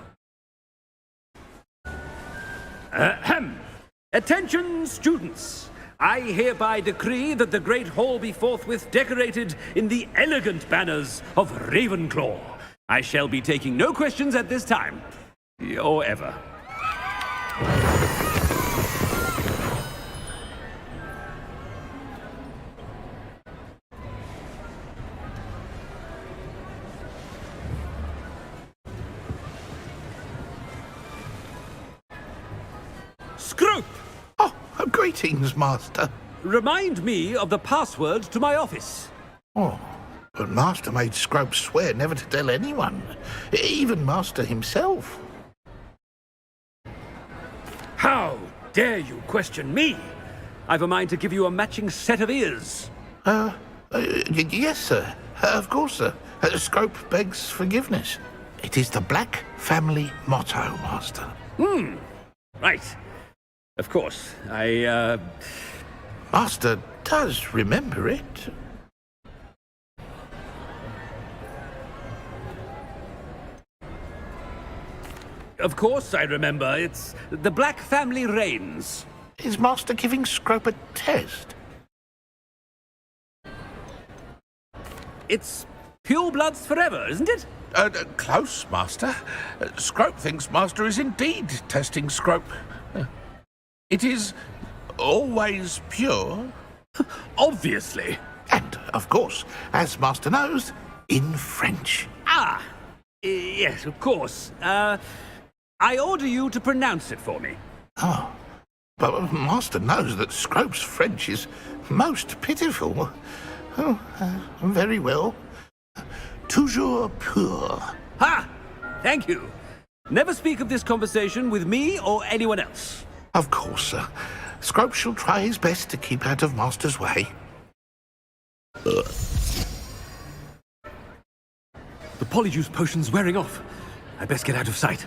Attention, students! I hereby decree that the Great Hall be forthwith decorated in the elegant banners of Ravenclaw. I shall be taking no questions at this time. Or ever. Scrope! Oh, greetings, Master. Remind me of the password to my office. Oh, but Master made Scrope swear never to tell anyone, even Master himself. How dare you question me? I've a mind to give you a matching set of ears. Yes, sir. Of course, sir. Scrope begs forgiveness. It is the Black family motto, Master. Right. Of course, Master does remember it. Of course I remember. It's the Black family reigns. Is Master giving Scrope a test? It's purebloods forever, isn't it? Close, Master. Scrope thinks Master is indeed testing Scrope. It is always pure. Obviously. And, of course, as Master knows, in French. Yes, of course. I order you to pronounce it for me. Oh, but Master knows that Scrope's French is most pitiful. Oh, very well. Toujours pur. Ha! Thank you. Never speak of this conversation with me or anyone else. Of course, sir. Scrope shall try his best to keep out of Master's way. The polyjuice potion's wearing off. I best get out of sight.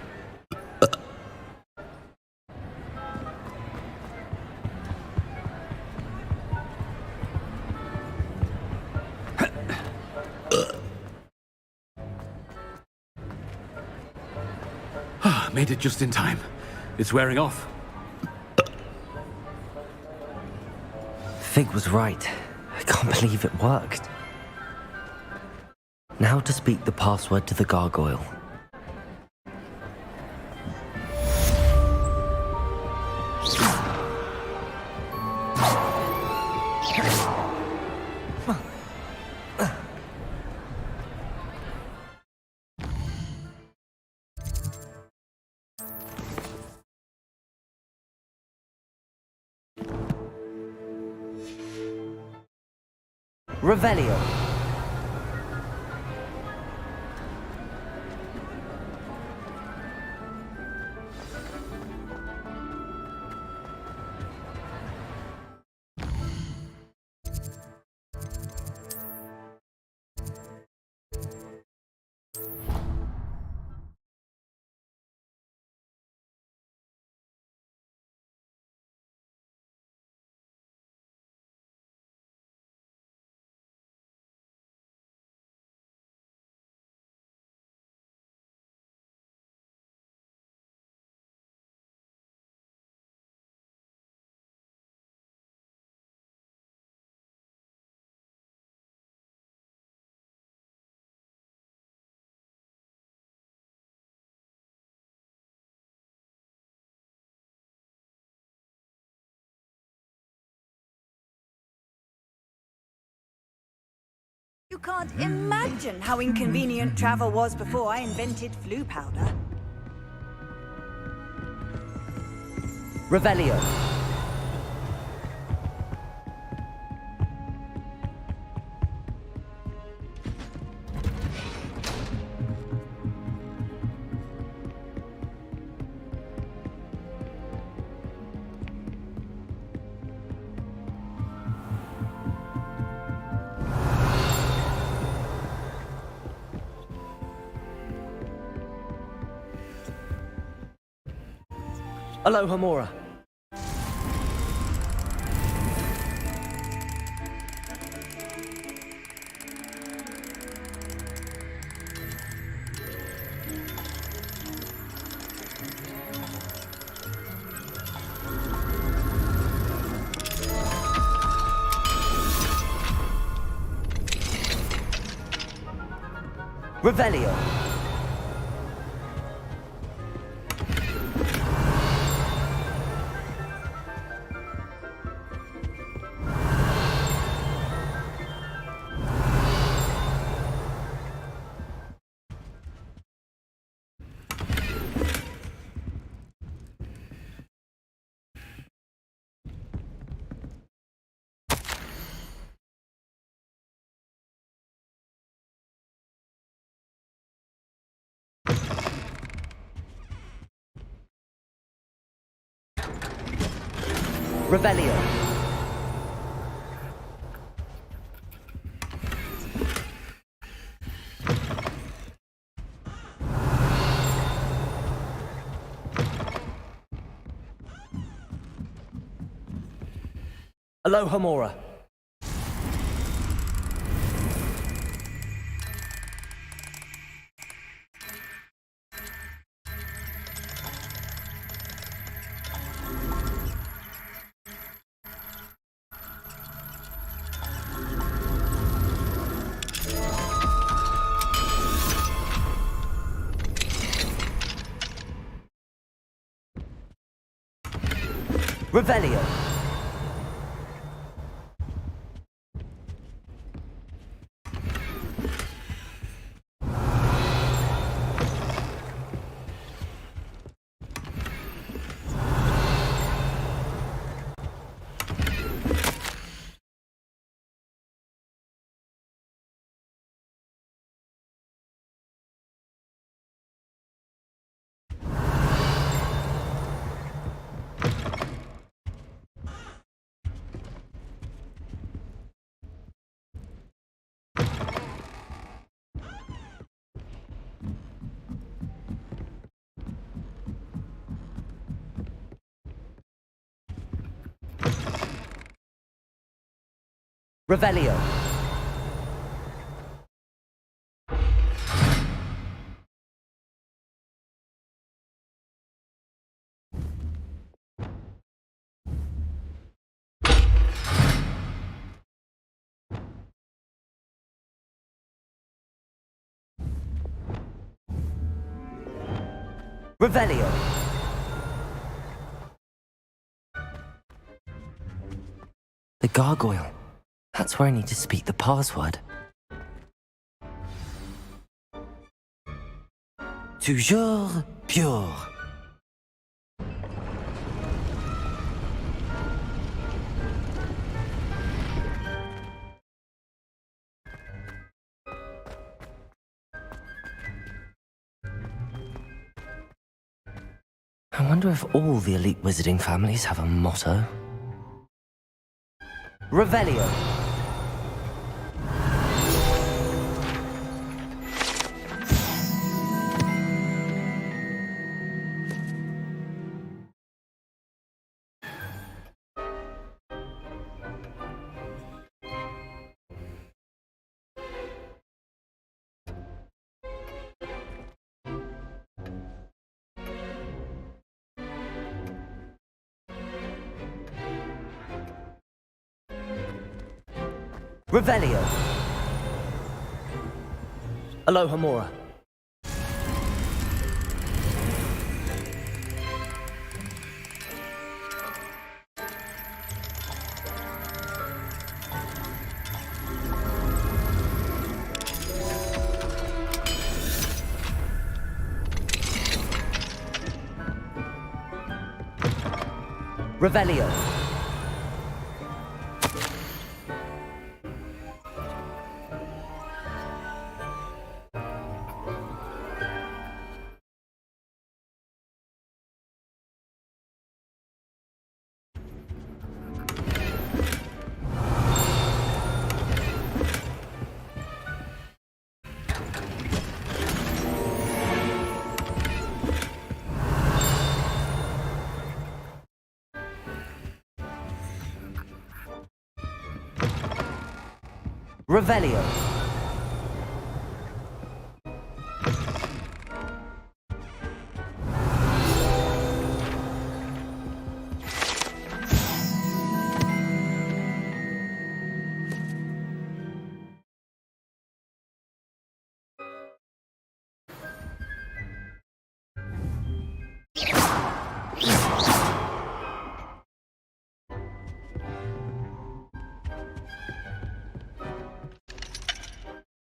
Made it just in time. It's wearing off. Fig was right. I can't believe it worked. Now to speak the password to the gargoyle. Revelio. You can't imagine how inconvenient travel was before I invented flu powder. Revelio. Aloha Mora. Revelio. Revelio. Aloha Mora. Revelio. Revelio. Revelio. The gargoyle. That's where I need to speak the password. Toujours pure. I wonder if all the elite wizarding families have a motto. Revelio. Revelio. Aloha Mora. Revelio. Revelio.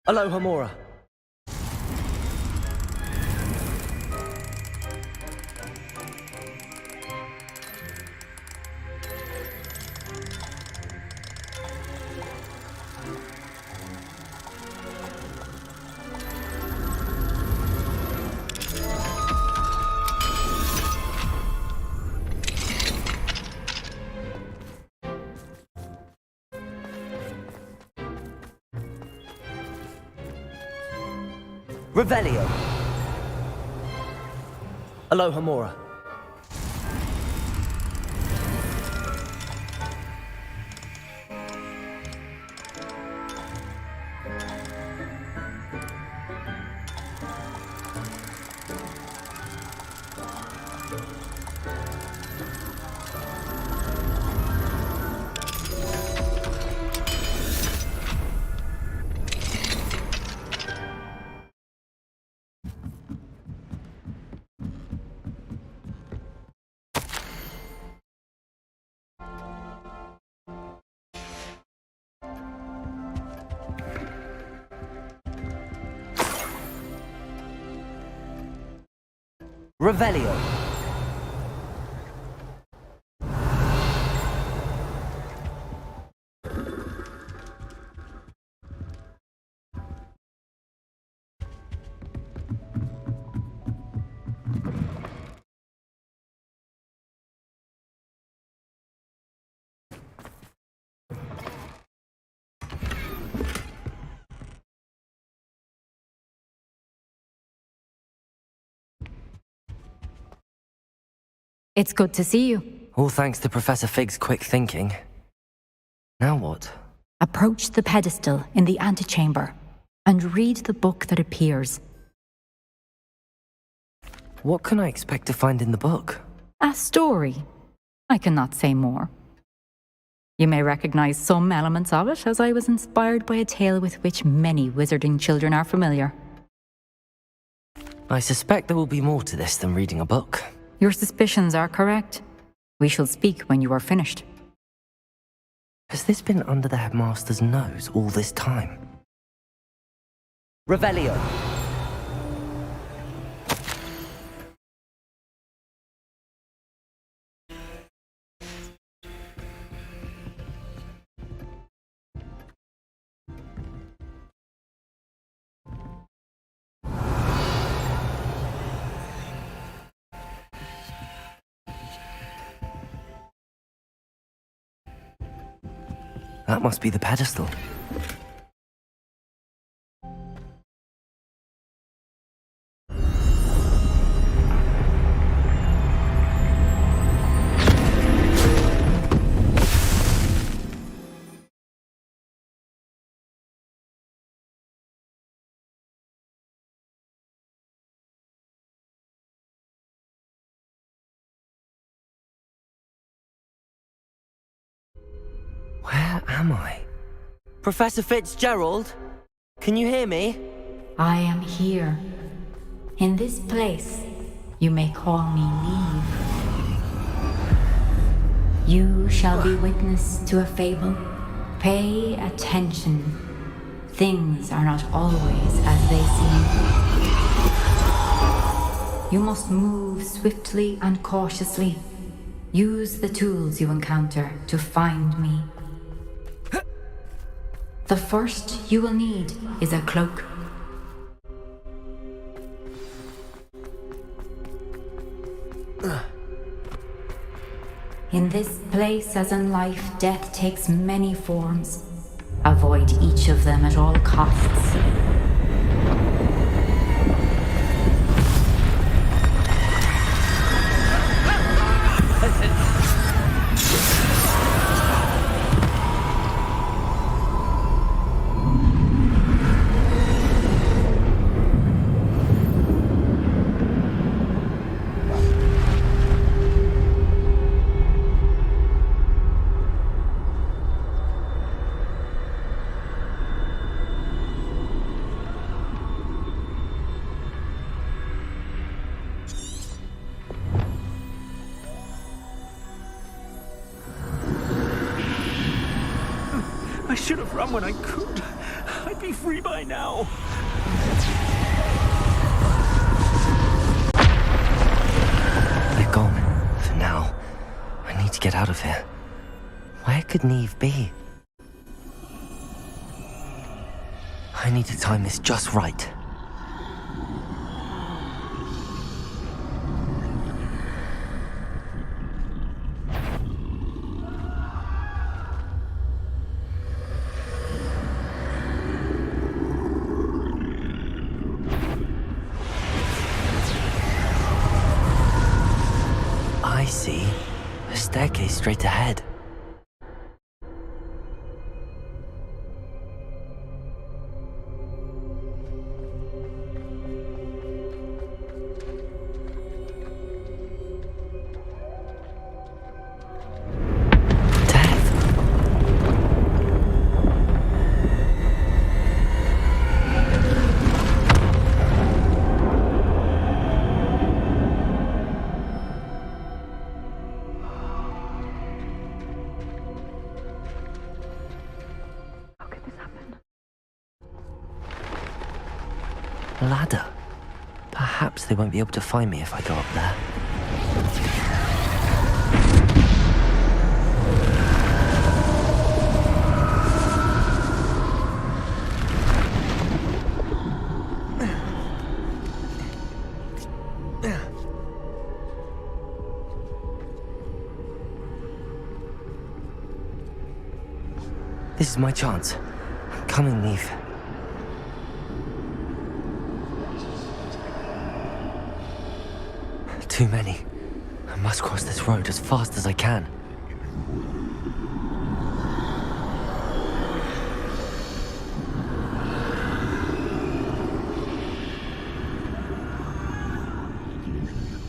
Aloha Mora. Revelio. Aloha Mora. Revelio. It's good to see you. All thanks to Professor Fig's quick thinking. Now what? Approach the pedestal in the antechamber and read the book that appears. What can I expect to find in the book? A story. I cannot say more. You may recognize some elements of it, as I was inspired by a tale with which many wizarding children are familiar. I suspect there will be more to this than reading a book. Your suspicions are correct. We shall speak when you are finished. Has this been under the headmaster's nose all this time? Revelio. That must be the pedestal. Where am I? Professor Fitzgerald? Can you hear me? I am here. In this place, you may call me Neve. You shall be witness to a fable. Pay attention. Things are not always as they seem. You must move swiftly and cautiously. Use the tools you encounter to find me. The first you will need is a cloak. In this place, as in life, death takes many forms. Avoid each of them at all costs. I should have run when I could. I'd be free by now. They're gone. For now. I need to get out of here. Where could Neve be? I need to time this just right. I see. A staircase straight ahead. Ladder. Perhaps they won't be able to find me if I go up there. This is my chance. I'm coming, Neve. Too many. I must cross this road as fast as I can.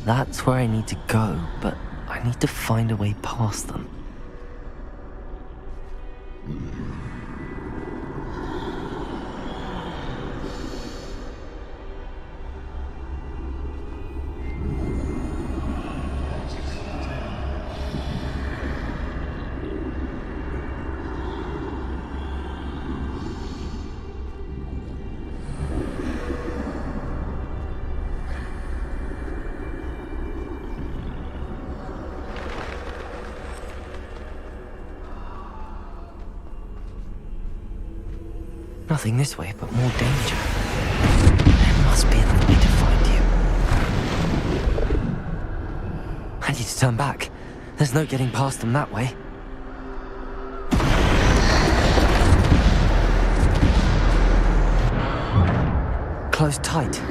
That's where I need to go, but I need to find a way past them. Nothing this way, but more danger. There must be another way to find you. I need to turn back. There's no getting past them that way. Closed tight.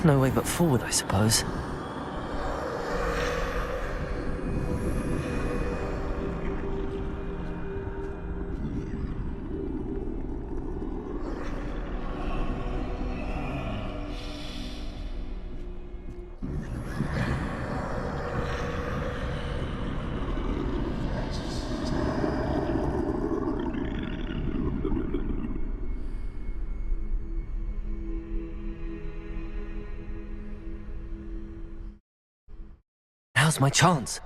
No way but forward, I suppose. Now's my chance.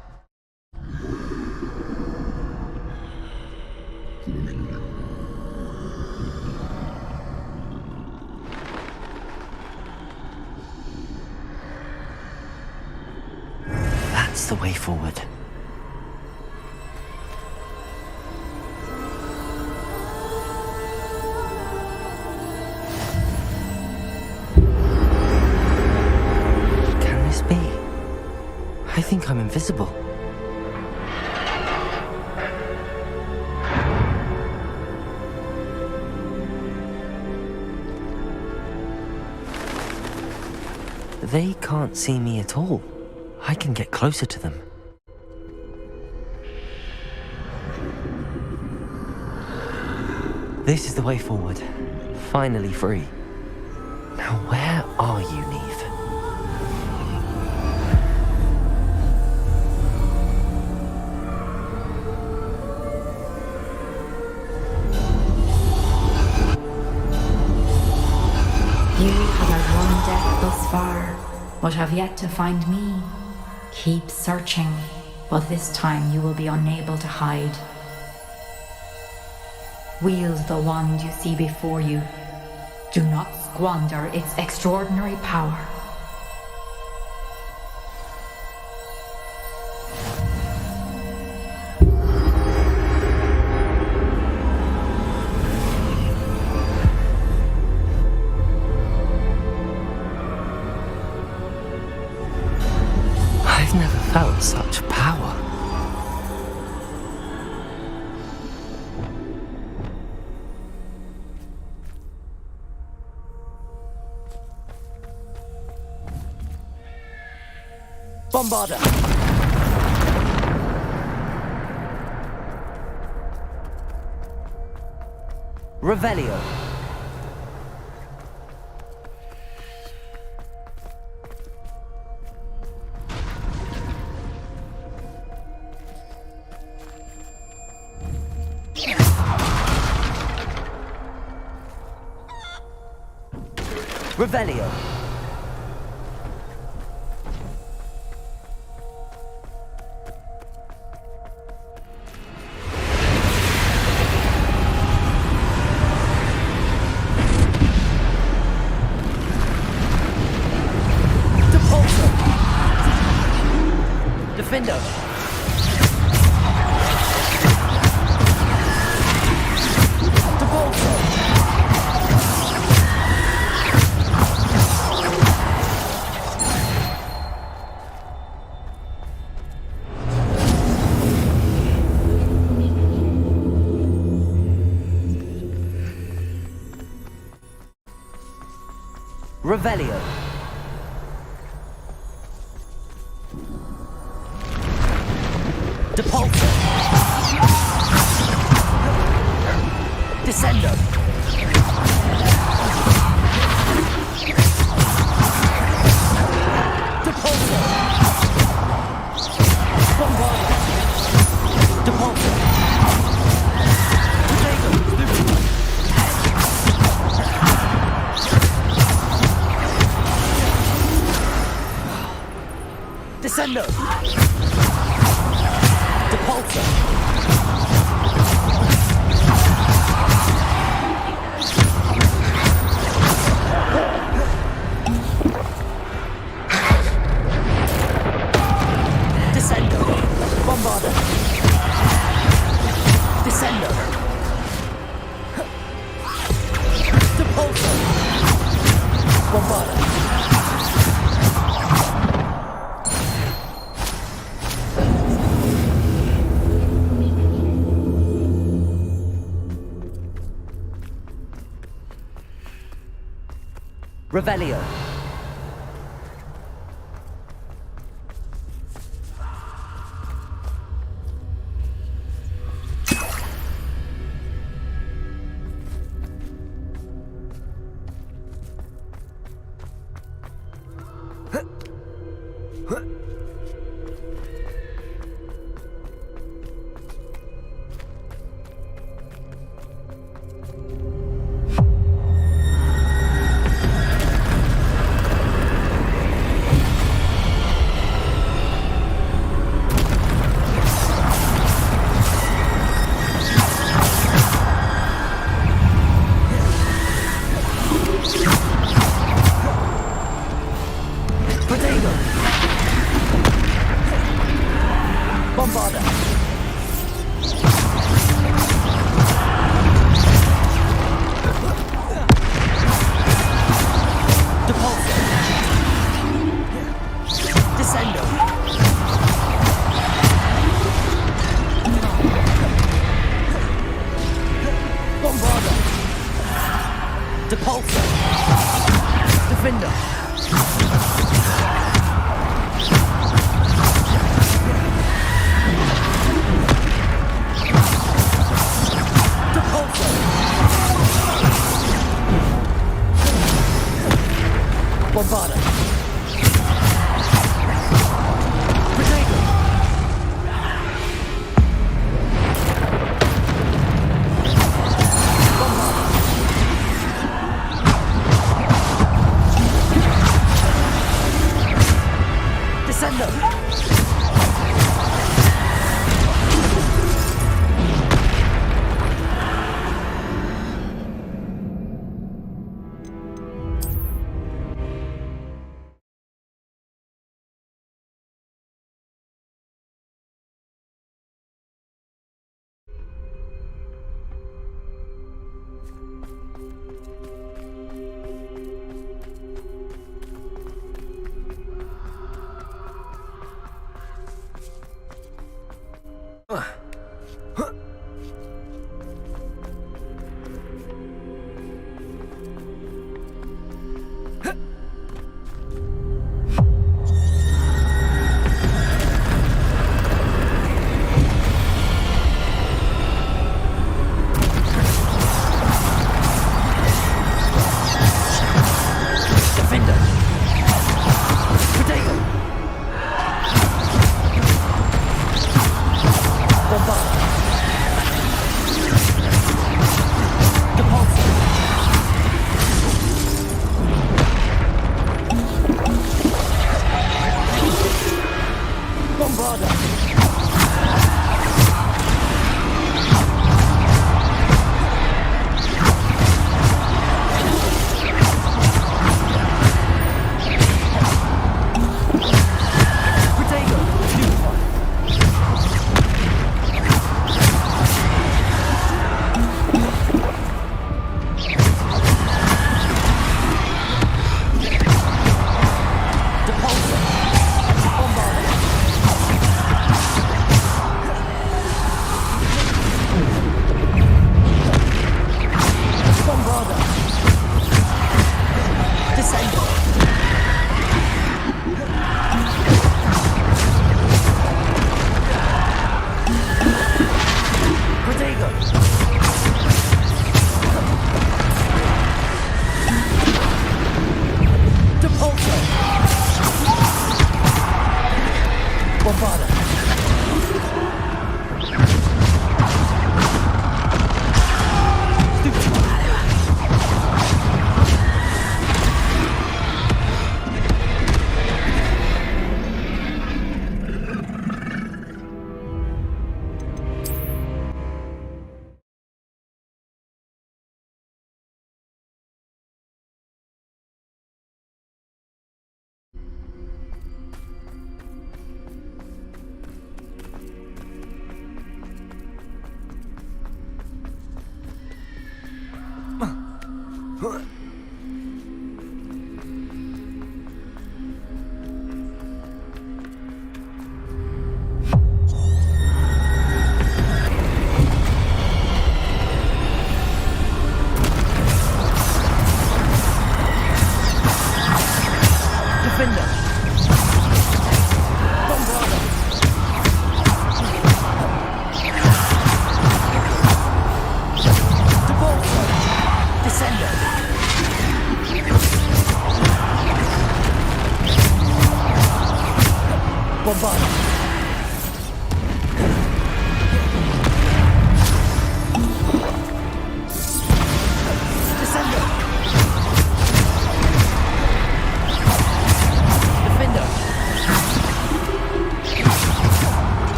That's the way forward. I think I'm invisible. They can't see me at all. I can get closer to them. This is the way forward. Finally free. Now where are you, Neve? You have outrun death thus far, but have yet to find me. Keep searching, but this time you will be unable to hide. Wield the wand you see before you. Do not squander its extraordinary power. I've never felt such power. Bombarder! Revelio! Revelio! Defender! Revelio. Depulso. Descendo. Depulso. Bombardo. Depulso. Descendo! Depulso! Descendo! Bombardo! Descendo! Depulso! Bombardo! Revelio. Bombarda. Depulso. Descendo.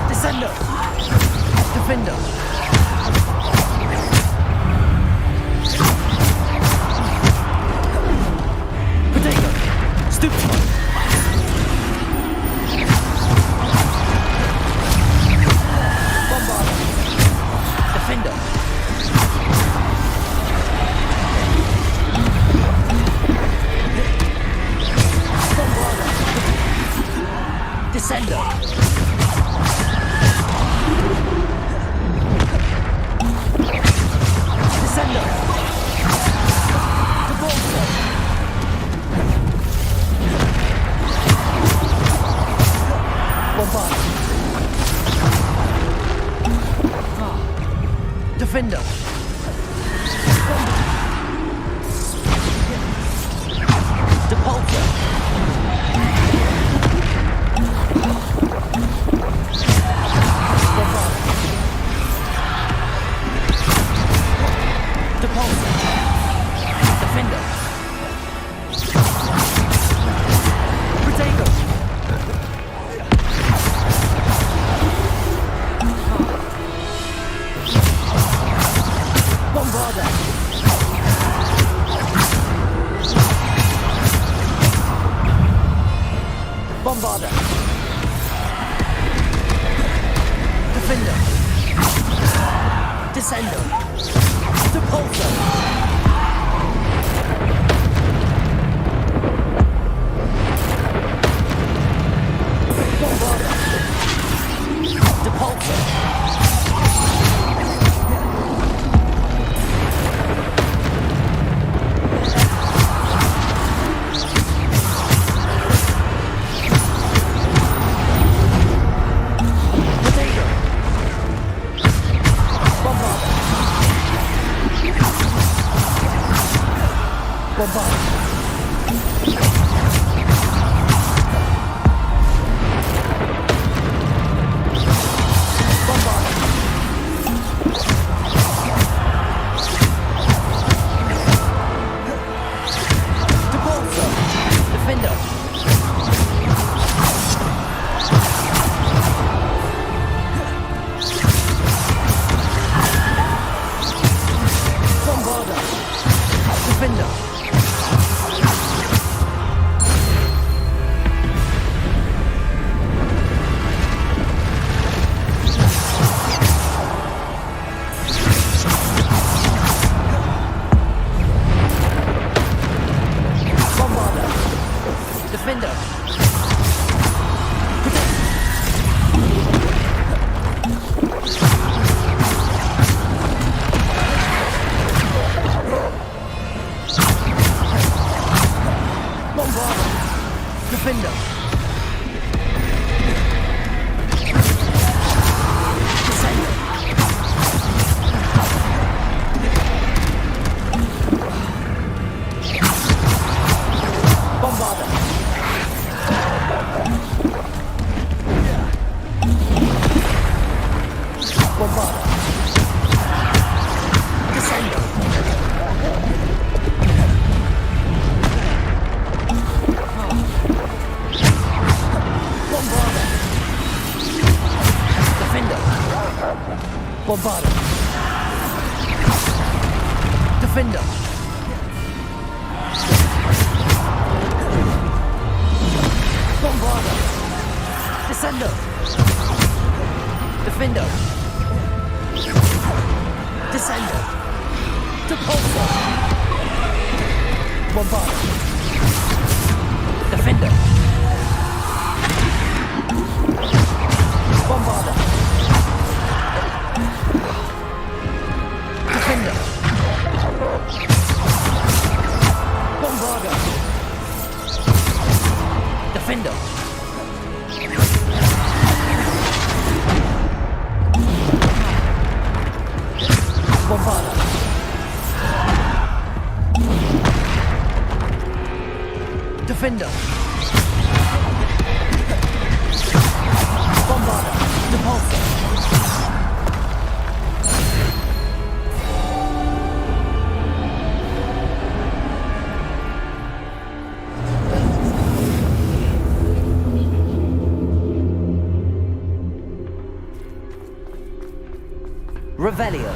Descender! Defender. Potato. Stupid. Bombarder. Defender. Bombarder. Descender. Descender. Devolver. Bombarder. Defender. Depulsor. Bombarder. Depulsor. Defender. Protego. Bombarder. Bombarder. Defender. Descender. Depulsor. Bombarder. Depulsor. Potato. Bombarder. Bombarder. Depulsor. Defender. Bombarder. Defender. Bombarder. Defender. Bombarder. Defender. Descender. Bombarder. Bombarder. Descender. Bombarder. Defender. Bombarder. Defender. Bombarder. Descender. Defender. Descender. Depulsor. Bombarder. Defender. Bombarder. Defender. Bombarder. Defender. Bombarder. Defender. Bombarder. Depulsor. Revelio.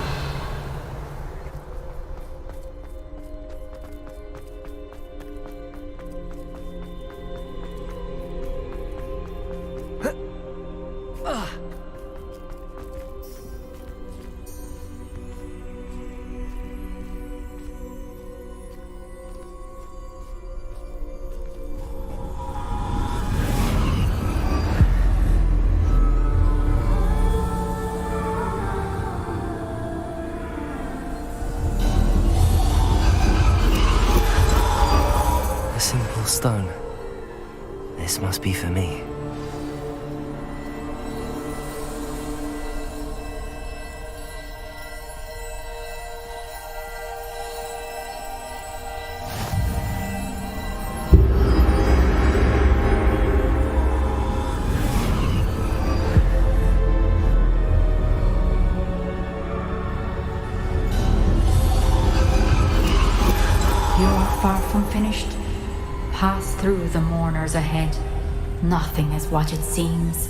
A simple stone. This must be for me. You're far from finished. Pass through the mourners ahead. Nothing is what it seems.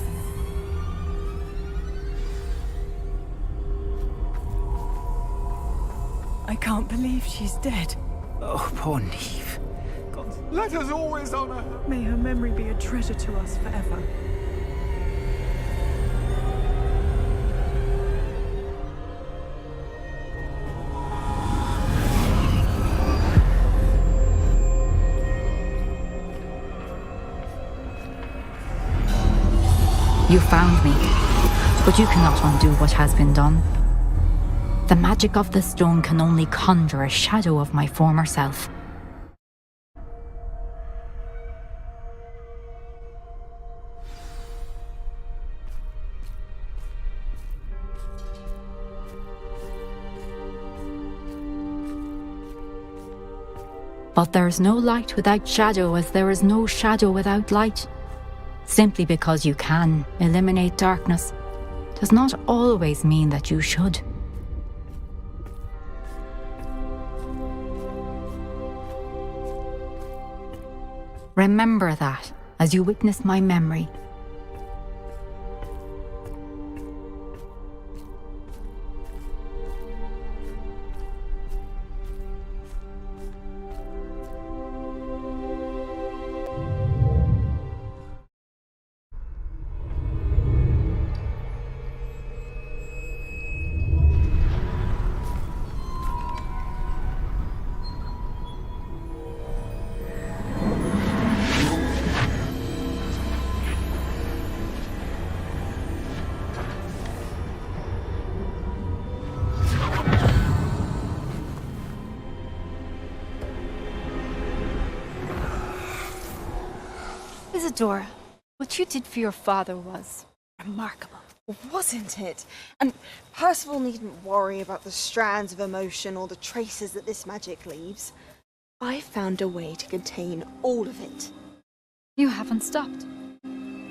I can't believe she's dead. Oh, poor Neve. God, let us always honor her. May her memory be a treasure to us forever. You found me, but you cannot undo what has been done. The magic of the stone can only conjure a shadow of my former self. But there is no light without shadow, as there is no shadow without light. Simply because you can eliminate darkness does not always mean that you should. Remember that as you witness my memory. Isadora, what you did for your father was remarkable, wasn't it? And Percival needn't worry about the strands of emotion or the traces that this magic leaves. I found a way to contain all of it. You haven't stopped.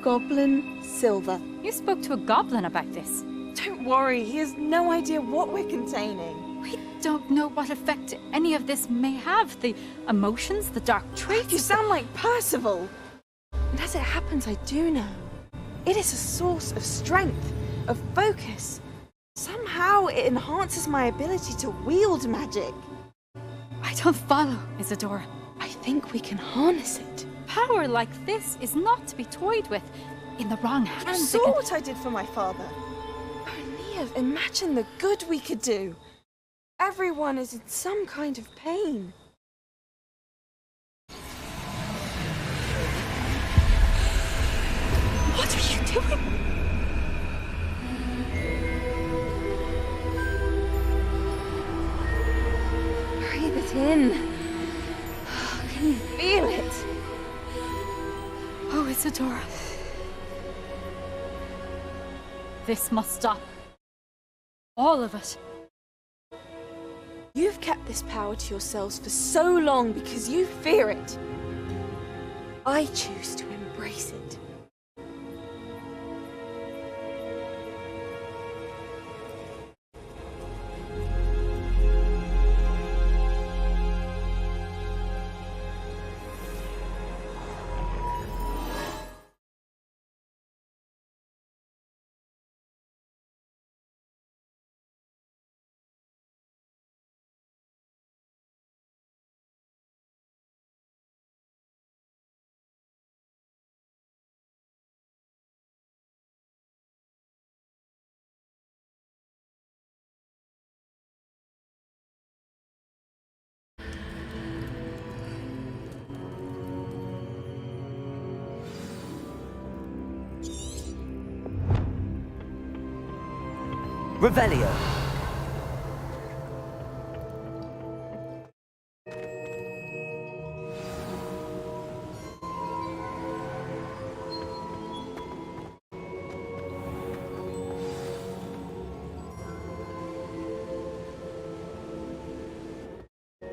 Goblin Silver. You spoke to a goblin about this. Don't worry, he has no idea what we're containing. We don't know what effect any of this may have. The emotions, the dark traits. You sound like Percival. And as it happens, I do know. It is a source of strength, of focus. Somehow it enhances my ability to wield magic. I don't follow, Isadora. I think we can harness it. Power like this is not to be toyed with. In the wrong hands. You saw what I did for my father. Oh, Nia, imagine the good we could do. Everyone is in some kind of pain. What are you doing? Breathe it in. Can you feel it? Oh, Isadora. This must stop. All of it. You've kept this power to yourselves for so long because you fear it. I choose to embrace it. Revelio.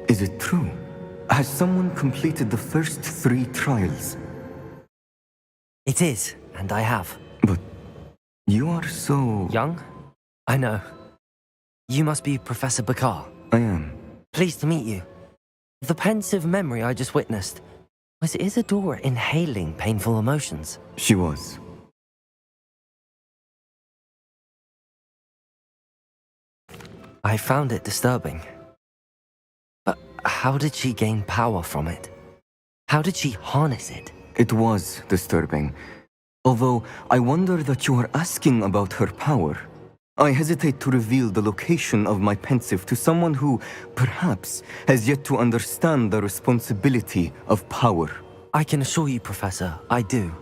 Is it true? Has someone completed the first 3 trials? It is, and I have. But you are so... young? I know. You must be Professor Bakar. I am. Pleased to meet you. The pensive memory I just witnessed, was Isadora inhaling painful emotions? She was. I found it disturbing. But how did she gain power from it? How did she harness it? It was disturbing. Although I wonder that you are asking about her power. I hesitate to reveal the location of my pensive to someone who, perhaps, has yet to understand the responsibility of power. I can assure you, Professor, I do.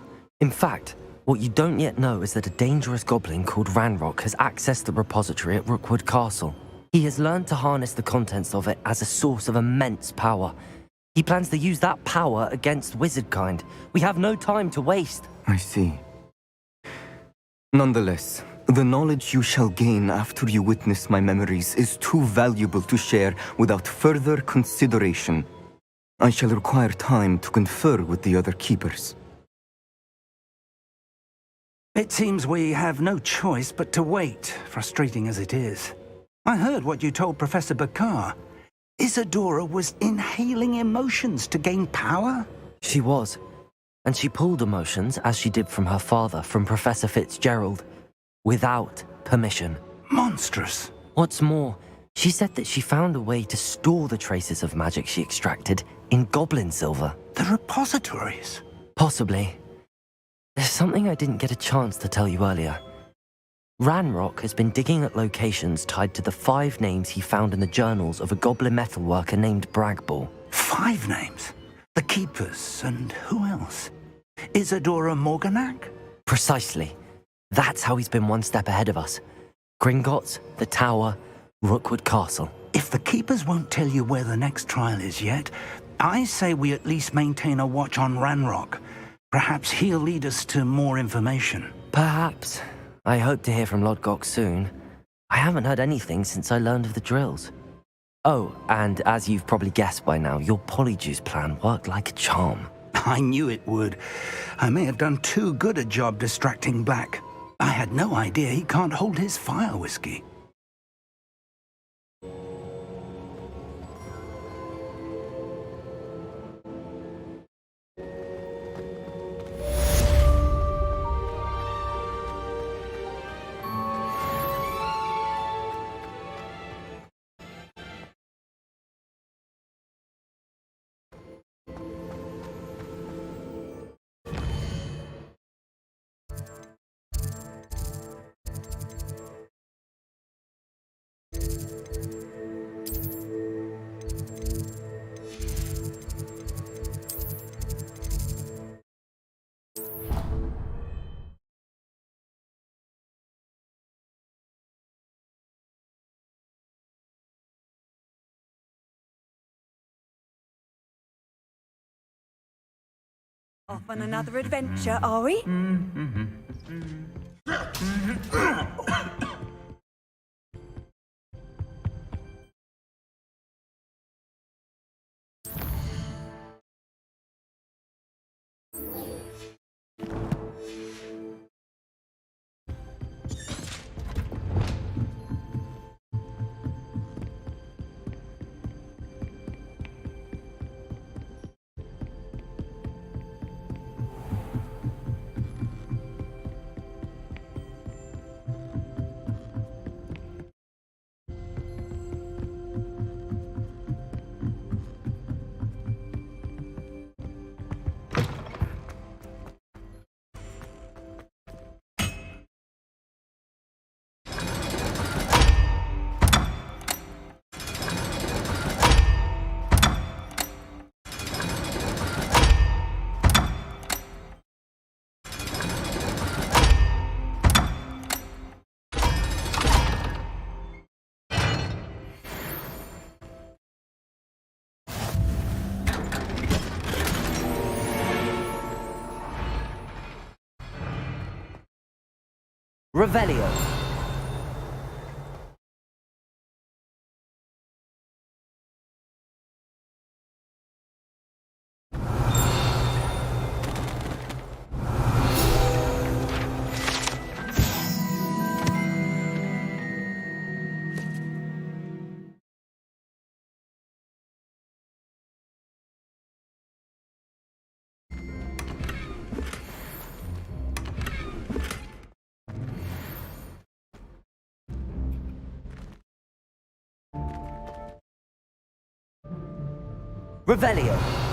In fact, what you don't yet know is that a dangerous goblin called Ranrock has accessed the repository at Rookwood Castle. He has learned to harness the contents of it as a source of immense power. He plans to use that power against wizardkind. We have no time to waste. I see. Nonetheless, the knowledge you shall gain after you witness my memories is too valuable to share without further consideration. I shall require time to confer with the other keepers. It seems we have no choice but to wait, frustrating as it is. I heard what you told Professor Bakar. Isadora was inhaling emotions to gain power? She was. And she pulled emotions, as she did from her father, from Professor Fitzgerald, without permission. Monstrous. What's more, she said that she found a way to store the traces of magic she extracted in goblin silver. The repositories? Possibly. There's something I didn't get a chance to tell you earlier. Ranrock has been digging at locations tied to the 5 names he found in the journals of a goblin metalworker named Bragball. 5 names? The Keepers, and who else? Isadora Morganac? Precisely. That's how he's been one step ahead of us. Gringotts, the Tower, Rookwood Castle. If the Keepers won't tell you where the next trial is yet, I say we at least maintain a watch on Ranrock. Perhaps he'll lead us to more information. Perhaps. I hope to hear from Lodgok soon. I haven't heard anything since I learned of the drills. Oh, and as you've probably guessed by now, your Polyjuice plan worked like a charm. I knew it would. I may have done too good a job distracting Black. I had no idea he can't hold his fire whiskey. Off on another adventure, are we? Revelio. Revelio.